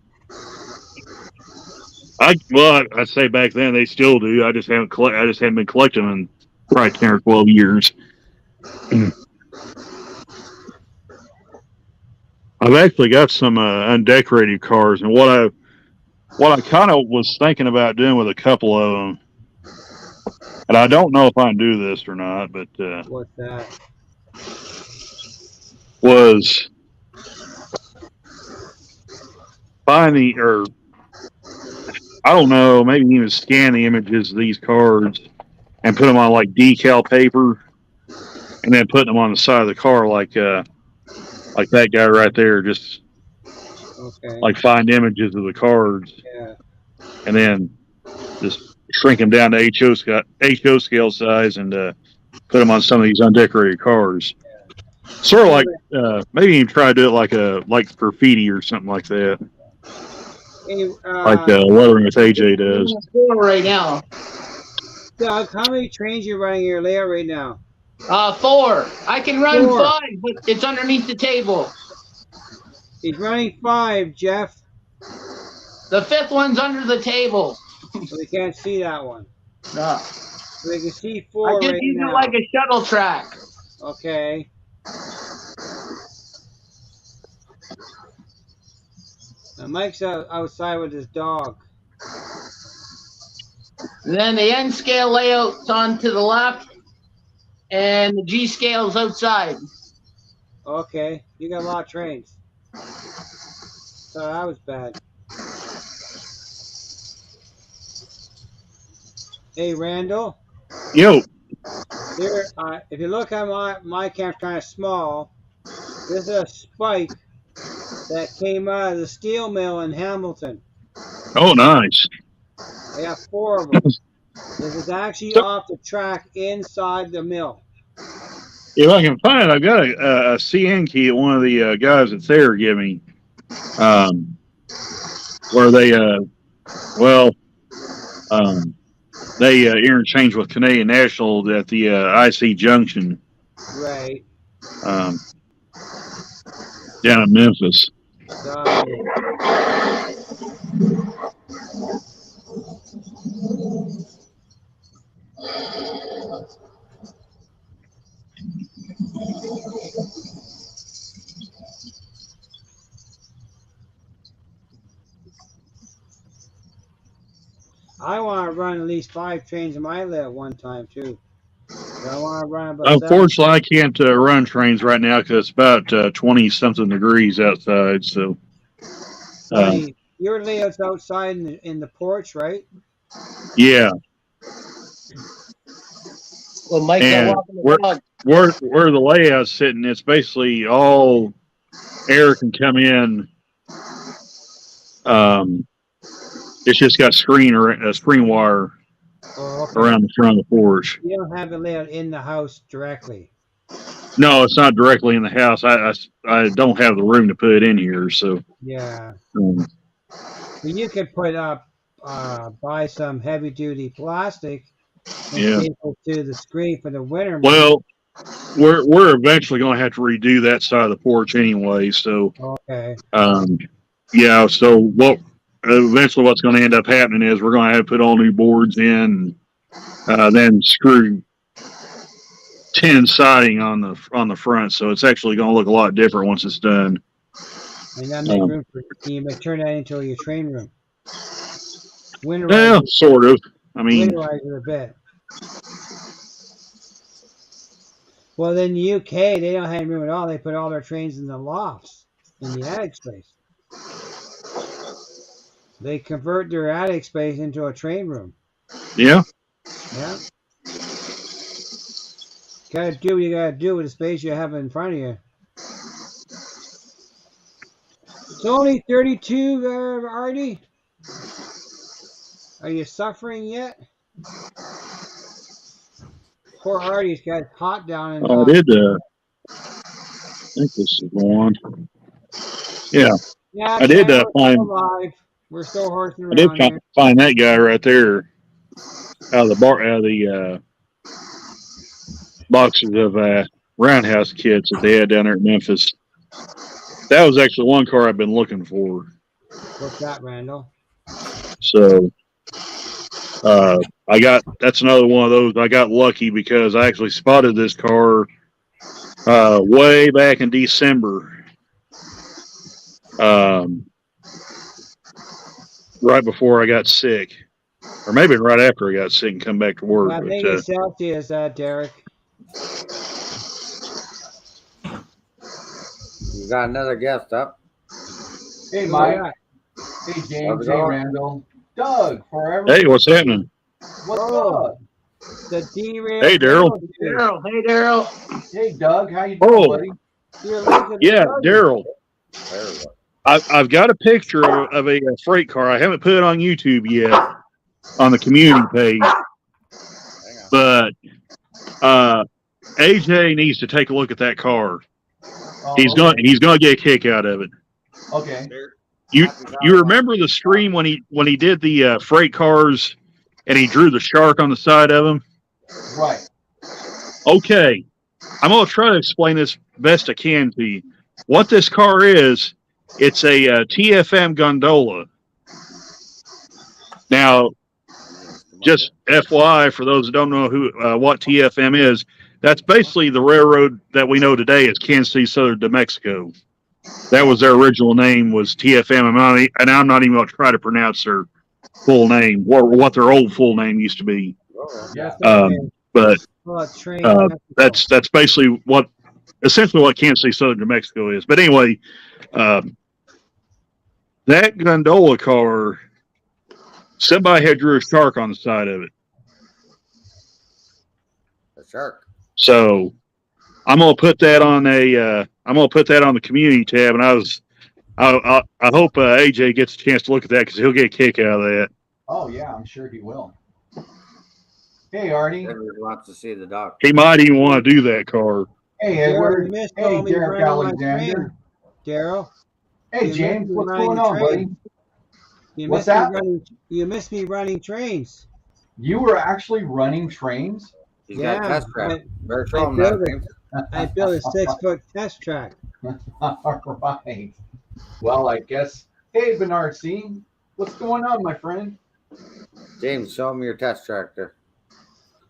[SPEAKER 4] I'd say back then they still do. I just haven't been collecting them in probably 10 or 12 years. I've actually got some undecorated cards, and what I kind of was thinking about doing with a couple of them, and I don't know if I can do this or not, but
[SPEAKER 2] What's that?
[SPEAKER 4] was find or I don't know, maybe even scan the images of these cards and put them on like decal paper, and then putting them on the side of the car like that guy right there. Just like find images of the cards, and then just shrink them down to HO scale size and put them on some of these undecorated cars. Sort of like maybe even try to do it like graffiti or something like that. Like lettering with AJ does.
[SPEAKER 3] Right now.
[SPEAKER 2] Doug, how many trains are you running your layout right now?
[SPEAKER 3] 4. I can run 5, but it's underneath the table.
[SPEAKER 2] He's running 5, Jeff.
[SPEAKER 3] The 5th one's under the table.
[SPEAKER 2] So we can't see that one.
[SPEAKER 3] No.
[SPEAKER 2] So we can see 4
[SPEAKER 3] I just
[SPEAKER 2] right
[SPEAKER 3] use
[SPEAKER 2] now.
[SPEAKER 3] it like a shuttle track.
[SPEAKER 2] Okay. Now Mike's outside with his dog.
[SPEAKER 3] And then the N scale layout's on to the left, and the G scale's outside.
[SPEAKER 2] Okay, you got a lot of trains. So that was bad. Hey, Randall.
[SPEAKER 4] Yo.
[SPEAKER 2] Here, if you look at my cam's kind of small. This is a spike that came out of the steel mill in Hamilton.
[SPEAKER 4] Oh, nice.
[SPEAKER 2] I got 4 of them. This is actually off the track inside the mill.
[SPEAKER 4] If I can find it, I've got a CN key at one of the guys at Thayer gave me, where they interchanged with Canadian National at the IC Junction.
[SPEAKER 2] Right.
[SPEAKER 4] Down in Memphis.
[SPEAKER 2] I want to run at least 5 trains in my layout one time too. I want to run about.
[SPEAKER 4] Unfortunately, I can't run trains right now because it's about 20-something degrees outside. So,
[SPEAKER 2] your layout's outside in the porch, right?
[SPEAKER 4] Yeah.
[SPEAKER 3] Well, Mike,
[SPEAKER 4] and where the layout's sitting, it's basically all air can come in. It's just got screen wire around the front of the porch.
[SPEAKER 2] You don't have it layout in the house directly.
[SPEAKER 4] No, it's not directly in the house. I don't have the room to put it in here, so
[SPEAKER 2] yeah. But you could put up buy some heavy duty plastic and
[SPEAKER 4] Yeah.
[SPEAKER 2] stapled to the screen for the winter months.
[SPEAKER 4] Well, we're eventually going to have to redo that side of the porch anyway. So,
[SPEAKER 2] Okay.
[SPEAKER 4] yeah. So what? Eventually, what's going to end up happening is we're going to have to put all new boards in, then screw tin siding on the front. So it's actually going to look a lot different once it's done.
[SPEAKER 2] And that make room for you may turn that into your train room. Winterize
[SPEAKER 4] Yeah,
[SPEAKER 2] it,
[SPEAKER 4] sort of. I mean,
[SPEAKER 2] winterize it a bit. Well, in the UK, they don't have any room at all. They put all their trains in the lofts, in the attic space. They convert their attic space into a train room.
[SPEAKER 4] yeah.
[SPEAKER 2] Yeah. Gotta do what you gotta do with the space you have in front of you. It's only 32, Artie. Are you suffering yet? Poor Artie's got hot down in
[SPEAKER 4] I did. I think this is going. Yeah,
[SPEAKER 2] Yeah,
[SPEAKER 4] I did
[SPEAKER 2] Ken, we're still
[SPEAKER 4] find.
[SPEAKER 2] alive. We're still horsing
[SPEAKER 4] I did
[SPEAKER 2] around here.
[SPEAKER 4] find that guy right there out of the boxes of roundhouse kits that they had down there in Memphis. That was actually one car I've been looking for.
[SPEAKER 2] What's that, Randall?
[SPEAKER 4] So that's another one of those. I got lucky because I actually spotted this car way back in December, right before I got sick, or maybe right after I got sick and come back to work.
[SPEAKER 2] I think it's Celsius, Derek.
[SPEAKER 1] You got another guest up.
[SPEAKER 5] Hey, Mike. Hey, James. Hey, Randall. Doug, forever.
[SPEAKER 4] Hey, what's happening?
[SPEAKER 5] What's up?
[SPEAKER 2] The D-Rail.
[SPEAKER 4] Hey, Daryl.
[SPEAKER 3] Daryl, hey Daryl.
[SPEAKER 5] Hey, Doug, how you doing, buddy?
[SPEAKER 4] Yeah, Daryl. I've got a picture of a freight car. I haven't put it on YouTube yet on the community page, but AJ needs to take a look at that car. He's gonna get a kick out of it.
[SPEAKER 5] Okay.
[SPEAKER 4] You remember the stream when he did the freight cars and he drew the shark on the side of them?
[SPEAKER 5] Right.
[SPEAKER 4] Okay. I'm gonna try to explain this best I can to you. What this car is, it's a TFM gondola. Now, just FYI for those that don't know what TFM is, that's basically the railroad that we know today as Kansas City Southern to Mexico. That was their original name, was TFM, and I'm not even going to try to pronounce their full name or what their old full name used to be. But that's basically essentially what Kansas City Southern New Mexico is. But anyway, that gondola car, somebody had drew a shark on the side of it.
[SPEAKER 1] A shark.
[SPEAKER 4] So I'm gonna put that on the community tab, and I hope AJ gets a chance to look at that because he'll get a kick out of that.
[SPEAKER 5] Oh yeah, I'm sure he will. Hey, Artie.
[SPEAKER 1] Everyone wants to see the dog.
[SPEAKER 4] He might even want to do that car.
[SPEAKER 5] Hey, Edward. Hey, Derek Alexander.
[SPEAKER 2] Daryl.
[SPEAKER 5] Hey, James. What's going on, buddy? What's that?
[SPEAKER 2] You missed me running trains.
[SPEAKER 5] You were actually running trains?
[SPEAKER 1] He's got a test track.
[SPEAKER 2] I built a 6-foot test track.
[SPEAKER 5] All right. Well, I guess. Hey, Bernard C. What's going on, my friend?
[SPEAKER 1] James, show him your test tractor.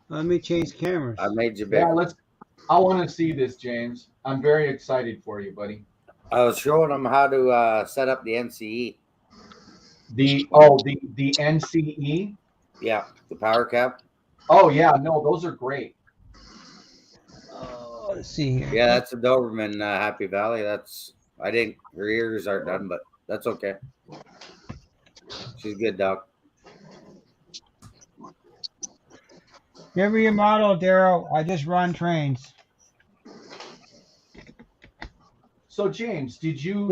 [SPEAKER 2] Let me change cameras.
[SPEAKER 1] I made you big.
[SPEAKER 5] Yeah, I want to see this, James. I'm very excited for you, buddy.
[SPEAKER 1] I was showing him how to set up the NCE.
[SPEAKER 5] The NCE?
[SPEAKER 1] Yeah, the power cap.
[SPEAKER 5] Oh yeah, no, those are great.
[SPEAKER 2] Oh, let's see here.
[SPEAKER 1] Yeah, that's a Doberman Happy Valley. Her ears aren't done, but that's okay. She's a good dog.
[SPEAKER 2] Give me your model, Daryl. I just run trains.
[SPEAKER 5] So James, did you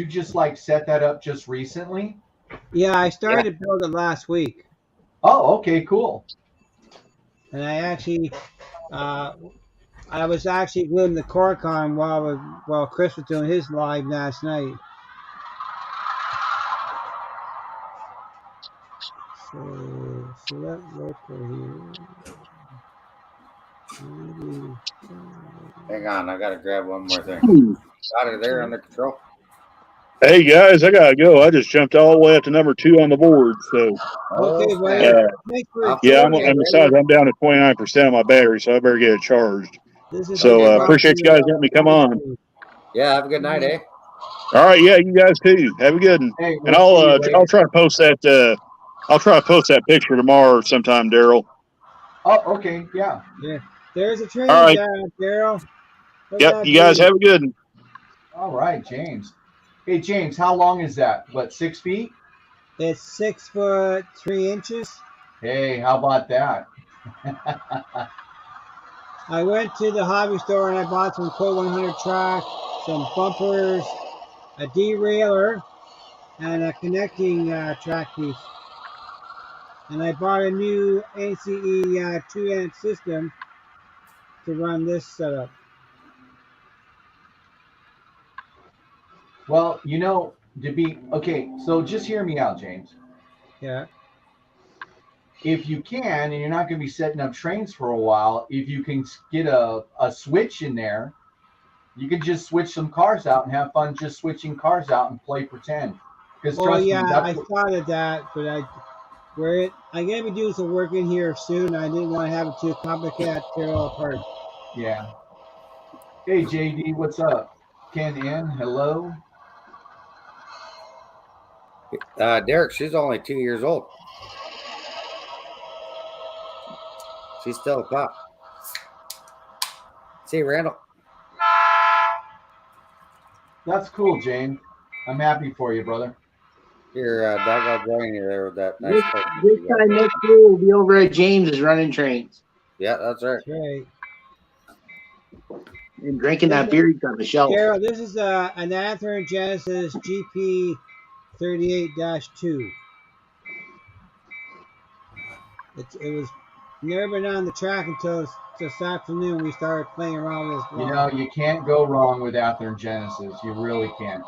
[SPEAKER 5] just like set that up just recently?
[SPEAKER 2] Yeah, I started to build it last week.
[SPEAKER 5] Oh, okay, cool.
[SPEAKER 2] And I actually, I was actually gluing the cork on while Chris was doing his live last night. So select local here. Maybe,
[SPEAKER 1] Hang on, I gotta grab one more thing.
[SPEAKER 4] Hmm.
[SPEAKER 1] Got it there under control.
[SPEAKER 4] Hey guys, I gotta go. I just jumped all the way up to number 2 on the board. So
[SPEAKER 2] Okay, buddy.
[SPEAKER 1] Okay.
[SPEAKER 2] Thanks for
[SPEAKER 1] I'll
[SPEAKER 4] yeah,
[SPEAKER 2] recording.
[SPEAKER 4] I'm besides I'm down to 29% of my battery, so I better get it charged.
[SPEAKER 2] This is
[SPEAKER 4] So
[SPEAKER 1] Okay,
[SPEAKER 2] the
[SPEAKER 1] bud.
[SPEAKER 4] appreciate you guys letting me come on.
[SPEAKER 1] Yeah, have a good night, eh?
[SPEAKER 4] All right, yeah, you guys too. Have a good one.
[SPEAKER 5] Hey,
[SPEAKER 4] And
[SPEAKER 5] we'll see you later.
[SPEAKER 4] I'll try to post that picture tomorrow sometime, Daryl.
[SPEAKER 5] Oh, okay, yeah.
[SPEAKER 2] Yeah. There's a train,
[SPEAKER 4] All right.
[SPEAKER 2] Daryl. Look
[SPEAKER 4] Yep,
[SPEAKER 2] at that
[SPEAKER 4] you guys
[SPEAKER 2] view.
[SPEAKER 4] have a good one.
[SPEAKER 5] All right, James. Hey, James, how long is that? What, 6 feet?
[SPEAKER 2] It's 6'3".
[SPEAKER 5] Hey, how about that?
[SPEAKER 2] I went to the hobby store and I bought some Code 100 track, some bumpers, a derailleur, and a connecting track piece. And I bought a new ACE 2-amp system to run this setup.
[SPEAKER 5] Well, okay, so just hear me out, James.
[SPEAKER 2] Yeah.
[SPEAKER 5] If you can, and you're not going to be setting up trains for a while, if you can get a switch in there, you can just switch some cars out and have fun just switching cars out and play pretend. Because
[SPEAKER 2] Oh
[SPEAKER 5] trust
[SPEAKER 2] yeah,
[SPEAKER 5] me,
[SPEAKER 2] I thought of that, but I'm gonna be doing some work in here soon. I didn't want to have it too complicated to tear it all apart.
[SPEAKER 5] yeah. Hey, JD, what's up? Ken N, hello.
[SPEAKER 1] Derek, she's only 2 years old. She's still a pup. See, Randall.
[SPEAKER 5] That's cool, James. I'm happy for you, brother.
[SPEAKER 1] Here, Doug, I'll join you there with that nice
[SPEAKER 3] This,
[SPEAKER 1] coat.
[SPEAKER 3] this time next year we'll be over at James's running trains
[SPEAKER 1] Yeah, that's right.
[SPEAKER 2] That's right.
[SPEAKER 3] and drinking that beer he's on the shelf.
[SPEAKER 2] Daryl, this is an Athearn Genesis GP 38-2. It was never been on the track until this afternoon. We started playing around with this
[SPEAKER 5] You
[SPEAKER 2] block.
[SPEAKER 5] know, you can't go wrong with Athearn Genesis. You really can't.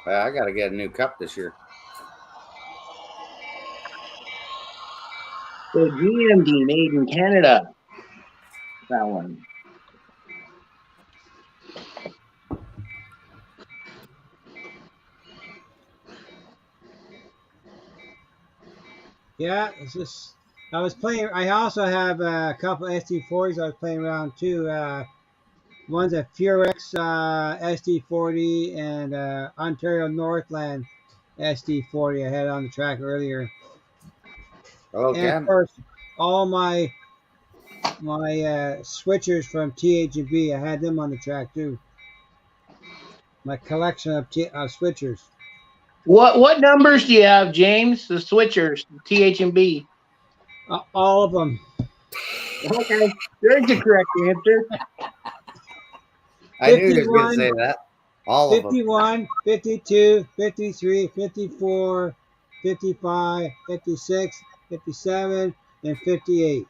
[SPEAKER 1] I got to get a new cup this year.
[SPEAKER 3] So GMD made in Canada. That one.
[SPEAKER 2] Yeah, it's just I was playing. I also have a couple SD40s I was playing around too. One's a Furex SD40 and Ontario Northland SD40 I had on the track earlier.
[SPEAKER 1] Hello,
[SPEAKER 2] And of
[SPEAKER 1] Ken.
[SPEAKER 2] course, all my switchers from TH&B, I had them on the track too. My collection of switchers.
[SPEAKER 3] What numbers do you have, James? The switchers, TH&B.
[SPEAKER 2] All of them.
[SPEAKER 3] Okay, there's the correct answer.
[SPEAKER 1] I knew he was going to say that. All of them.
[SPEAKER 2] 51, 52, 53, 54, 55, 56, 57, and 58.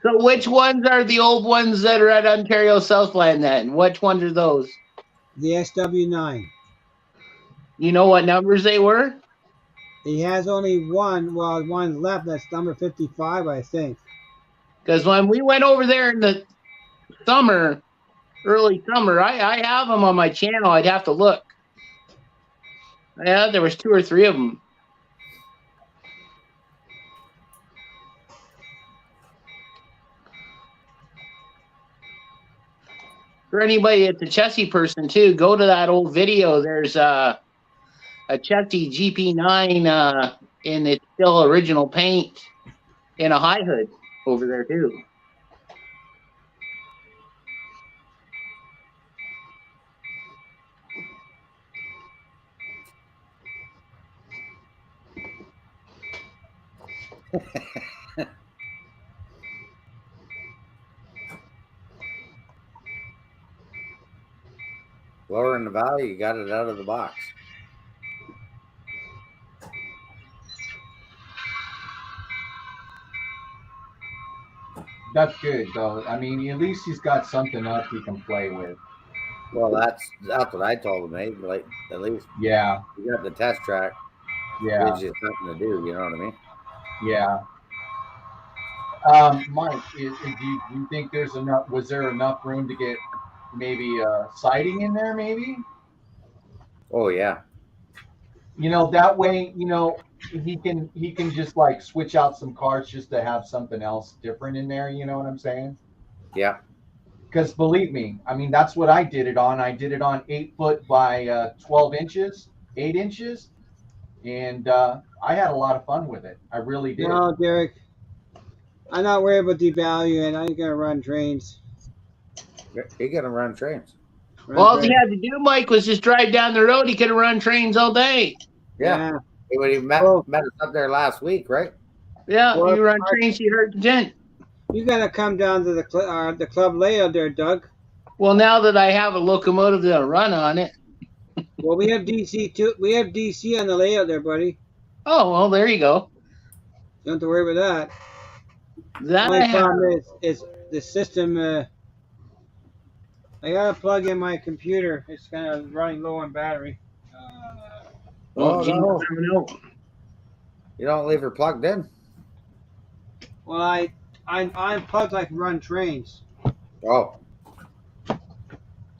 [SPEAKER 3] So which ones are the old ones that are at Ontario Southland then? Which ones are those?
[SPEAKER 2] The SW9.
[SPEAKER 3] You know what numbers they were?
[SPEAKER 2] He has only one left. That's number 55, I think.
[SPEAKER 3] Because when we went over there in the summer, early summer, I have them on my channel. I'd have to look. Yeah, there was 2 or 3 of them. For anybody that's a Chessie person too, go to that old video. There's a Chessie GP9 in its still original paint in a high hood over there too.
[SPEAKER 1] Lower in the valley, you got it out of the box.
[SPEAKER 5] That's good, though. I mean, at least he's got something up he can play with.
[SPEAKER 1] Well, that's what I told them. Hey, like at least
[SPEAKER 5] Yeah,
[SPEAKER 1] you got the test track.
[SPEAKER 5] yeah,
[SPEAKER 1] Gives you something to do. You know what I mean?
[SPEAKER 5] yeah. Mike, do you think there's enough? Was there enough room to get maybe siding in there? Maybe
[SPEAKER 1] Oh yeah,
[SPEAKER 5] that way he can just like switch out some cars just to have something else different in there. You know what I'm saying?
[SPEAKER 1] yeah.
[SPEAKER 5] Because believe me, I mean that's what I did it on. I did it on 8 foot by 12 inches, 8 inches, and I had a lot of fun with it. I really did.
[SPEAKER 2] No, Derek, I'm not worried about devaluing. I'm gonna run trains.
[SPEAKER 1] He gonna run trains.
[SPEAKER 2] Run
[SPEAKER 3] All he
[SPEAKER 2] trains.
[SPEAKER 3] had to do, Mike, was just drive down the road. He could have run trains all day.
[SPEAKER 1] Yeah.
[SPEAKER 2] Yeah.
[SPEAKER 1] When he
[SPEAKER 2] Well,
[SPEAKER 1] met us up there last week, right?
[SPEAKER 3] Yeah,
[SPEAKER 2] well,
[SPEAKER 3] you run trains, you hurt content.
[SPEAKER 2] you gotta come down to the club layout there, Doug.
[SPEAKER 3] Well, now that I have a locomotive that'll run on it.
[SPEAKER 2] Well, we have DC too. We have DC on the layout there, buddy.
[SPEAKER 3] Oh, well, there you go.
[SPEAKER 2] Don't have to worry about that.
[SPEAKER 3] That I
[SPEAKER 2] Only
[SPEAKER 3] have.
[SPEAKER 2] problem is the system. I gotta plug in my computer. It's kind of running low on battery.
[SPEAKER 1] Oh,
[SPEAKER 3] Gene,
[SPEAKER 1] no.
[SPEAKER 3] never know.
[SPEAKER 1] You don't leave her plugged in.
[SPEAKER 2] Well, I'm plugged. I can run trains.
[SPEAKER 1] Oh,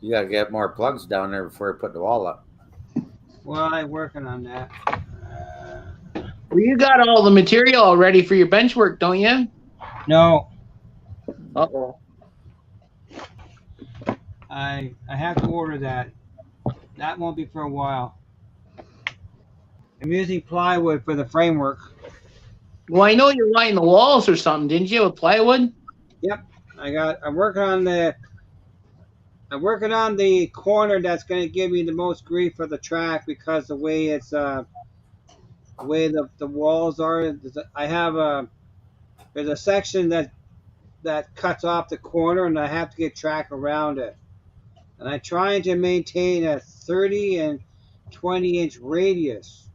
[SPEAKER 1] you gotta get more plugs down there before you put the wall up.
[SPEAKER 2] Well, I'm working on that.
[SPEAKER 3] Well, you got all the material all ready for your bench work, don't you?
[SPEAKER 2] No,
[SPEAKER 3] Uh-oh.
[SPEAKER 2] I have to order that. That won't be for a while. I'm using plywood for the framework.
[SPEAKER 3] Well, I know you're lining the walls or something, didn't you, with plywood?
[SPEAKER 2] I'm working on the corner that's going to give me the most grief for the track because the way it's the way the walls are. There's a section that cuts off the corner, and I have to get track around it. And I'm trying to maintain a 30 and 20-inch radius.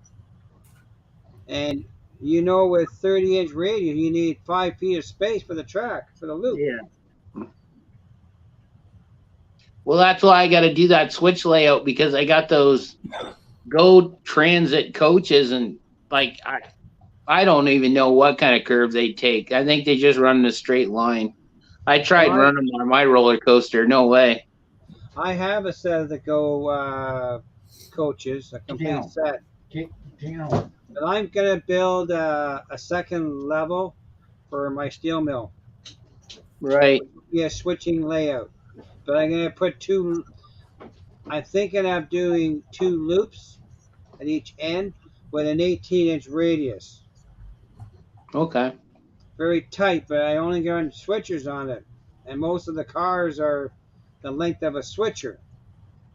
[SPEAKER 2] And with 30-inch radius, you need 5 feet of space for the track, for the loop.
[SPEAKER 3] Yeah. Well, that's why I got to do that switch layout because I got those Go Transit coaches, and like I don't even know what kind of curve they take. I think they just run in a straight line. I tried running on my roller coaster. No way.
[SPEAKER 2] I have a set of the Go coaches, a complete set.
[SPEAKER 5] Get down.
[SPEAKER 2] And I'm going to build a second level for my steel mill.
[SPEAKER 3] Right.
[SPEAKER 2] Yeah, switching layout. But I'm going to put I'm thinking of doing 2 loops at each end with an 18-inch radius.
[SPEAKER 3] Okay.
[SPEAKER 2] Very tight, but I only got switchers on it. And most of the cars are the length of a switcher.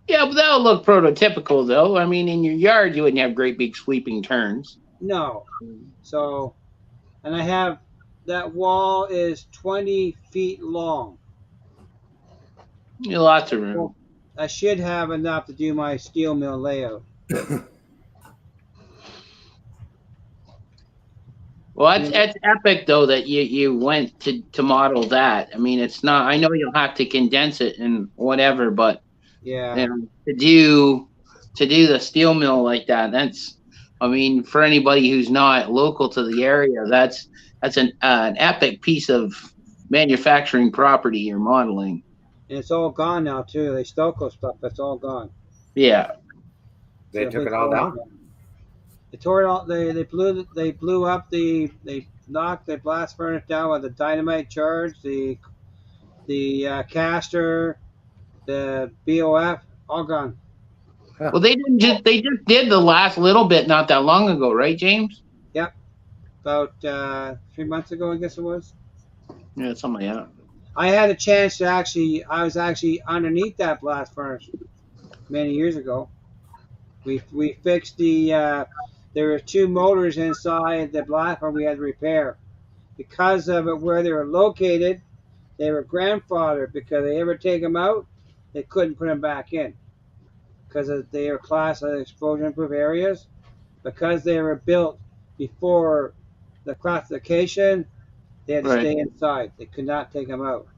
[SPEAKER 3] Yeah, but that'll look prototypical, though. I mean, in your yard, you wouldn't have great big sweeping turns.
[SPEAKER 2] No. So, and I have that wall is 20 feet long.
[SPEAKER 3] Lots of room.
[SPEAKER 2] Well, I should have enough to do my steel mill layout.
[SPEAKER 3] Well, that's epic, though, that you went to model that. I mean, it's not. I know you'll have to condense it and whatever, but
[SPEAKER 2] Yeah.
[SPEAKER 3] to do the steel mill like that, that's. I mean, for anybody who's not local to the area, that's an epic piece of manufacturing property you're modeling.
[SPEAKER 2] And it's all gone now too. They Stoco stuff. That's all gone.
[SPEAKER 3] Yeah.
[SPEAKER 1] They took it all down.
[SPEAKER 2] They tore it all. They blew up they knocked the blast furnace down with a dynamite charge. The caster, the BOF, all gone.
[SPEAKER 3] Well, they just did the last little bit not that long ago, right, James?
[SPEAKER 2] Yep. About 3 months ago, I guess it was.
[SPEAKER 3] Yeah, something like that.
[SPEAKER 2] I had a chance to I was actually underneath that blast furnace many years ago. We fixed there were 2 motors inside the blast furnace we had to repair. Because of it, where they were located, they were grandfathered because they ever take them out, they couldn't put them back in. Because they were classed as explosion-proof areas. Because they were built before the classification, they had to stay inside. They could not take them out.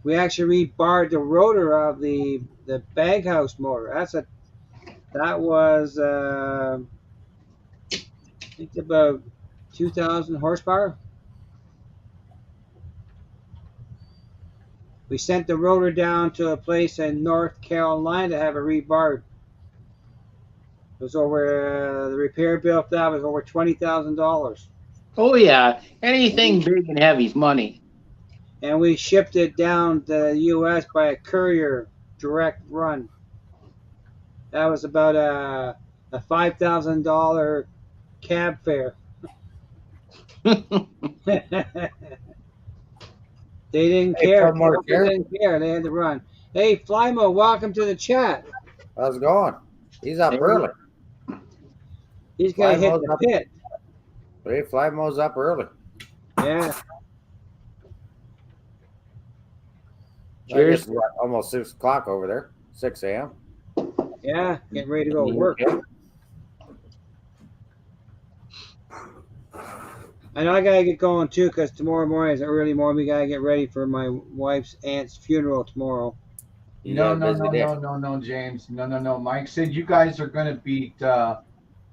[SPEAKER 2] We actually rebarred the rotor of the baghouse motor. That was I think about 2,000 horsepower. We sent the rotor down to a place in North Carolina to have it rebarred. It was over the repair bill for that was over $20,000,
[SPEAKER 3] Oh yeah, anything big and heavy is money.
[SPEAKER 2] and we shipped it down to the U.S. by a courier direct run. That was about a $5,000 cab fare. They didn't
[SPEAKER 1] Hey,
[SPEAKER 2] care.
[SPEAKER 1] from Mark
[SPEAKER 2] They
[SPEAKER 1] here.
[SPEAKER 2] didn't care. They had to run. Hey, Flymo, welcome to the chat.
[SPEAKER 1] How's it going? He's up
[SPEAKER 3] Hey.
[SPEAKER 1] early.
[SPEAKER 2] He's gonna hit
[SPEAKER 1] Flymo's
[SPEAKER 2] the
[SPEAKER 1] up.
[SPEAKER 2] pit.
[SPEAKER 1] Hey, Flymo's up early.
[SPEAKER 2] Yeah.
[SPEAKER 1] I guess
[SPEAKER 3] Cheers.
[SPEAKER 1] it's almost 6 o'clock over there. 6 a.m.
[SPEAKER 2] Yeah, getting ready to go to work.
[SPEAKER 1] Okay.
[SPEAKER 2] I know I gotta get going too, because tomorrow morning is an early morning. We gotta get ready for my wife's aunt's funeral tomorrow.
[SPEAKER 1] You
[SPEAKER 5] No,
[SPEAKER 1] got a
[SPEAKER 5] no,
[SPEAKER 1] busy
[SPEAKER 5] no,
[SPEAKER 1] day.
[SPEAKER 5] no, James. No. Mike said you guys are going to beat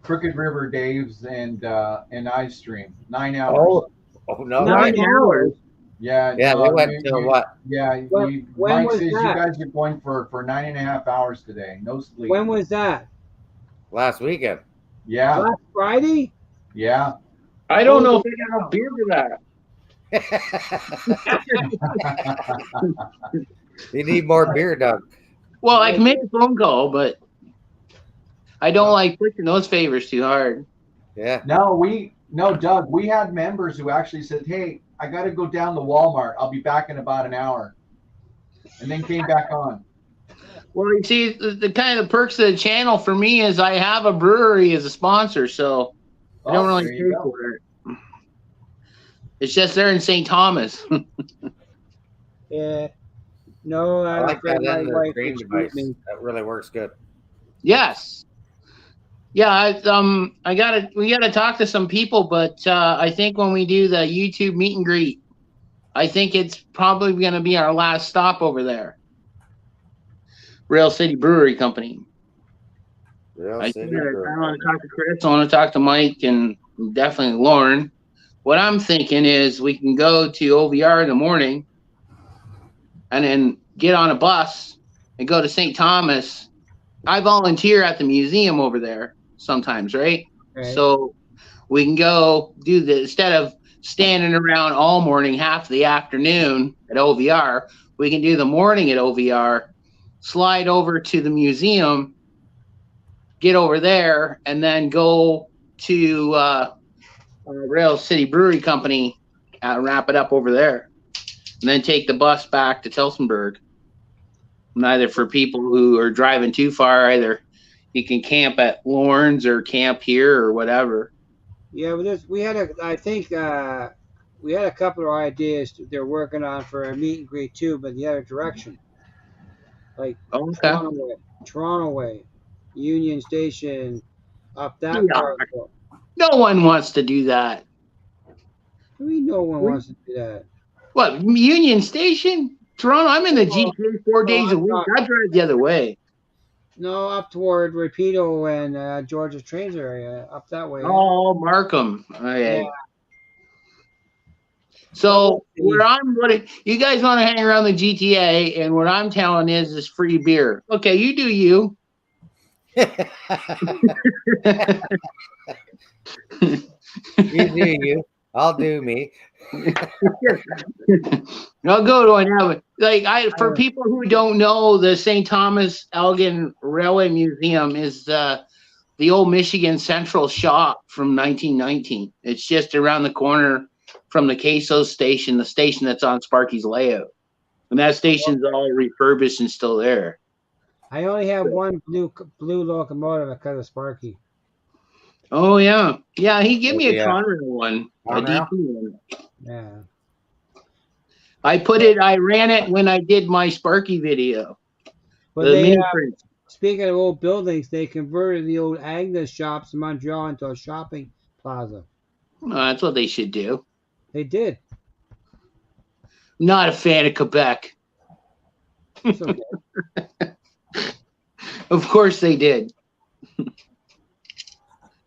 [SPEAKER 5] Crooked River Dave's and Ice Stream 9 hours.
[SPEAKER 1] Oh no.
[SPEAKER 2] 9 hours.
[SPEAKER 5] Yeah,
[SPEAKER 1] Yeah,
[SPEAKER 5] no,
[SPEAKER 1] they went till what?
[SPEAKER 5] Yeah,
[SPEAKER 2] When
[SPEAKER 5] Mike
[SPEAKER 2] was
[SPEAKER 5] says you
[SPEAKER 2] that?
[SPEAKER 5] guys are going for 9.5 hours today. No sleep.
[SPEAKER 2] When was that?
[SPEAKER 1] Last weekend.
[SPEAKER 5] Yeah,
[SPEAKER 2] Last Friday?
[SPEAKER 5] yeah.
[SPEAKER 3] I don't know if they got no beer for that.
[SPEAKER 1] You need more beer, Doug.
[SPEAKER 3] Well, I can make a phone call, but I don't like pushing those favors too hard.
[SPEAKER 1] Yeah.
[SPEAKER 5] No, Doug, we had members who actually said, hey, I got to go down to Walmart. I'll be back in about an hour. And then came back on.
[SPEAKER 3] Well, you see, the kind of perks of the channel for me is I have a brewery as a sponsor, so I don't really
[SPEAKER 5] there you
[SPEAKER 3] pay
[SPEAKER 5] go.
[SPEAKER 3] for it. It's just they're in St. Thomas.
[SPEAKER 2] Yeah. No,
[SPEAKER 1] I
[SPEAKER 2] I'm
[SPEAKER 1] like
[SPEAKER 2] afraid
[SPEAKER 1] that
[SPEAKER 2] my
[SPEAKER 1] end of the
[SPEAKER 2] wife
[SPEAKER 1] train
[SPEAKER 2] would shoot
[SPEAKER 1] device.
[SPEAKER 2] me.
[SPEAKER 1] That really works good.
[SPEAKER 3] Yes. Yeah, we gotta talk to some people, but I think when we do the YouTube meet and greet, I think it's probably gonna be our last stop over there. Rail City Brewery Company.
[SPEAKER 1] Real
[SPEAKER 3] I
[SPEAKER 1] City
[SPEAKER 3] want
[SPEAKER 1] Brewery.
[SPEAKER 3] to talk to Chris. I want to talk to Mike and definitely Lauren. What I'm thinking is we can go to OVR in the morning and then get on a bus and go to St. Thomas. I volunteer at the museum over there sometimes, right?
[SPEAKER 2] Right.
[SPEAKER 3] So we can go do instead of standing around all morning, half the afternoon at OVR, we can do the morning at OVR, slide over to the museum, get over there, and then go to Rail City Brewery Company and wrap it up over there. And then take the bus back to Tillsonburg. And either for people who are driving too far, either you can camp at Lawrence or camp here or whatever.
[SPEAKER 2] Yeah, we had a couple of ideas they're working on for a meet and greet too, but the other direction. Like
[SPEAKER 3] Okay.
[SPEAKER 2] Toronto way, Union Station, up that
[SPEAKER 3] Yeah.
[SPEAKER 2] part.
[SPEAKER 3] No one wants to do that.
[SPEAKER 2] I mean, no one wants to do that.
[SPEAKER 3] What, Union Station? Toronto? I'm in the GTA 4 days a week. I drive the other way.
[SPEAKER 2] No, up toward Rapido and Georgia Trains area, up that way.
[SPEAKER 3] Oh, Markham. Okay.
[SPEAKER 2] Yeah.
[SPEAKER 3] So what you guys want to hang around the GTA, and what I'm telling is free beer. Okay, you do you.
[SPEAKER 1] You do you. I'll do me.
[SPEAKER 3] I'll go to an for people who don't know, the St. Thomas Elgin Railway Museum is the old Michigan Central shop from 1919. It's just around the corner from the Queso station, the station that's on Sparky's layout. And that station's all refurbished and still there.
[SPEAKER 2] I only have one blue locomotive because of Sparky.
[SPEAKER 3] Oh yeah. Yeah, he gave me a
[SPEAKER 1] Yeah.
[SPEAKER 3] Conrail one. A
[SPEAKER 1] Conrail?
[SPEAKER 3] DP one.
[SPEAKER 2] Yeah.
[SPEAKER 3] I ran it when I did my Sparky video.
[SPEAKER 2] But speaking of old buildings, they converted the old Agnes shops in Montreal into a shopping plaza.
[SPEAKER 3] That's what they should do.
[SPEAKER 2] They did.
[SPEAKER 3] Not a fan of Quebec.
[SPEAKER 2] It's okay.
[SPEAKER 3] Of course they did.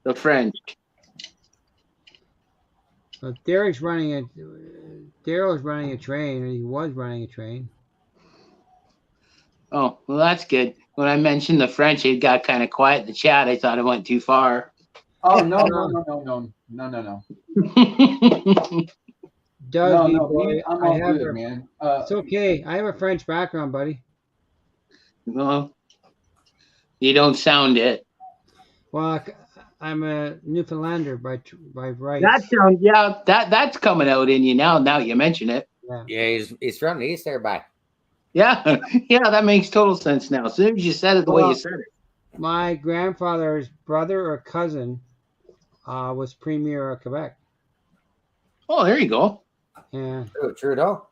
[SPEAKER 3] The French.
[SPEAKER 2] Daryl's running a train, or he was running a train.
[SPEAKER 3] Oh, well, that's good. When I mentioned the French, it got kind of quiet in the chat. I thought it went too far.
[SPEAKER 5] Oh no.
[SPEAKER 2] Doug,
[SPEAKER 5] No,
[SPEAKER 2] boy,
[SPEAKER 5] I'm
[SPEAKER 2] I
[SPEAKER 5] all
[SPEAKER 2] have
[SPEAKER 5] good,
[SPEAKER 2] a,
[SPEAKER 5] man.
[SPEAKER 2] it's okay. I have a French background, buddy.
[SPEAKER 3] Well, you don't sound it.
[SPEAKER 2] Well, I'm a Newfoundlander by rights.
[SPEAKER 3] That sounds, yeah, that's coming out in you now. Now you mention it.
[SPEAKER 2] Yeah.
[SPEAKER 1] Yeah, he's from the east there, by.
[SPEAKER 3] Yeah, yeah, that makes total sense now. As soon as you said it the way you said it.
[SPEAKER 2] My grandfather's brother or cousin was premier of Quebec.
[SPEAKER 3] Oh, there you go.
[SPEAKER 2] Yeah.
[SPEAKER 1] Trudeau.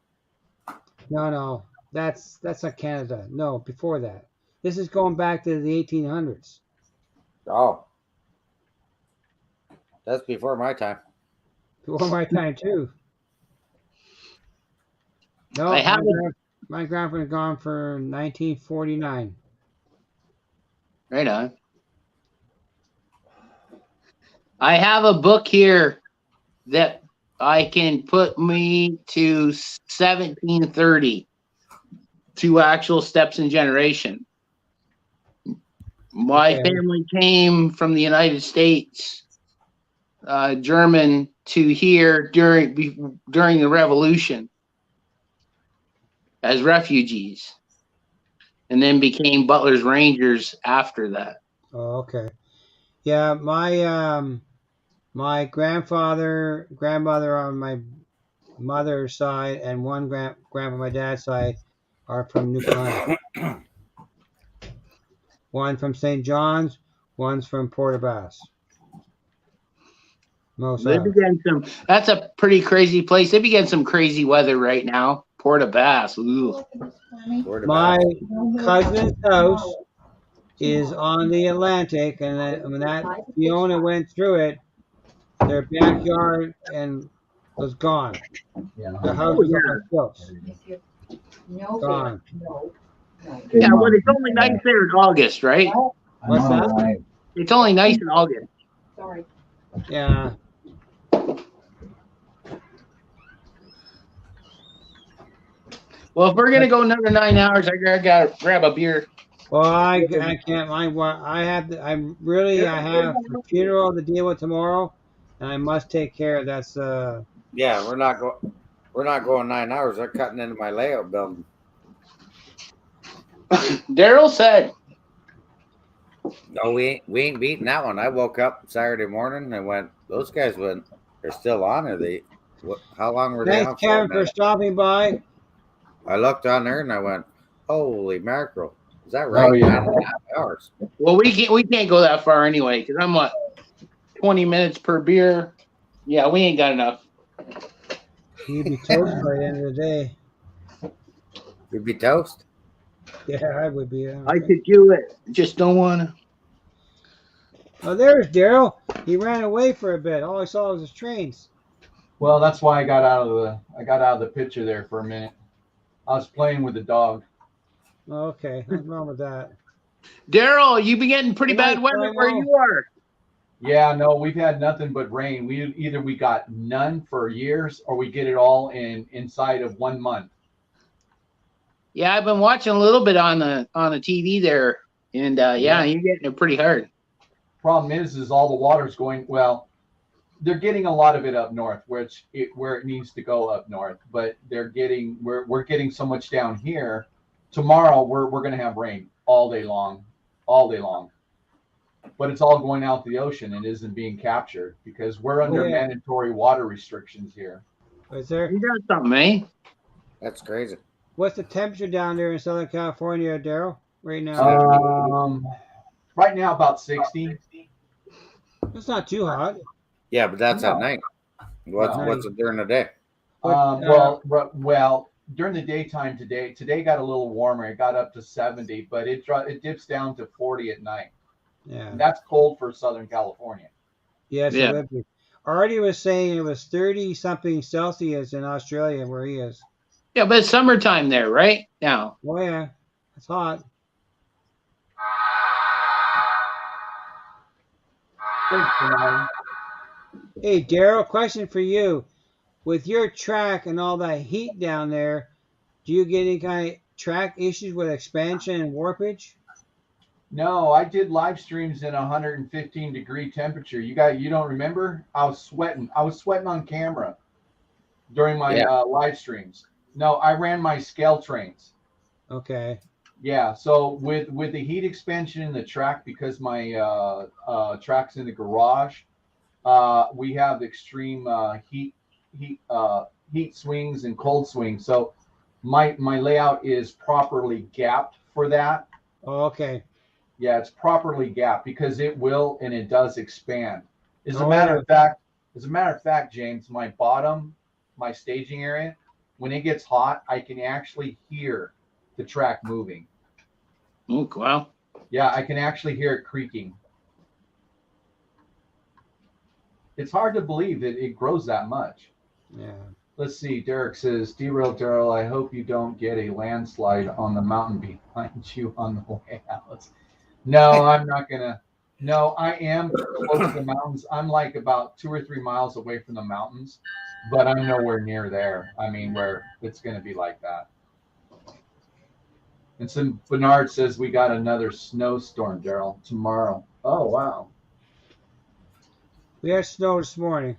[SPEAKER 2] No, that's not Canada. No, before that. This is going back to the 1800s.
[SPEAKER 1] Oh, that's before my time.
[SPEAKER 2] Before my time too. No,
[SPEAKER 3] I have
[SPEAKER 2] my grandfather gone for 1949.
[SPEAKER 3] Right on. I have a book here that I can put me to 1730 to actual steps in generation. My family came from the United States, German, to here during the Revolution as refugees, and then became Butler's Rangers after that.
[SPEAKER 2] Oh, okay. Yeah, my grandmother on my mother's side and one grandpa on my dad's side are from Newfoundland. One from St. John's, one's from Port aux Basques.
[SPEAKER 3] That's a pretty crazy place. They be getting some crazy weather right now. Port aux Basques. Ooh.
[SPEAKER 2] My cousin's house is on the Atlantic, and then when that Fiona went through it, their backyard and was gone.
[SPEAKER 5] Yeah.
[SPEAKER 2] The house was on stilts. Gone.
[SPEAKER 3] Yeah, well, it's only nice there in August, right?
[SPEAKER 2] What's that?
[SPEAKER 5] Right.
[SPEAKER 3] It's only nice in August.
[SPEAKER 6] Sorry.
[SPEAKER 2] Yeah.
[SPEAKER 3] Well, if we're gonna go another 9 hours, I gotta grab a beer.
[SPEAKER 2] Well, I can't mind what I have. I have a funeral to deal with tomorrow, and I must take care of that's.
[SPEAKER 1] Yeah, we're not going 9 hours. They're cutting into my layout building.
[SPEAKER 3] Daryl said,
[SPEAKER 1] No, we ain't beating that one. I woke up Saturday morning and went. Those guys they're still on. Are they? How long were they on?
[SPEAKER 2] Thanks, Kevin, for stopping by.
[SPEAKER 1] I looked on there and I went, "Holy mackerel! Is that right?
[SPEAKER 5] Oh, yeah.
[SPEAKER 1] 9.5 hours."
[SPEAKER 3] well, we can't go that far anyway, because I'm 20 minutes per beer. Yeah, we ain't got enough.
[SPEAKER 2] You'd be toast by the end of the day.
[SPEAKER 1] You'd be toast.
[SPEAKER 2] Yeah, I would be.
[SPEAKER 3] I could do it, just don't want to.
[SPEAKER 2] Oh, there's Daryl. He ran away for a bit. All I saw was his trains.
[SPEAKER 5] Well, that's why I got out of the picture there for a minute. I was playing with the dog.
[SPEAKER 2] Oh, okay, nothing wrong with that.
[SPEAKER 3] Daryl, you've been getting pretty bad weather where you are.
[SPEAKER 5] Yeah, no, we've had nothing but rain. We got none for years, or we get it all inside of 1 month.
[SPEAKER 3] Yeah, I've been watching a little bit on the TV there, and yeah, you're getting it pretty hard.
[SPEAKER 5] Problem is all the water's going. Well, they're getting a lot of it up north, where it needs to go up north. But we're getting so much down here. Tomorrow we're going to have rain all day long. But it's all going out to the ocean and isn't being captured because we're under mandatory water restrictions here.
[SPEAKER 2] Is there?
[SPEAKER 3] You got something, eh?
[SPEAKER 1] That's crazy.
[SPEAKER 2] What's the temperature down there in Southern California, Daryl? Right now?
[SPEAKER 5] Right now about 60.
[SPEAKER 2] It's not too hot.
[SPEAKER 1] Yeah, but that's at night. What's it during the day?
[SPEAKER 5] Well, during the daytime today got a little warmer. It got up to 70, but it dips down to 40 at night.
[SPEAKER 2] Yeah,
[SPEAKER 5] And that's cold for Southern California.
[SPEAKER 2] yes, it would be. Artie was saying it was 30 something Celsius in Australia where he is.
[SPEAKER 3] Yeah, but it's summertime there, right? Now.
[SPEAKER 2] Oh yeah. It's hot.
[SPEAKER 5] Thanks, Bernard.
[SPEAKER 2] Hey, Daryl, question for you. With your track and all that heat down there, do you get any kind of track issues with expansion and warpage?
[SPEAKER 5] No, I did live streams in 115-degree temperature. You don't remember? I was sweating. I was sweating on camera during my
[SPEAKER 1] Yeah.
[SPEAKER 5] live streams. No, I ran my scale trains.
[SPEAKER 2] Okay.
[SPEAKER 5] Yeah, so with the heat expansion in the track, because my track's in the garage, we have extreme heat heat swings and cold swings. So my layout is properly gapped for that.
[SPEAKER 2] Oh, okay.
[SPEAKER 5] Yeah, it's properly gapped because it will and it does expand. As a
[SPEAKER 2] Oh,
[SPEAKER 5] matter
[SPEAKER 2] yeah.
[SPEAKER 5] of fact, James, my bottom, my staging area, when it gets hot, I can actually hear the track moving.
[SPEAKER 3] Oh, wow.
[SPEAKER 5] Yeah, I can actually hear it creaking. It's hard to believe that it grows that much.
[SPEAKER 2] Yeah.
[SPEAKER 5] Let's see. Derek says, Derail Daryl, I hope you don't get a landslide on the mountain behind you on the way out. No, I'm not gonna. No, I am close to the mountains. I'm like about 2 or 3 miles away from the mountains, but I'm nowhere near there. I mean, where it's gonna be like that. And some Bernard says we got another snowstorm, Daryl, tomorrow. Oh wow.
[SPEAKER 2] We had snow this morning.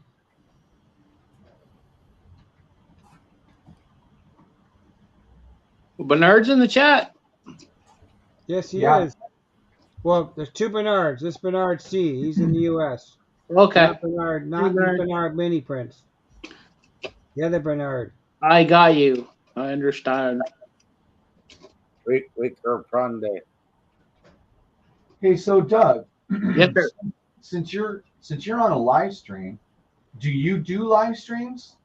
[SPEAKER 3] Bernard's in the chat.
[SPEAKER 2] Yes, he
[SPEAKER 5] Yeah.
[SPEAKER 2] is. Well, there's two Bernards. This Bernard C. He's in the U.S.
[SPEAKER 3] Okay.
[SPEAKER 2] Not Bernard. Not
[SPEAKER 3] Bernard.
[SPEAKER 2] Bernard Mini Prince. The other Bernard.
[SPEAKER 3] I got you. I understand.
[SPEAKER 1] We comprende.
[SPEAKER 5] Hey, so Doug,
[SPEAKER 3] Yes, sir.
[SPEAKER 5] since you're on a live stream, do you do live streams?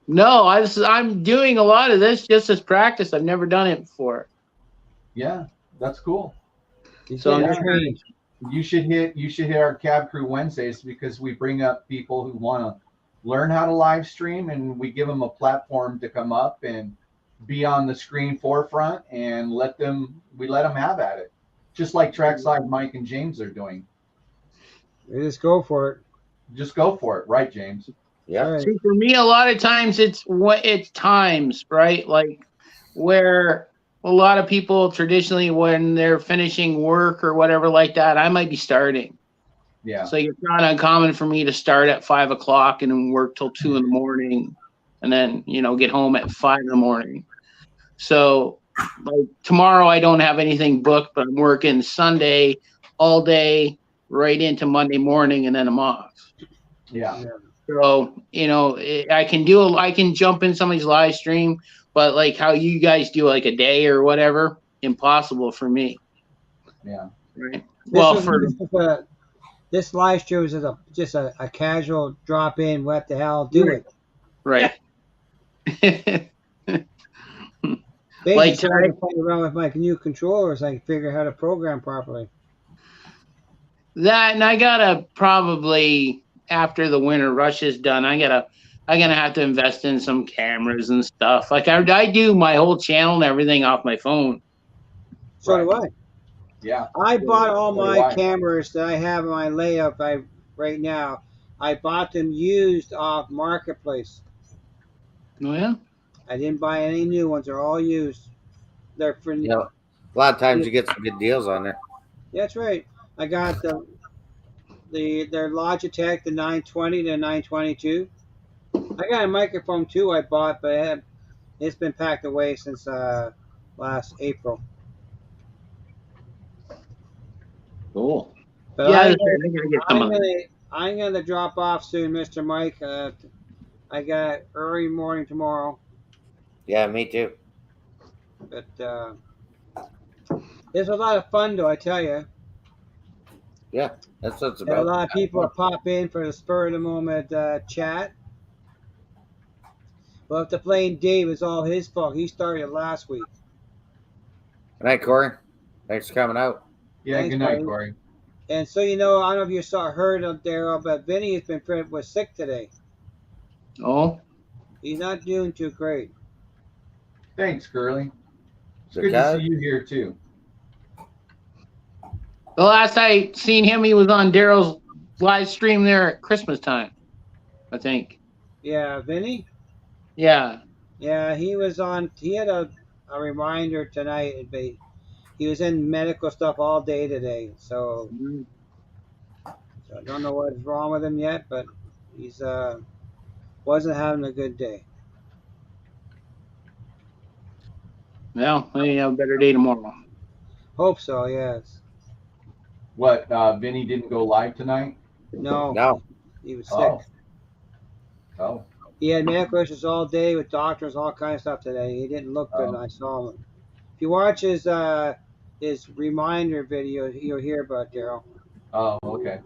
[SPEAKER 3] No, I'm doing a lot of this just as practice. I've never done it before.
[SPEAKER 5] Yeah, that's cool.
[SPEAKER 2] He's
[SPEAKER 3] So I'm
[SPEAKER 2] getting
[SPEAKER 3] just
[SPEAKER 2] trained.
[SPEAKER 5] You should hit our Cab Crew Wednesdays because we bring up people who want to learn how to live stream, and we give them a platform to come up and be on the screen forefront and let them have at it, just like Trackside Mike and James are doing.
[SPEAKER 2] We just go for it.
[SPEAKER 5] Just go for it, right, James?
[SPEAKER 1] Yeah.
[SPEAKER 2] Right.
[SPEAKER 3] See, for me, a lot of times it's times, right? Like where a lot of people traditionally, when they're finishing work or whatever like that, I might be starting.
[SPEAKER 5] Yeah.
[SPEAKER 3] So it's not uncommon for me to start at 5 o'clock and then work till 2 in the morning, and then get home at 5 in the morning. So like tomorrow, I don't have anything booked, but I'm working Sunday all day right into Monday morning, and then I'm off.
[SPEAKER 5] Yeah.
[SPEAKER 3] So, I can jump in somebody's live stream, but like how you guys do like a day or whatever, impossible for me.
[SPEAKER 5] Yeah.
[SPEAKER 3] Right.
[SPEAKER 2] This live stream is just a casual drop in. What the hell? Do
[SPEAKER 3] Right.
[SPEAKER 2] it.
[SPEAKER 3] Right.
[SPEAKER 2] Basically,
[SPEAKER 3] Like
[SPEAKER 2] started playing around with my new controllers. So I can figure out how to program properly.
[SPEAKER 3] That, and I gotta probably, after the winter rush is done, I'm gonna have to invest in some cameras and stuff. Like I do my whole channel and everything off my phone.
[SPEAKER 2] So do I.
[SPEAKER 5] Yeah.
[SPEAKER 2] I bought all
[SPEAKER 5] So do
[SPEAKER 2] my
[SPEAKER 5] I.
[SPEAKER 2] cameras that I have in my layout right now. I bought them used off Marketplace.
[SPEAKER 3] Oh yeah.
[SPEAKER 2] I didn't buy any new ones. They're all used. They're for.
[SPEAKER 1] You know, a lot of times you get some good deals on there.
[SPEAKER 2] That's right. I got their Logitech, the 920 to 922. I got a microphone too. I bought, but it's been packed away since last April.
[SPEAKER 3] Cool.
[SPEAKER 2] But
[SPEAKER 3] Yeah,
[SPEAKER 2] I'm
[SPEAKER 3] gonna
[SPEAKER 2] gonna drop off soon, Mr. Mike. I got early morning tomorrow,
[SPEAKER 1] Yeah, me too.
[SPEAKER 2] but it's a lot of fun, though. I tell you,
[SPEAKER 1] Yeah, that's what it's
[SPEAKER 2] and a
[SPEAKER 1] about.
[SPEAKER 2] lot of people pop in for the spur of the moment chat. But the playing Dave is all his fault. He started last week.
[SPEAKER 1] Good night, Corey. Thanks for coming out.
[SPEAKER 5] Yeah.
[SPEAKER 2] Thanks,
[SPEAKER 5] Good night,
[SPEAKER 2] buddy.
[SPEAKER 5] Corey.
[SPEAKER 2] And so I don't know if you heard up there, but Vinny was sick today.
[SPEAKER 3] Oh.
[SPEAKER 2] He's not doing too great.
[SPEAKER 5] Thanks, Curly. It's good to see you here too.
[SPEAKER 3] The last I seen him, he was on Daryl's live stream there at Christmas time, I think.
[SPEAKER 2] Yeah, Vinny?
[SPEAKER 3] Yeah.
[SPEAKER 2] Yeah, he was on. He had a reminder tonight. But he was in medical stuff all day today. So I don't know what's wrong with him yet, but he's wasn't having a good day.
[SPEAKER 3] Well, maybe have a better day tomorrow.
[SPEAKER 2] Hope so, yes.
[SPEAKER 5] What, Vinny didn't go live tonight?
[SPEAKER 2] No. He was sick.
[SPEAKER 5] Oh.
[SPEAKER 2] He had medical issues all day with doctors, all kinds of stuff today. He didn't look good, and I saw him. If you watch his reminder video, you'll hear about Daryl.
[SPEAKER 5] Oh, okay.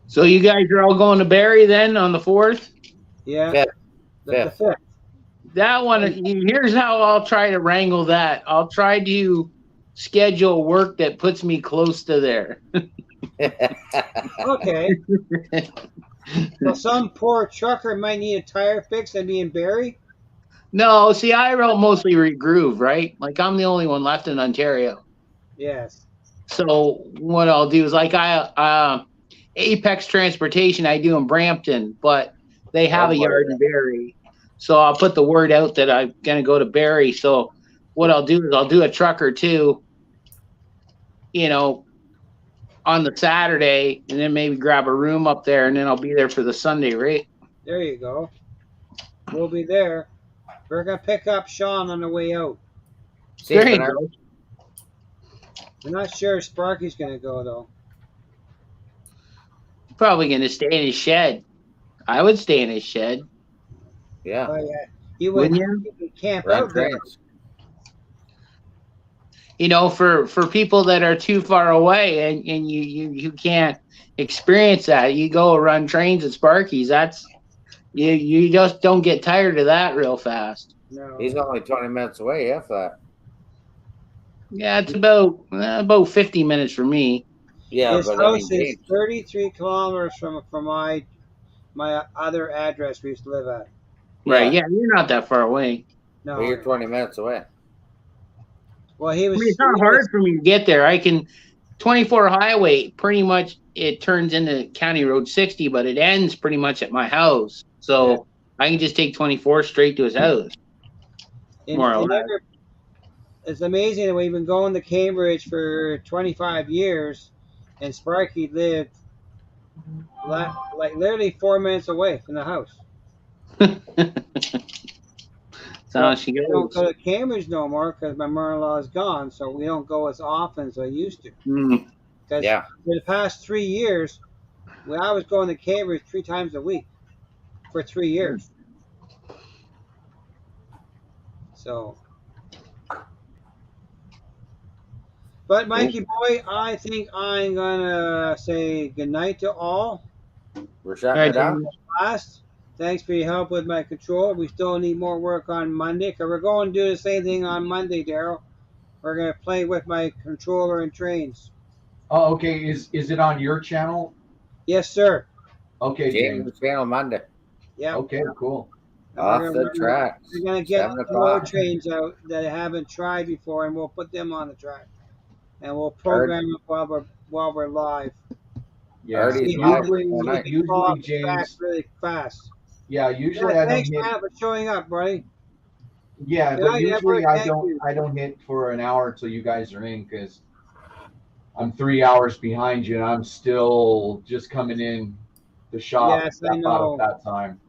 [SPEAKER 3] So you guys are all going to Barrie then on the 4th?
[SPEAKER 2] Yeah.
[SPEAKER 1] Fifth.
[SPEAKER 2] The
[SPEAKER 1] Fifth.
[SPEAKER 2] 5th.
[SPEAKER 3] That one, here's how I'll try to wrangle that. I'll try to schedule work that puts me close to there.
[SPEAKER 2] Okay. So some poor trucker might need a tire fix and be in Barrie?
[SPEAKER 3] No, see, I mostly regroove, right? Like I'm the only one left in Ontario.
[SPEAKER 2] Yes.
[SPEAKER 3] So what I'll do is like Apex Transportation I do in Brampton, but they have a yard in Barrie. So I'll put the word out that I'm gonna go to Barrie. So what I'll do is I'll do a truck or two, on the Saturday, and then maybe grab a room up there, and then I'll be there for the Sunday, right?
[SPEAKER 2] There you go. We'll be there. We're gonna pick up Sean on the way out.
[SPEAKER 3] There you go.
[SPEAKER 2] I'm not sure if Sparky's gonna go though.
[SPEAKER 3] Probably gonna stay in his shed. I would stay in his shed.
[SPEAKER 1] Yeah.
[SPEAKER 2] Oh yeah. You
[SPEAKER 3] Wouldn't
[SPEAKER 2] wouldn't
[SPEAKER 3] you?
[SPEAKER 2] camp
[SPEAKER 1] Run
[SPEAKER 2] out there.
[SPEAKER 1] trains.
[SPEAKER 3] For people that are too far away and you can't experience that, you go run trains at Sparky's. That's you just don't get tired of that real fast.
[SPEAKER 2] No.
[SPEAKER 1] He's only 20 minutes away, if that.
[SPEAKER 3] Yeah, it's about 50 minutes for me.
[SPEAKER 1] Yeah,
[SPEAKER 2] His
[SPEAKER 1] but
[SPEAKER 2] house is
[SPEAKER 1] James,
[SPEAKER 2] 33 kilometers from my other address we used to live at.
[SPEAKER 3] Right, yeah, you're not that far away.
[SPEAKER 2] No.
[SPEAKER 1] but you're 20 minutes away.
[SPEAKER 2] Well, he was.
[SPEAKER 3] It's not hard for me to get there. I can 24 highway, pretty much it turns into County Road 60, but it ends pretty much at my house. So I can just take 24 straight to his house. More or less.
[SPEAKER 2] It's amazing that we've been going to Cambridge for 25 years, and Sparky lived like literally 4 minutes away from the house.
[SPEAKER 3] So she
[SPEAKER 2] We
[SPEAKER 3] goes.
[SPEAKER 2] don't go to Cambridge no more because my mother-in-law is gone, so we don't go as often as I used to. Because for the past 3 years, I was going to Cambridge 3 times a week for 3 years. So, but Mikey boy, I think I'm gonna say goodnight to all.
[SPEAKER 1] We're shutting it down.
[SPEAKER 2] Last. Thanks for your help with my controller. We still need more work on Monday because we're going to do the same thing on Monday, Daryl. We're going to play with my controller and trains.
[SPEAKER 5] Oh, okay. Is it on your channel?
[SPEAKER 2] Yes, sir.
[SPEAKER 5] Okay,
[SPEAKER 1] James channel Monday.
[SPEAKER 2] Yeah.
[SPEAKER 5] Okay, cool.
[SPEAKER 1] Off the track.
[SPEAKER 2] We're going to get
[SPEAKER 1] 7
[SPEAKER 2] more
[SPEAKER 1] o'clock.
[SPEAKER 2] trains out that I haven't tried before, and we'll put them on the track. And we'll program it while we're live.
[SPEAKER 5] Yeah. Usually, James.
[SPEAKER 2] Really fast.
[SPEAKER 5] Yeah, usually I don't
[SPEAKER 2] thanks,
[SPEAKER 5] hit.
[SPEAKER 2] Matt, for showing up, buddy.
[SPEAKER 5] Yeah, but usually I
[SPEAKER 2] thank you.
[SPEAKER 5] don't hit for an hour until you guys are in because I'm 3 hours behind you and I'm still just coming in the shop
[SPEAKER 2] Yes, I know.
[SPEAKER 5] at that time.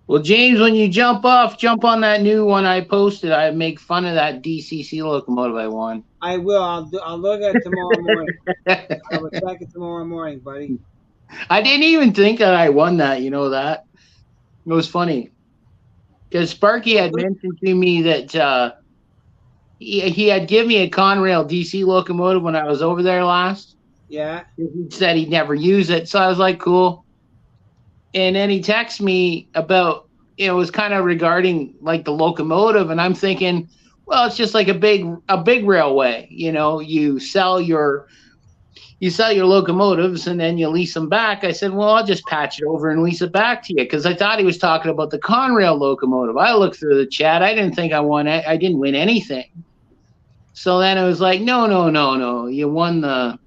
[SPEAKER 3] Well, James, when you jump on that new one I posted. I make fun of that DCC locomotive I won.
[SPEAKER 2] I will. I'll look at it tomorrow morning. I will check it tomorrow morning, buddy.
[SPEAKER 3] I didn't even think that I won that. You know that? It was funny because Sparky had mentioned to me that he had given me a Conrail DC locomotive when I was over there last.
[SPEAKER 2] Yeah.
[SPEAKER 3] He said he'd never use it, so I was like, cool. And then he texted me about, it was kind of regarding like the locomotive, and I'm thinking, well, it's just like a big railway. You know, you sell your you sell your locomotives and then you lease them back. I said, well, I'll just patch it over and lease it back to you, because I thought he was talking about the Conrail locomotive. I looked through the chat. I didn't think I won. I didn't win anything. So then it was like, no. You won the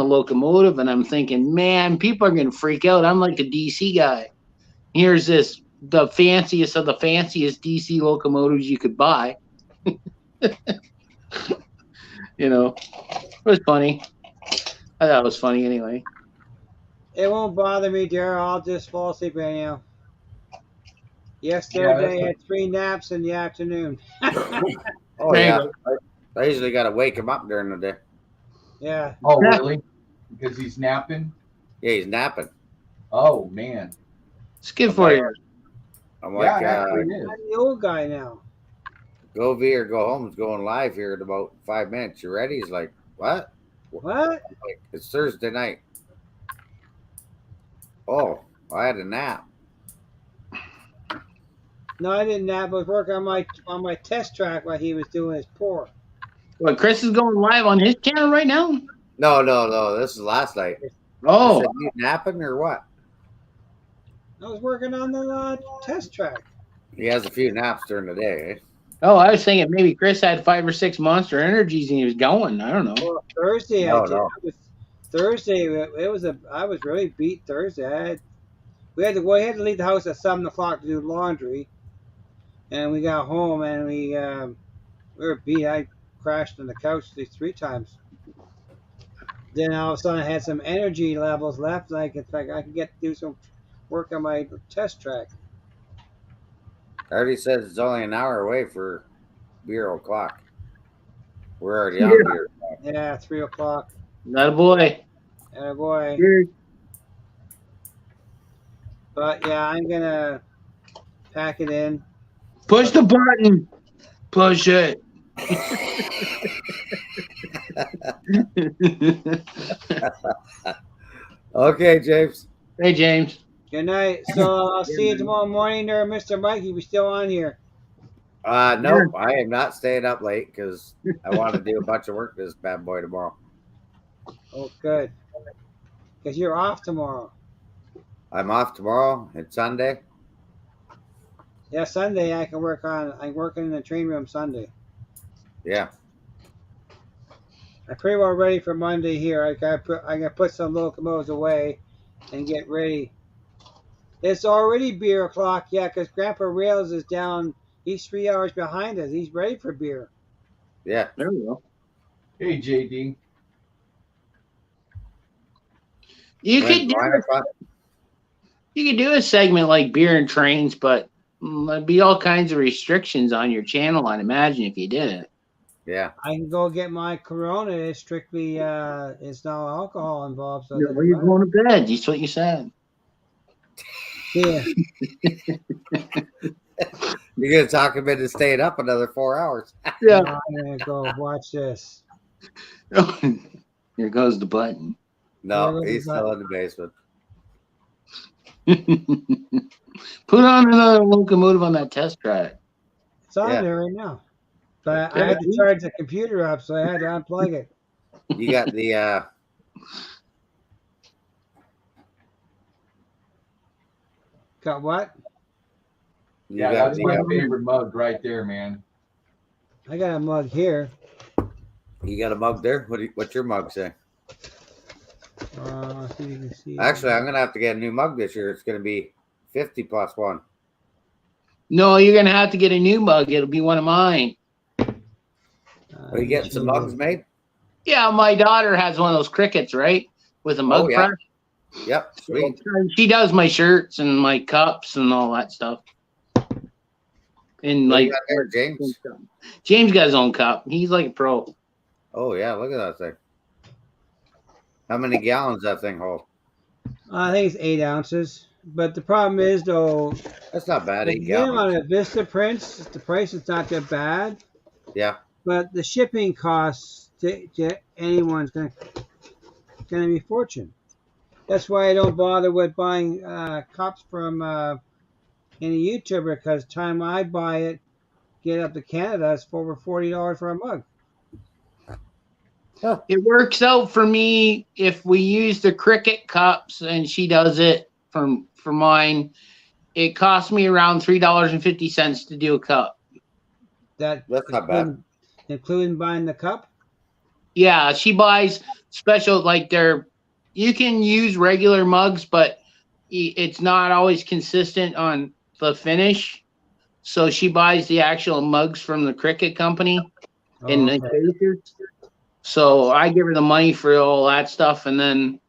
[SPEAKER 3] locomotive, and I'm thinking, man, people are gonna freak out. I'm like a DC guy. Here's the fanciest of the fanciest DC locomotives you could buy. You know, it was funny. I thought it was funny anyway.
[SPEAKER 2] It won't bother me, Daryl. I'll just fall asleep anyhow. Yesterday,
[SPEAKER 5] Yeah,
[SPEAKER 2] I had 3 naps in the afternoon.
[SPEAKER 1] Oh
[SPEAKER 3] There you
[SPEAKER 1] yeah,
[SPEAKER 3] go.
[SPEAKER 1] I usually got to wake him up during the day.
[SPEAKER 2] Yeah.
[SPEAKER 5] Oh, really? Because he's napping?
[SPEAKER 1] Yeah, he's napping.
[SPEAKER 5] Oh, man.
[SPEAKER 3] It's good for you.
[SPEAKER 1] I'm
[SPEAKER 5] Yeah,
[SPEAKER 1] like,
[SPEAKER 5] it actually is.
[SPEAKER 2] I'm the old guy now.
[SPEAKER 1] go V or go home. It's going live here in about 5 minutes. You ready? He's like, what?
[SPEAKER 2] What?
[SPEAKER 1] I'm like, it's Thursday night. Oh, I had a nap.
[SPEAKER 2] No, I didn't nap. I was working on my test track while he was doing his pour.
[SPEAKER 3] What, Chris is going live on his channel right now?
[SPEAKER 1] No. This is last night. I
[SPEAKER 3] Oh,
[SPEAKER 1] said, you napping or what?
[SPEAKER 2] I was working on the test track.
[SPEAKER 1] He has a few naps during the day. Eh?
[SPEAKER 3] oh, I was thinking maybe Chris had 5 or 6 Monster Energies and he was going. I don't know.
[SPEAKER 2] Well, Thursday
[SPEAKER 1] No,
[SPEAKER 2] I did.
[SPEAKER 1] no.
[SPEAKER 2] Thursday I was really beat Thursday. We had to leave the house at 7 o'clock to do laundry, and we got home and we were beat. I crashed on the couch 3 times. Then all of a sudden I had some energy levels left, and I could do some work on my test track.
[SPEAKER 1] I already said it's only an hour away for beer o'clock. We're already on
[SPEAKER 3] Yeah.
[SPEAKER 1] beer.
[SPEAKER 2] Yeah, 3 o'clock.
[SPEAKER 3] Not a boy.
[SPEAKER 2] And boy.
[SPEAKER 3] Cheers.
[SPEAKER 2] But yeah, I'm gonna pack it in.
[SPEAKER 3] Push the button. Push it.
[SPEAKER 1] Okay, James.
[SPEAKER 3] Hey, James.
[SPEAKER 2] Good night. So I'll see you tomorrow morning there, Mr. Mikey. We still on here.
[SPEAKER 1] Nope, I am not staying up late because I want to do a bunch of work this bad boy tomorrow.
[SPEAKER 2] Oh, good. Because you're off tomorrow.
[SPEAKER 1] I'm off tomorrow. It's Sunday.
[SPEAKER 2] Yeah, Sunday I can work on. I'm working in the train room Sunday.
[SPEAKER 1] Yeah.
[SPEAKER 2] I'm pretty well ready for Monday here. I gotta put some locomotives away and get ready. It's already beer o'clock, yeah, because Grandpa Rails is down. He's 3 hours behind us. He's ready for beer.
[SPEAKER 1] Yeah.
[SPEAKER 3] There we go.
[SPEAKER 5] Hey, JD.
[SPEAKER 3] You
[SPEAKER 1] When,
[SPEAKER 3] could do
[SPEAKER 1] wine o'clock?
[SPEAKER 3] You could do a segment like beer and trains, but there'd be all kinds of restrictions on your channel, I'd imagine, if you did it.
[SPEAKER 1] Yeah.
[SPEAKER 2] I can go get my Corona. It's strictly, it's no alcohol involved. So
[SPEAKER 3] Well, you're going to bed. That's what you said.
[SPEAKER 2] yeah.
[SPEAKER 1] You're going to talk him into staying up another 4 hours.
[SPEAKER 3] Yeah.
[SPEAKER 2] I'm gonna go watch this.
[SPEAKER 3] Here goes the button.
[SPEAKER 1] No, he's still in the basement.
[SPEAKER 3] Put on another locomotive on that test track.
[SPEAKER 2] It's on
[SPEAKER 1] Yeah.
[SPEAKER 2] there right now. But I had to charge the computer up, so I had to unplug it.
[SPEAKER 1] You got the
[SPEAKER 2] Got what?
[SPEAKER 1] you
[SPEAKER 5] Yeah,
[SPEAKER 1] got
[SPEAKER 5] that's my
[SPEAKER 1] the
[SPEAKER 5] favorite mug right there, man.
[SPEAKER 2] I got a mug here.
[SPEAKER 1] you got a mug there? What's your mug say?
[SPEAKER 2] See if you can see.
[SPEAKER 1] Actually, I'm gonna have to get a new mug this year. It's gonna be 50 plus 1.
[SPEAKER 3] No, you're going to have to get a new mug. It'll be one of mine.
[SPEAKER 1] Are you getting some mugs made?
[SPEAKER 3] Yeah, my daughter has one of those crickets, right? With a mug
[SPEAKER 1] Oh, yeah.
[SPEAKER 3] press.
[SPEAKER 1] Yep, sweet.
[SPEAKER 3] She does my shirts and my cups and all that stuff. And
[SPEAKER 1] What do
[SPEAKER 3] like
[SPEAKER 1] you got there, James?
[SPEAKER 3] James got his own cup. He's like a pro.
[SPEAKER 1] Oh yeah, look at that thing. How many gallons that thing hold?
[SPEAKER 2] I think it's 8 ounces. But the problem is, though,
[SPEAKER 1] That's not bad.
[SPEAKER 2] if
[SPEAKER 1] 8
[SPEAKER 2] you get them on
[SPEAKER 1] gallons.
[SPEAKER 2] a Vista Prince, the price is not that bad.
[SPEAKER 1] Yeah,
[SPEAKER 2] But the shipping costs to anyone's gonna be a fortune. That's why I don't bother with buying cups from any YouTuber, because time I buy it, get up to Canada, it's for over $40 for a mug.
[SPEAKER 1] Huh.
[SPEAKER 3] It works out for me if we use the Cricket cups and she does it for mine. It costs me around $3.50 to do a cup.
[SPEAKER 2] That
[SPEAKER 1] That's not bad.
[SPEAKER 2] including buying the cup.
[SPEAKER 3] Yeah, she buys special like they're. You can use regular mugs, but it's not always consistent on the finish. So she buys the actual mugs from the Cricket company in
[SPEAKER 2] Oh,
[SPEAKER 3] the
[SPEAKER 2] okay.
[SPEAKER 3] cases. So I give her the money for all that stuff, and then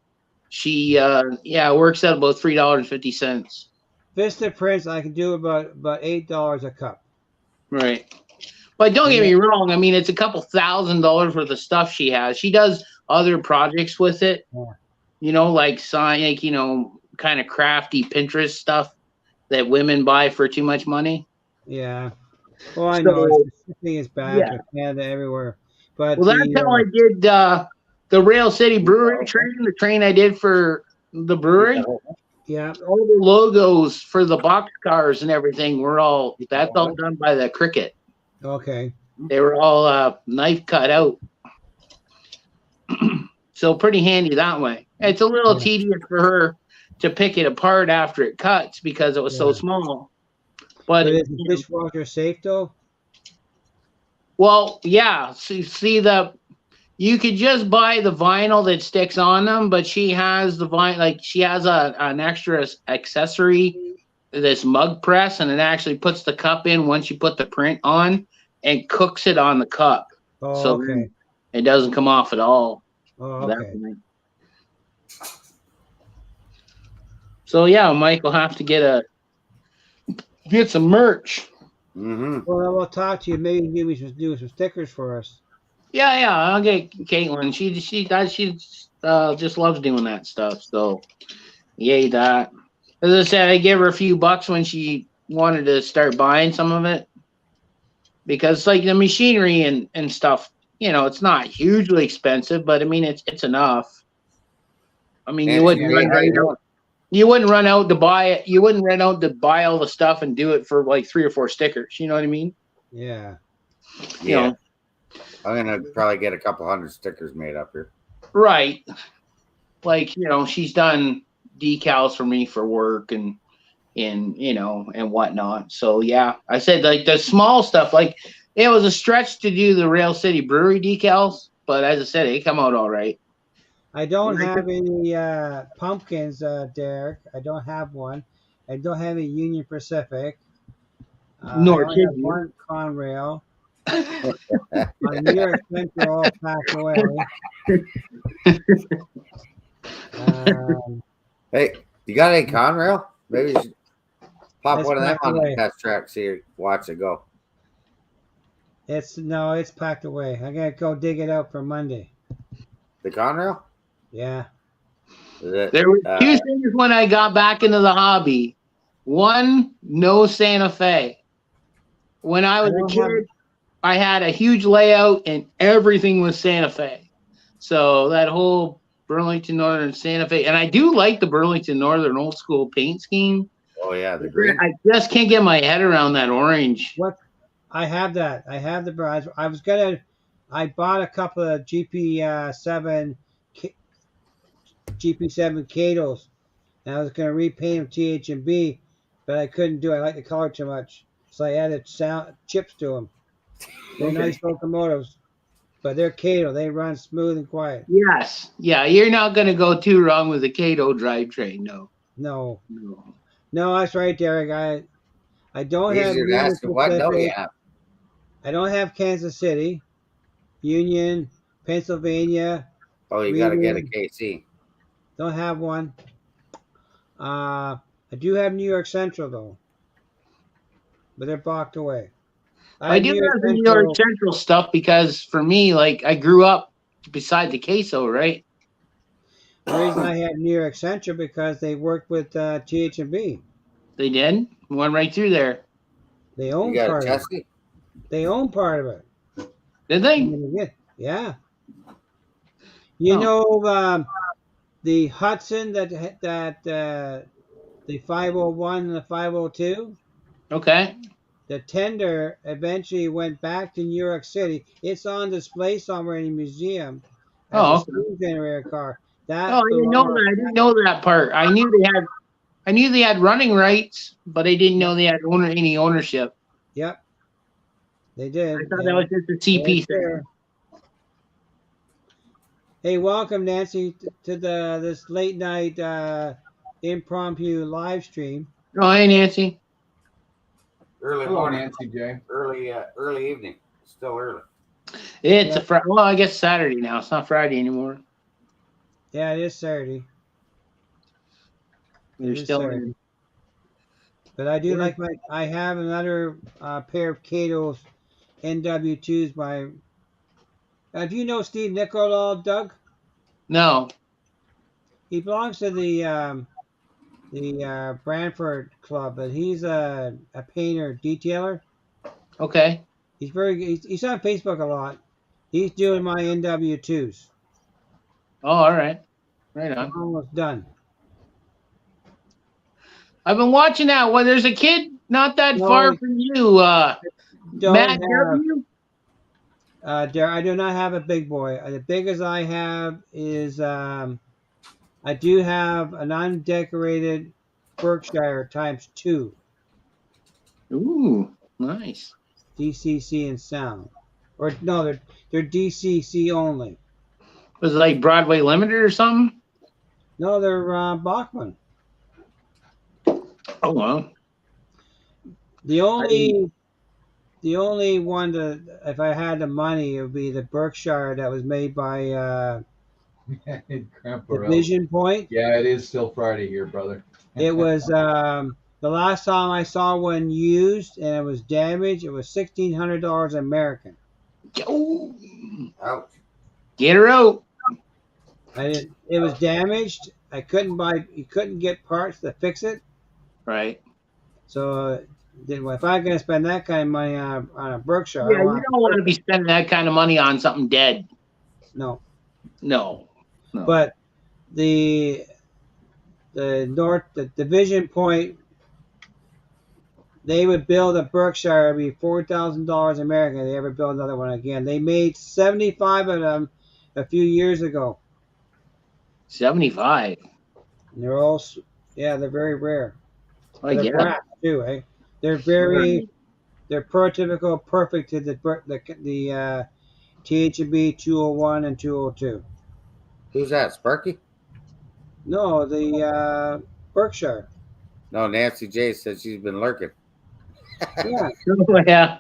[SPEAKER 3] she it works out about $3.50.
[SPEAKER 2] Vista Prince, I can do about $8 a cup.
[SPEAKER 3] Right. But don't
[SPEAKER 2] And
[SPEAKER 3] get
[SPEAKER 2] that,
[SPEAKER 3] me wrong. I mean, it's a couple $1,000s worth of stuff she has. She does other projects with it,
[SPEAKER 2] yeah.
[SPEAKER 3] like kind of crafty Pinterest stuff that women buy for too much money.
[SPEAKER 2] Yeah. Well, I know
[SPEAKER 3] So
[SPEAKER 2] shipping is bad
[SPEAKER 3] yeah.
[SPEAKER 2] to Canada everywhere, but
[SPEAKER 3] Well, that's how I did the Rail City Brewery train, the train I did for the brewery.
[SPEAKER 2] yeah.
[SPEAKER 3] All the logos for the box cars and everything that's all done by the Cricket.
[SPEAKER 2] Okay.
[SPEAKER 3] They were all knife cut out. So pretty handy that way. It's a little
[SPEAKER 2] Yeah.
[SPEAKER 3] tedious for her to pick it apart after it cuts because it was so
[SPEAKER 2] Yeah.
[SPEAKER 3] small. But
[SPEAKER 2] But is the dishwasher safe though?
[SPEAKER 3] well, yeah. See you could just buy the vinyl that sticks on them, but she has the vinyl, like she has an extra accessory, this mug press, and it actually puts the cup in once you put the print on and cooks it on the cup.
[SPEAKER 2] Oh,
[SPEAKER 3] So
[SPEAKER 2] okay.
[SPEAKER 3] it doesn't come off at all.
[SPEAKER 2] Oh, okay.
[SPEAKER 3] So yeah, Mike will have to get some merch.
[SPEAKER 1] Mm-hmm.
[SPEAKER 2] Well, I'll talk to you. Maybe you can do some stickers for us.
[SPEAKER 3] Yeah, I'll get Caitlin. She just loves doing that stuff. So yay that. As I said, I gave her a few bucks when she wanted to start buying some of it because like the machinery and stuff, it's not hugely expensive, but I mean it's enough. I mean you
[SPEAKER 1] And she
[SPEAKER 3] wouldn't
[SPEAKER 1] made
[SPEAKER 3] run right out. You wouldn't run out to buy it. You wouldn't run out to buy all the stuff and do it for like 3 or 4 stickers. You know what I mean?
[SPEAKER 2] Yeah.
[SPEAKER 3] You know,
[SPEAKER 1] I'm gonna probably get a couple hundred stickers made up here.
[SPEAKER 3] right. Like, she's done decals for me for work and whatnot. So yeah, I said like the small stuff, like it was a stretch to do the Rail City Brewery decals, but as I said, they come out all right.
[SPEAKER 2] I don't have any pumpkins, Derek. I don't have one. I don't have any Union Pacific. I
[SPEAKER 3] Nor
[SPEAKER 2] only
[SPEAKER 3] kid
[SPEAKER 2] have
[SPEAKER 3] you.
[SPEAKER 2] one Conrail. My New York Central all packed away.
[SPEAKER 1] Hey, you got any Conrail? Maybe you should pop
[SPEAKER 2] It's
[SPEAKER 1] one of them
[SPEAKER 2] packed
[SPEAKER 1] on
[SPEAKER 2] away.
[SPEAKER 1] the test track, watch it go.
[SPEAKER 2] It's packed away. I gotta go dig it out for Monday.
[SPEAKER 1] The Conrail?
[SPEAKER 2] Yeah.
[SPEAKER 3] There were two things when I got back into the hobby. One, no Santa Fe. When I was a kid, I had a huge layout and everything was Santa Fe. So that whole Burlington Northern Santa Fe, and I do like the Burlington Northern old school paint scheme.
[SPEAKER 1] Oh yeah, the green.
[SPEAKER 3] I just can't get my head around that orange.
[SPEAKER 2] What? I have that. I have the brush. I bought a couple of GP7 Katos, and I was gonna repaint them TH&B, but I couldn't do it. I like the color too much, so I added chips to them. They're nice locomotives, but they're Kato. They run smooth and quiet.
[SPEAKER 3] Yes, yeah, you're not gonna go too wrong with a Kato drivetrain, no.
[SPEAKER 2] No, that's right, Derek. I don't have
[SPEAKER 1] Easier to ask what? No, you have.
[SPEAKER 2] I don't have Kansas City, Union, Pennsylvania.
[SPEAKER 1] Oh, you got to get a KC.
[SPEAKER 2] Don't have one. I do have New York Central though, but they're blocked away.
[SPEAKER 3] I do have the New York Central stuff because for me, like I grew up beside the queso, right?
[SPEAKER 2] The reason I had New York Central because they worked with TH&B.
[SPEAKER 3] They did? Went right through there.
[SPEAKER 2] They own part of it. They own part of it.
[SPEAKER 3] Did they?
[SPEAKER 2] Yeah. You know the Hudson that the 501 and the 502?
[SPEAKER 3] Okay.
[SPEAKER 2] The tender eventually went back to New York City. It's on display somewhere in a museum. Has
[SPEAKER 3] Oh,
[SPEAKER 2] a
[SPEAKER 3] okay.
[SPEAKER 2] steam generator car. That
[SPEAKER 3] Oh, I didn't know that. I didn't know that part. I knew they had running rights, but I didn't know they had any ownership.
[SPEAKER 2] Yep, they
[SPEAKER 3] I
[SPEAKER 2] did.
[SPEAKER 3] thought
[SPEAKER 2] Yeah.
[SPEAKER 3] that was just a
[SPEAKER 2] Right
[SPEAKER 3] CP thing.
[SPEAKER 2] there. Hey, welcome Nancy to this late night impromptu live stream.
[SPEAKER 3] Oh, hey, Nancy.
[SPEAKER 1] Early
[SPEAKER 5] Hello,
[SPEAKER 1] morning,
[SPEAKER 5] Nancy J.
[SPEAKER 1] early evening. It's still early.
[SPEAKER 3] It's a Friday. Well, I guess Saturday now. It's not Friday anymore.
[SPEAKER 2] Yeah, it is Saturday.
[SPEAKER 3] You're
[SPEAKER 2] It is
[SPEAKER 3] still
[SPEAKER 2] Saturday.
[SPEAKER 3] in.
[SPEAKER 2] But I do
[SPEAKER 3] Yeah.
[SPEAKER 2] like I have another pair of Cato's NW2s by. Do you know Steve Nicola, Doug?
[SPEAKER 3] No.
[SPEAKER 2] He belongs to the Brantford Club, but he's a painter detailer.
[SPEAKER 3] Okay.
[SPEAKER 2] He's on Facebook a lot. He's doing my NW2s.
[SPEAKER 3] Oh, all right. Right
[SPEAKER 2] I'm
[SPEAKER 3] on.
[SPEAKER 2] almost done.
[SPEAKER 3] I've been watching that. Well, there's a kid not that
[SPEAKER 2] No,
[SPEAKER 3] far
[SPEAKER 2] I
[SPEAKER 3] from you.
[SPEAKER 2] don't
[SPEAKER 3] Matt
[SPEAKER 2] have.
[SPEAKER 3] W.
[SPEAKER 2] I do not have a big boy. The biggest I have is I do have an undecorated Berkshire ×2
[SPEAKER 3] Ooh, nice.
[SPEAKER 2] DCC and sound, or no, they're DCC only.
[SPEAKER 3] Was it like Broadway Limited or something?
[SPEAKER 2] No, they're Bachman.
[SPEAKER 3] Oh well.
[SPEAKER 2] The only one that if I had the money, it would be the Berkshire that was made by
[SPEAKER 5] Grandpa Ralph.
[SPEAKER 2] Division Point.
[SPEAKER 5] Yeah, it is still Friday here, brother.
[SPEAKER 2] It was the last time I saw one used and it was damaged. It was $1,600 American.
[SPEAKER 3] Oh,
[SPEAKER 1] Ouch.
[SPEAKER 3] get her out.
[SPEAKER 2] It was damaged. You couldn't get parts to fix it.
[SPEAKER 3] Right.
[SPEAKER 2] So if I'm gonna spend that kind of money on a Berkshire,
[SPEAKER 3] Yeah, you don't want to be spending that kind of money on something dead.
[SPEAKER 2] no.
[SPEAKER 3] No.
[SPEAKER 2] But the Division Point, they would build a Berkshire. It'd be $4,000 American. If they ever build another one again. They made 75 of them a few years ago.
[SPEAKER 3] 75.
[SPEAKER 2] And they're very rare.
[SPEAKER 3] I
[SPEAKER 2] They're
[SPEAKER 3] get
[SPEAKER 2] brass too, eh? They're they're prototypical, perfect to the THB 201 and 202.
[SPEAKER 1] Who's that? Sparky?
[SPEAKER 2] No, the Berkshire.
[SPEAKER 1] No, Nancy J said she's been lurking.
[SPEAKER 2] Yeah.
[SPEAKER 3] Oh, yeah.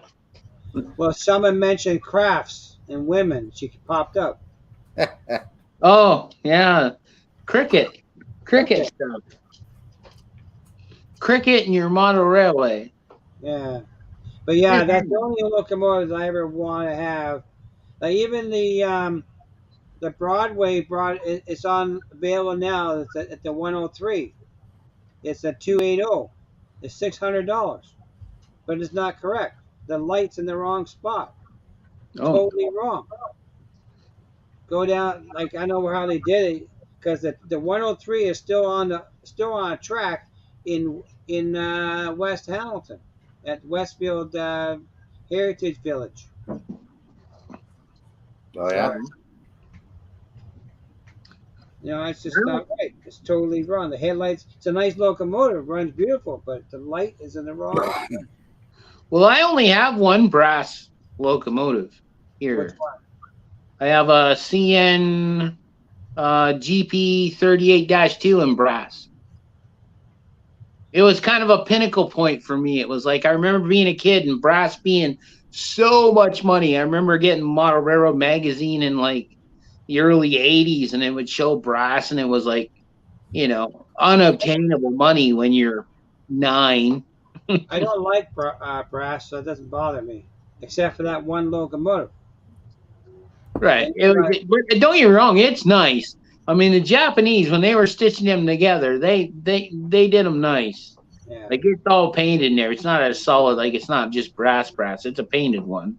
[SPEAKER 2] Well, someone mentioned crafts and women. She popped up.
[SPEAKER 3] Oh, yeah. Cricket stuff. Cricket and your model railway.
[SPEAKER 2] Yeah. But yeah, that's the only locomotives I ever want to have. Like even the Broadway it's on available now. It's at the 103. It's a 280. It's $600, but it's not correct. The light's in the wrong spot.
[SPEAKER 3] Oh,
[SPEAKER 2] Totally wrong. Go down like I know how they did it because the 103 is still on a track in West Hamilton at Westfield Heritage Village.
[SPEAKER 1] Oh yeah.
[SPEAKER 2] It's just not right. It's totally wrong. The headlights. It's a nice locomotive, runs beautiful, but the light is in the wrong.
[SPEAKER 3] well, I only have one brass locomotive here.
[SPEAKER 2] Which one?
[SPEAKER 3] I have a CN GP 38-2 in brass. It was kind of a pinnacle point for me. It was like I remember being a kid and brass being so much money. I remember getting Model Railroad magazine in like the early 80s and it would show brass and it was like, unobtainable money when you're 9.
[SPEAKER 2] I don't like brass, so it doesn't bother me, except for that one locomotive.
[SPEAKER 3] Right. But don't get me wrong, it's nice. I mean, the Japanese, when they were stitching them together, they did them nice.
[SPEAKER 2] Yeah.
[SPEAKER 3] Like it's all painted in there. It's not as solid. Like it's not just brass. It's a painted one.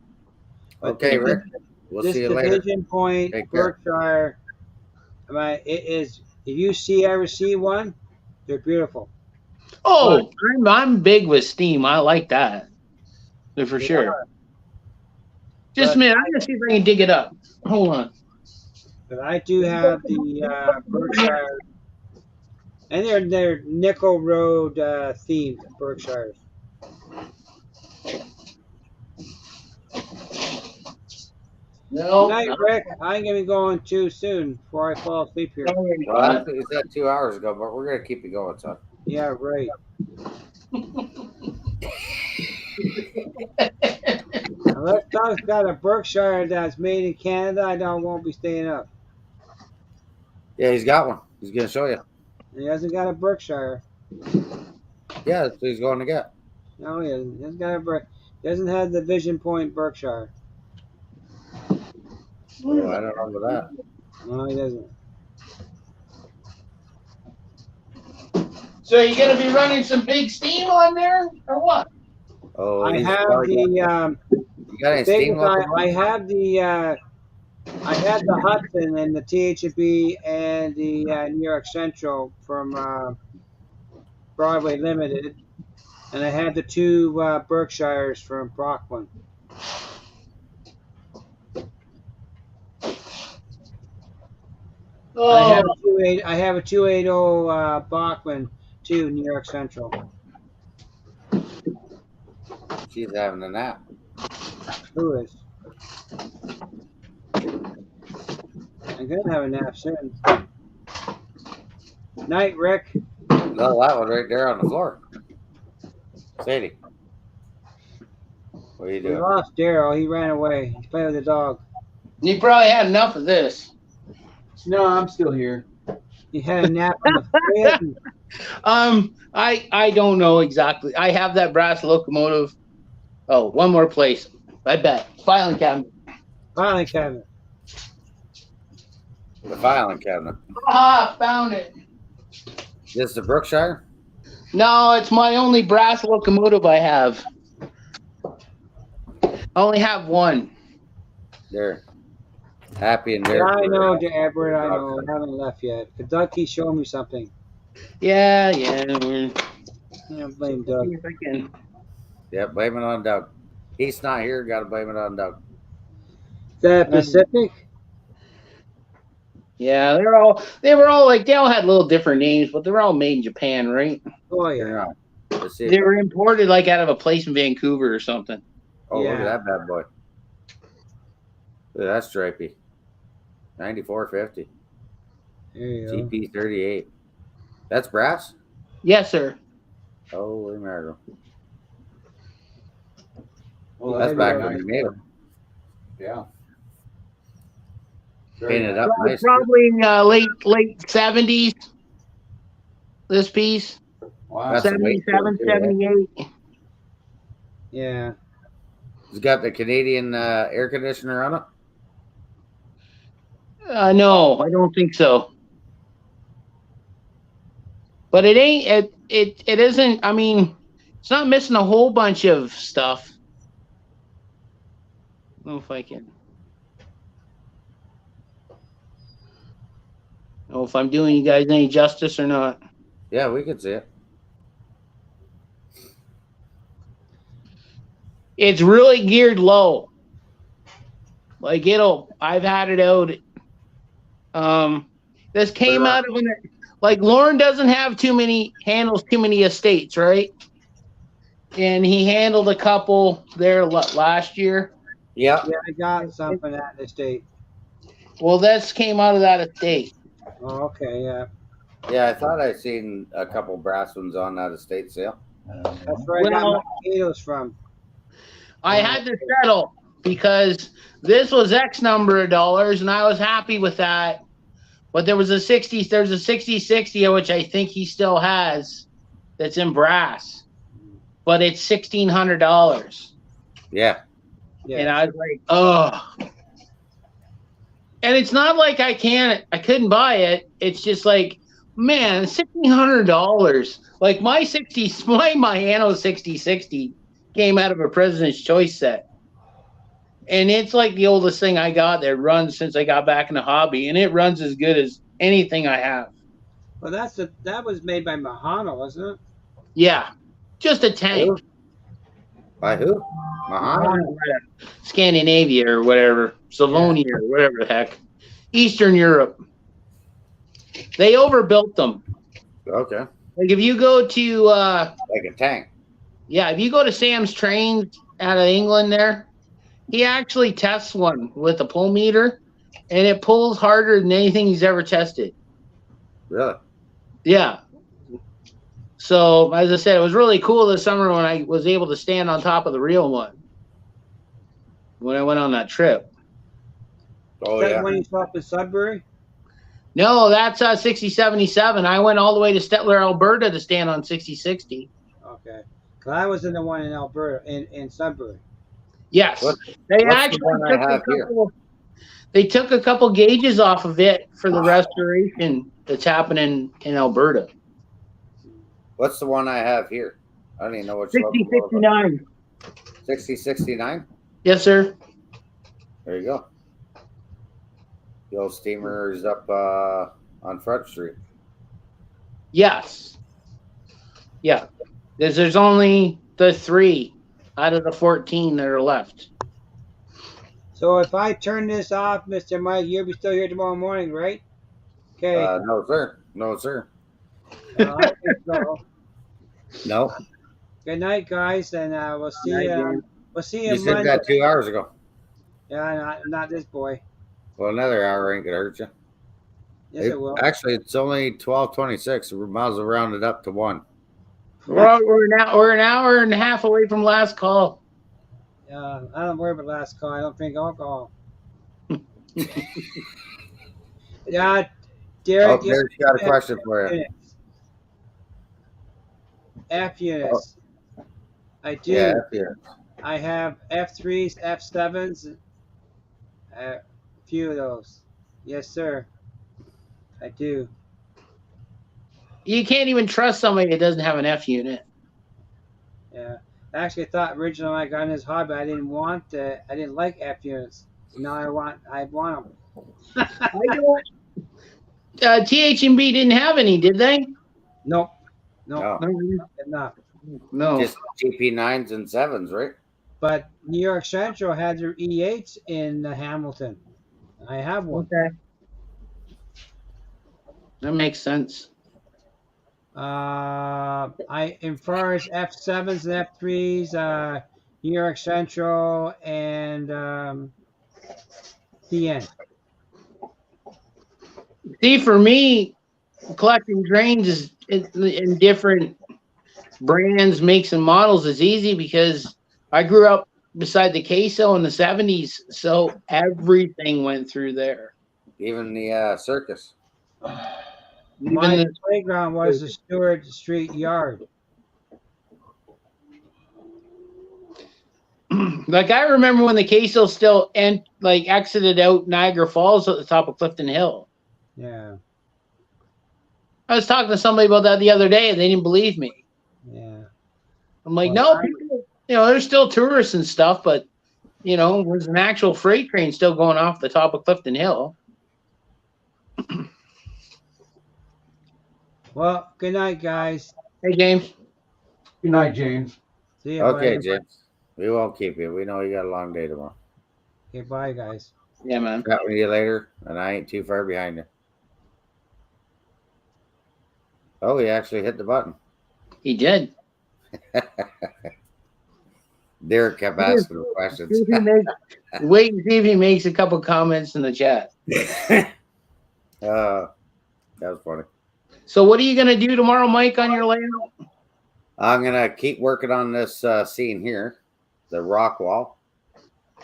[SPEAKER 1] Okay, Rick. We'll see you later.
[SPEAKER 2] This Division Point Berkshire, it is. If you ever see one, they're beautiful.
[SPEAKER 3] Oh, I'm big with steam. I like that. For sure. Just a minute. I'm gonna see if I can dig it up. Hold on.
[SPEAKER 2] But I do have the Berkshire, and they're Nickel Road themed Berkshires.
[SPEAKER 3] No.
[SPEAKER 2] Good night, Rick. I'm gonna be going too soon before I fall asleep here.
[SPEAKER 1] Well, that's what you said 2 hours ago, but we're gonna keep you going, son.
[SPEAKER 2] Yeah, right. Unless Doug's got a Berkshire that's made in Canada, I won't be staying up.
[SPEAKER 1] Yeah, he's got one. He's gonna show you.
[SPEAKER 2] He hasn't got a Berkshire.
[SPEAKER 1] Yeah, that's what he's going to get.
[SPEAKER 2] No, he hasn't. He hasn't got a He doesn't have the Vision Point Berkshire.
[SPEAKER 1] Oh, I don't know about that.
[SPEAKER 2] No, he doesn't.
[SPEAKER 3] So you're gonna be running some big steam on there, or what?
[SPEAKER 1] Oh,
[SPEAKER 2] I
[SPEAKER 1] he's
[SPEAKER 2] have
[SPEAKER 1] probably
[SPEAKER 2] the
[SPEAKER 1] you got any
[SPEAKER 2] thing
[SPEAKER 1] steam
[SPEAKER 2] is
[SPEAKER 1] left?
[SPEAKER 2] I have the Hudson and the THB and the New York Central from Broadway Limited, and I had the two Berkshires from Brockman. I have a 280 Bachman too, New York Central.
[SPEAKER 1] She's having a nap.
[SPEAKER 2] Who is? I'm gonna have a nap soon. Night, Rick.
[SPEAKER 1] No, that one right there on the floor. Sadie. What are you
[SPEAKER 2] We
[SPEAKER 1] doing?
[SPEAKER 2] lost Daryl. He ran away. He's playing with the dog.
[SPEAKER 3] You probably had enough of this.
[SPEAKER 5] No, I'm still here.
[SPEAKER 2] He had a nap on the fit.
[SPEAKER 3] I don't know exactly. I have that brass locomotive. Oh, one more place. I bet. Filing cabinet.
[SPEAKER 2] Filing cabinet.
[SPEAKER 1] The filing cabinet.
[SPEAKER 3] Ah, found it.
[SPEAKER 1] This is the Brookshire?
[SPEAKER 3] No, it's my only brass locomotive I have. I only have one.
[SPEAKER 1] There. Happy and
[SPEAKER 2] Yeah,
[SPEAKER 1] there.
[SPEAKER 2] I know, Edward. I know. I haven't left yet. But Doug keeps showing me something.
[SPEAKER 3] Yeah. We're,
[SPEAKER 2] I don't blame Doug.
[SPEAKER 3] see if I can.
[SPEAKER 1] Yeah, blame it on Doug. He's not here. Got to blame it on Doug.
[SPEAKER 2] The Pacific?
[SPEAKER 3] Yeah, they were all like, they all had little different names, but they were all made in Japan, right?
[SPEAKER 2] Oh,
[SPEAKER 1] Turn
[SPEAKER 2] yeah.
[SPEAKER 1] around. Let's see.
[SPEAKER 3] They were imported like out of a place in Vancouver or something.
[SPEAKER 1] Oh, look
[SPEAKER 2] Yeah.
[SPEAKER 1] at that bad boy. Look at that stripey. 94.50.
[SPEAKER 2] There you go.
[SPEAKER 1] TP 38. That's brass?
[SPEAKER 3] Yes, sir.
[SPEAKER 1] Holy Margo.
[SPEAKER 5] Well,
[SPEAKER 1] That's
[SPEAKER 5] that'd
[SPEAKER 1] back
[SPEAKER 5] be
[SPEAKER 1] when
[SPEAKER 5] nice.
[SPEAKER 1] you made it.
[SPEAKER 5] Yeah. Very
[SPEAKER 1] Painted
[SPEAKER 5] nice.
[SPEAKER 1] up nice.
[SPEAKER 3] Probably late 70s, this piece.
[SPEAKER 5] Wow.
[SPEAKER 1] That's a weight to
[SPEAKER 3] 77,
[SPEAKER 1] it, too, eh?
[SPEAKER 3] 78.
[SPEAKER 2] Yeah.
[SPEAKER 1] It's got the Canadian air conditioner on it.
[SPEAKER 3] No, I don't think so. But it ain't, it isn't, I mean, it's not missing a whole bunch of stuff. I don't know if I can. I don't know if I'm doing you guys any justice or not.
[SPEAKER 1] Yeah, we could see it.
[SPEAKER 3] It's really geared low. Like I've had it out. This came out of like Lauren doesn't have handles too many estates, right? And he handled a couple there last year.
[SPEAKER 1] Yeah.
[SPEAKER 2] Yeah, I got something at the state.
[SPEAKER 3] Well, this came out of that estate.
[SPEAKER 2] Oh, okay, yeah.
[SPEAKER 1] Yeah, I thought I seen a couple brass ones on that estate sale.
[SPEAKER 2] That's where I got my potatoes from.
[SPEAKER 3] I had to settle because this was X number of dollars, and I was happy with that. But there's a 6060, which I think he still has, that's in brass. But it's $1,600.
[SPEAKER 1] Yeah.
[SPEAKER 2] Yeah.
[SPEAKER 3] And I was like, oh. And it's not like I couldn't buy it. It's just like, man, $1,600. Like my Maiano 6060 came out of a President's Choice set. And it's like the oldest thing I got that runs since I got back in the hobby. And it runs as good as anything I have.
[SPEAKER 2] Well, that was made by Mahano, wasn't it?
[SPEAKER 3] Yeah. Just a tank.
[SPEAKER 1] By who? Mahana?
[SPEAKER 3] Scandinavia or whatever. Slavonia or whatever the heck. Eastern Europe. They overbuilt them.
[SPEAKER 1] Okay.
[SPEAKER 3] Like if you go to
[SPEAKER 1] Like a tank.
[SPEAKER 3] yeah, if you go to Sam's Trains out of England there, he actually tests one with a pull meter, and it pulls harder than anything he's ever tested.
[SPEAKER 1] Really?
[SPEAKER 3] Yeah. So as I said, it was really cool this summer when I was able to stand on top of the real one when I went on that trip.
[SPEAKER 1] Oh,
[SPEAKER 2] Is that
[SPEAKER 1] yeah.
[SPEAKER 2] when you saw up in Sudbury?
[SPEAKER 3] No, that's 6077. I went all the way to Stettler, Alberta to stand on 6060.
[SPEAKER 2] Okay. 'Cause I was in the one in Alberta, in Sudbury.
[SPEAKER 3] Yes.
[SPEAKER 1] What-
[SPEAKER 3] They
[SPEAKER 1] what's
[SPEAKER 3] actually
[SPEAKER 1] the one I
[SPEAKER 3] took
[SPEAKER 1] have here?
[SPEAKER 3] they took a couple gauges off of it for the restoration that's happening in Alberta.
[SPEAKER 1] What's the one I have here? I don't even know which locomotive.
[SPEAKER 3] 6069.
[SPEAKER 1] 6069?
[SPEAKER 3] Yes, sir.
[SPEAKER 1] There you go. The old steamer is up on Front Street.
[SPEAKER 3] Yes. Yeah. There's only the 3 out of the 14 that are left.
[SPEAKER 2] So if I turn this off, Mr. Mike, you'll be still here tomorrow morning, right? Okay.
[SPEAKER 1] No, sir. No, sir.
[SPEAKER 2] I think so.
[SPEAKER 1] No.
[SPEAKER 2] Good night, guys, and we'll see
[SPEAKER 3] Night,
[SPEAKER 2] you.
[SPEAKER 3] James.
[SPEAKER 2] We'll see
[SPEAKER 1] You
[SPEAKER 2] you
[SPEAKER 1] said
[SPEAKER 2] Monday.
[SPEAKER 1] that 2 hours ago.
[SPEAKER 2] Yeah, not this boy.
[SPEAKER 1] Well, another hour ain't gonna hurt you.
[SPEAKER 2] Yes, it will.
[SPEAKER 1] Actually, it's only 12:26. We might as well round it up to 1.
[SPEAKER 3] We're an hour and a half away from last call.
[SPEAKER 2] I don't worry about last call. I don't drink alcohol. Yeah, Derek.
[SPEAKER 1] Oh, Derek's got a question for you.
[SPEAKER 2] F units. I do.
[SPEAKER 1] Yeah, yeah.
[SPEAKER 2] I have F3s, F7s, a few of those. Yes, sir. I do.
[SPEAKER 3] You can't even trust somebody that doesn't have an F unit.
[SPEAKER 2] Yeah. I actually thought originally when I got in this hobby, I didn't like F units. So now I want them.
[SPEAKER 3] I don't. TH&B didn't have any, did they?
[SPEAKER 2] Nope.
[SPEAKER 1] No.
[SPEAKER 2] Not.
[SPEAKER 3] No.
[SPEAKER 1] Just GP9s and 7s, right?
[SPEAKER 2] But New York Central had their E8s in Hamilton. I have one.
[SPEAKER 3] Okay. That makes sense.
[SPEAKER 2] As far as F7s and F3s, New York Central and PN.
[SPEAKER 3] See, for me, collecting drains is in different brands, makes, and models is easy because I grew up beside the queso in the 70s, so everything went through there.
[SPEAKER 1] Even the circus.
[SPEAKER 2] My playground was the Stewart Street Yard.
[SPEAKER 3] Like I remember when the queso still exited out Niagara Falls at the top of Clifton Hill.
[SPEAKER 2] Yeah.
[SPEAKER 3] I was talking to somebody about that the other day, and they didn't believe me.
[SPEAKER 2] Yeah.
[SPEAKER 3] I'm like,
[SPEAKER 2] Well,
[SPEAKER 3] no, people, there's still tourists and stuff, but there's an actual freight train still going off the top of Clifton Hill.
[SPEAKER 2] Well, good night, guys.
[SPEAKER 3] Hey, James.
[SPEAKER 5] Good night, James.
[SPEAKER 2] See you.
[SPEAKER 1] Okay,
[SPEAKER 2] Bye.
[SPEAKER 1] James. We won't keep you. We know you got a long day tomorrow.
[SPEAKER 2] Okay, bye, guys.
[SPEAKER 3] Yeah, man.
[SPEAKER 1] Chat with you later, and I ain't too far behind you. Oh, he actually hit the button.
[SPEAKER 3] He did.
[SPEAKER 1] Derek kept asking him questions.
[SPEAKER 3] Wait and see if he makes a couple comments in the chat.
[SPEAKER 1] That was funny.
[SPEAKER 3] So what are you going to do tomorrow, Mike, on your layout?
[SPEAKER 1] I'm going to keep working on this scene here, the rock wall.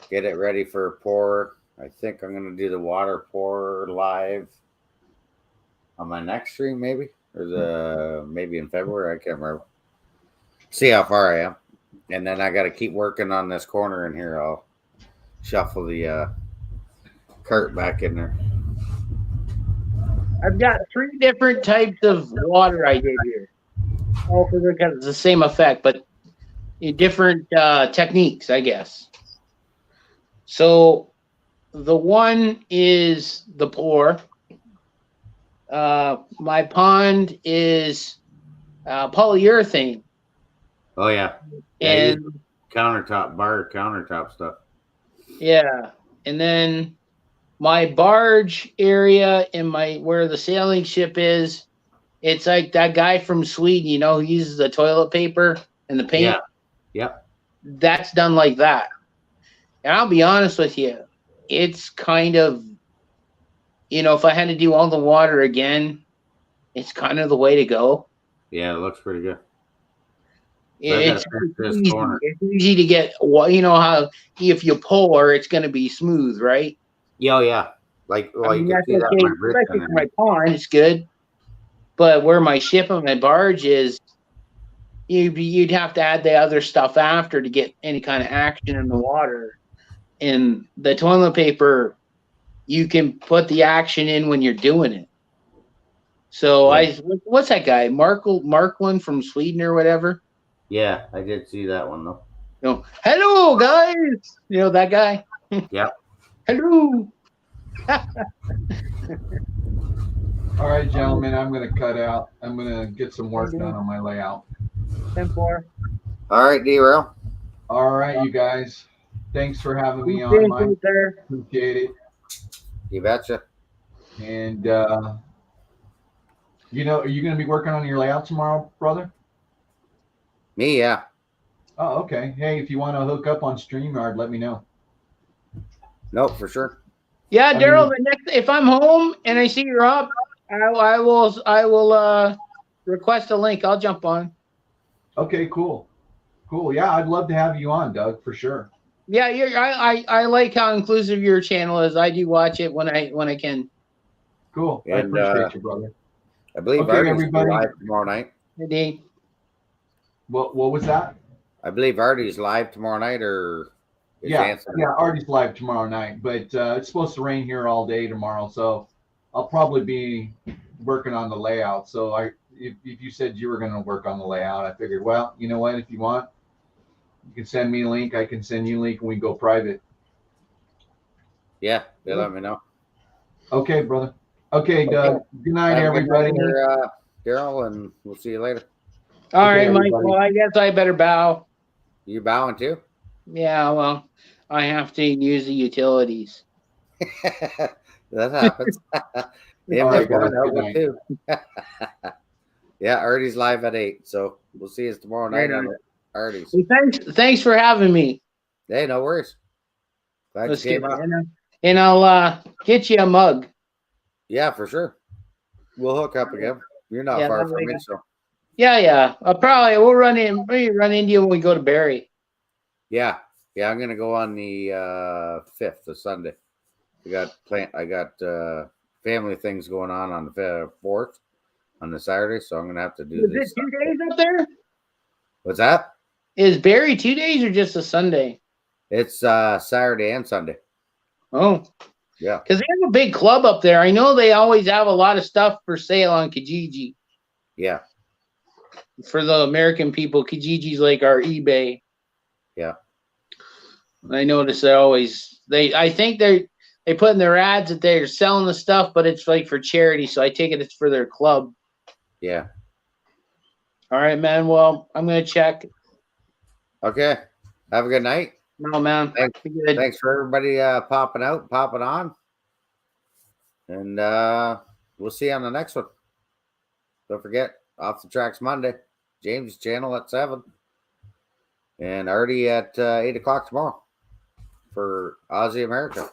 [SPEAKER 1] Get it ready for pour. I think I'm going to do the water pour live on my next stream, maybe. Or maybe in February. I can't remember. See how far I am. And then I got to keep working on this corner in here. I'll shuffle the cart back in there.
[SPEAKER 3] I've got 3 different types of water I did here. All for the same effect, but in different techniques, I guess. So the one is the pour. My pond is polyurethane.
[SPEAKER 1] Oh, yeah.
[SPEAKER 3] And
[SPEAKER 1] countertop stuff.
[SPEAKER 3] yeah. And then my barge area and where the sailing ship is, it's like that guy from Sweden, who uses the toilet paper and the paint.
[SPEAKER 1] Yep.
[SPEAKER 3] That's done like that. And I'll be honest with you, it's kind of, if I had to do all the water again, it's kind of the way to go.
[SPEAKER 1] Yeah, it looks pretty good.
[SPEAKER 3] It's easy. It's easy to get. How if you pull her, it's going to be smooth, right?
[SPEAKER 1] Yeah, yeah. Like, well, you can see that my wrist
[SPEAKER 3] especially for my pond, it's good. But where my ship and my barge is, you'd have to add the other stuff after to get any kind of action in the water. And the toilet paper, you can put the action in when you're doing it. So what's that guy? Markland from Sweden or whatever?
[SPEAKER 1] Yeah, I did see that one though.
[SPEAKER 3] Hello guys. That guy?
[SPEAKER 1] Yep.
[SPEAKER 3] Hello.
[SPEAKER 5] All right, gentlemen, I'm going to cut out. I'm going to get some work done on my layout.
[SPEAKER 3] 10-4.
[SPEAKER 1] All right, D-Rail.
[SPEAKER 5] All right, you guys. Thanks for having me on, Mike. Appreciate it.
[SPEAKER 1] You betcha.
[SPEAKER 5] And, are you going to be working on your layout tomorrow, brother?
[SPEAKER 1] Me, yeah.
[SPEAKER 5] Oh, okay. Hey, if you want to hook up on StreamYard, let me know.
[SPEAKER 1] Nope, for sure.
[SPEAKER 3] Yeah, Daryl. If I'm home and I see you're up, I will request a link. I'll jump on.
[SPEAKER 5] Okay, cool. Yeah, I'd love to have you on, Doug, for sure.
[SPEAKER 3] Yeah, I like how inclusive your channel is. I do watch it when I can.
[SPEAKER 5] Cool.
[SPEAKER 1] And,
[SPEAKER 5] I appreciate you, brother.
[SPEAKER 1] I believe Artie's live tomorrow night.
[SPEAKER 3] Indeed.
[SPEAKER 5] What was that?
[SPEAKER 1] I believe Artie's live tomorrow night, or
[SPEAKER 5] yeah, Artie's live tomorrow night, but it's supposed to rain here all day tomorrow, so I'll probably be working on the layout. So if you said you were going to work on the layout, I figured, well, you know what? If you want, you can send me a link. I can send you a link, and we go private.
[SPEAKER 1] Yeah, they let me know.
[SPEAKER 5] Okay, brother. Okay, Doug. Good night, everybody.
[SPEAKER 1] Daryl, and we'll see you later.
[SPEAKER 3] All right, Mike. Well, I guess I better bow.
[SPEAKER 1] You bowing too?
[SPEAKER 3] Yeah, well, I have to use the utilities.
[SPEAKER 1] That happens. Too. Yeah, Artie's live at 8, so we'll see you tomorrow night on Artie's.
[SPEAKER 3] Well, thanks for having me.
[SPEAKER 1] Hey, no worries. Glad you came up.
[SPEAKER 3] And I'll get you a mug.
[SPEAKER 1] Yeah, for sure. We'll hook up again. You're not far from me, so.
[SPEAKER 3] Yeah. We'll run into you when we go to Barrie.
[SPEAKER 1] Yeah, I'm gonna go on the 5th, the Sunday. I got family things going on the 4th on the Saturday, so I'm gonna have to do this.
[SPEAKER 3] Is it 2 days up there?
[SPEAKER 1] What's that?
[SPEAKER 3] Is Barrie 2 days or just a Sunday?
[SPEAKER 1] It's Saturday and Sunday.
[SPEAKER 3] Oh,
[SPEAKER 1] yeah.
[SPEAKER 3] Because they have a big club up there. I know they always have a lot of stuff for sale on Kijiji.
[SPEAKER 1] Yeah.
[SPEAKER 3] For the American people, Kijiji's like our eBay.
[SPEAKER 1] Yeah.
[SPEAKER 3] I notice I think they put in their ads that they're selling the stuff, but it's like for charity. So I take it's for their club.
[SPEAKER 1] Yeah.
[SPEAKER 3] All right, man. Well, I'm going to check.
[SPEAKER 1] Okay. Have a good night.
[SPEAKER 3] No, man.
[SPEAKER 1] Thanks for everybody popping on. And we'll see you on the next one. Don't forget, Off the Tracks Monday. James' channel at 7. And Artie at 8 o'clock tomorrow for Aussie America.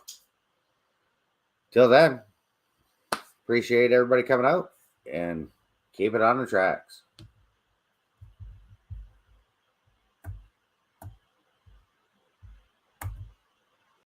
[SPEAKER 1] Till then, appreciate everybody coming out and keep it on the tracks.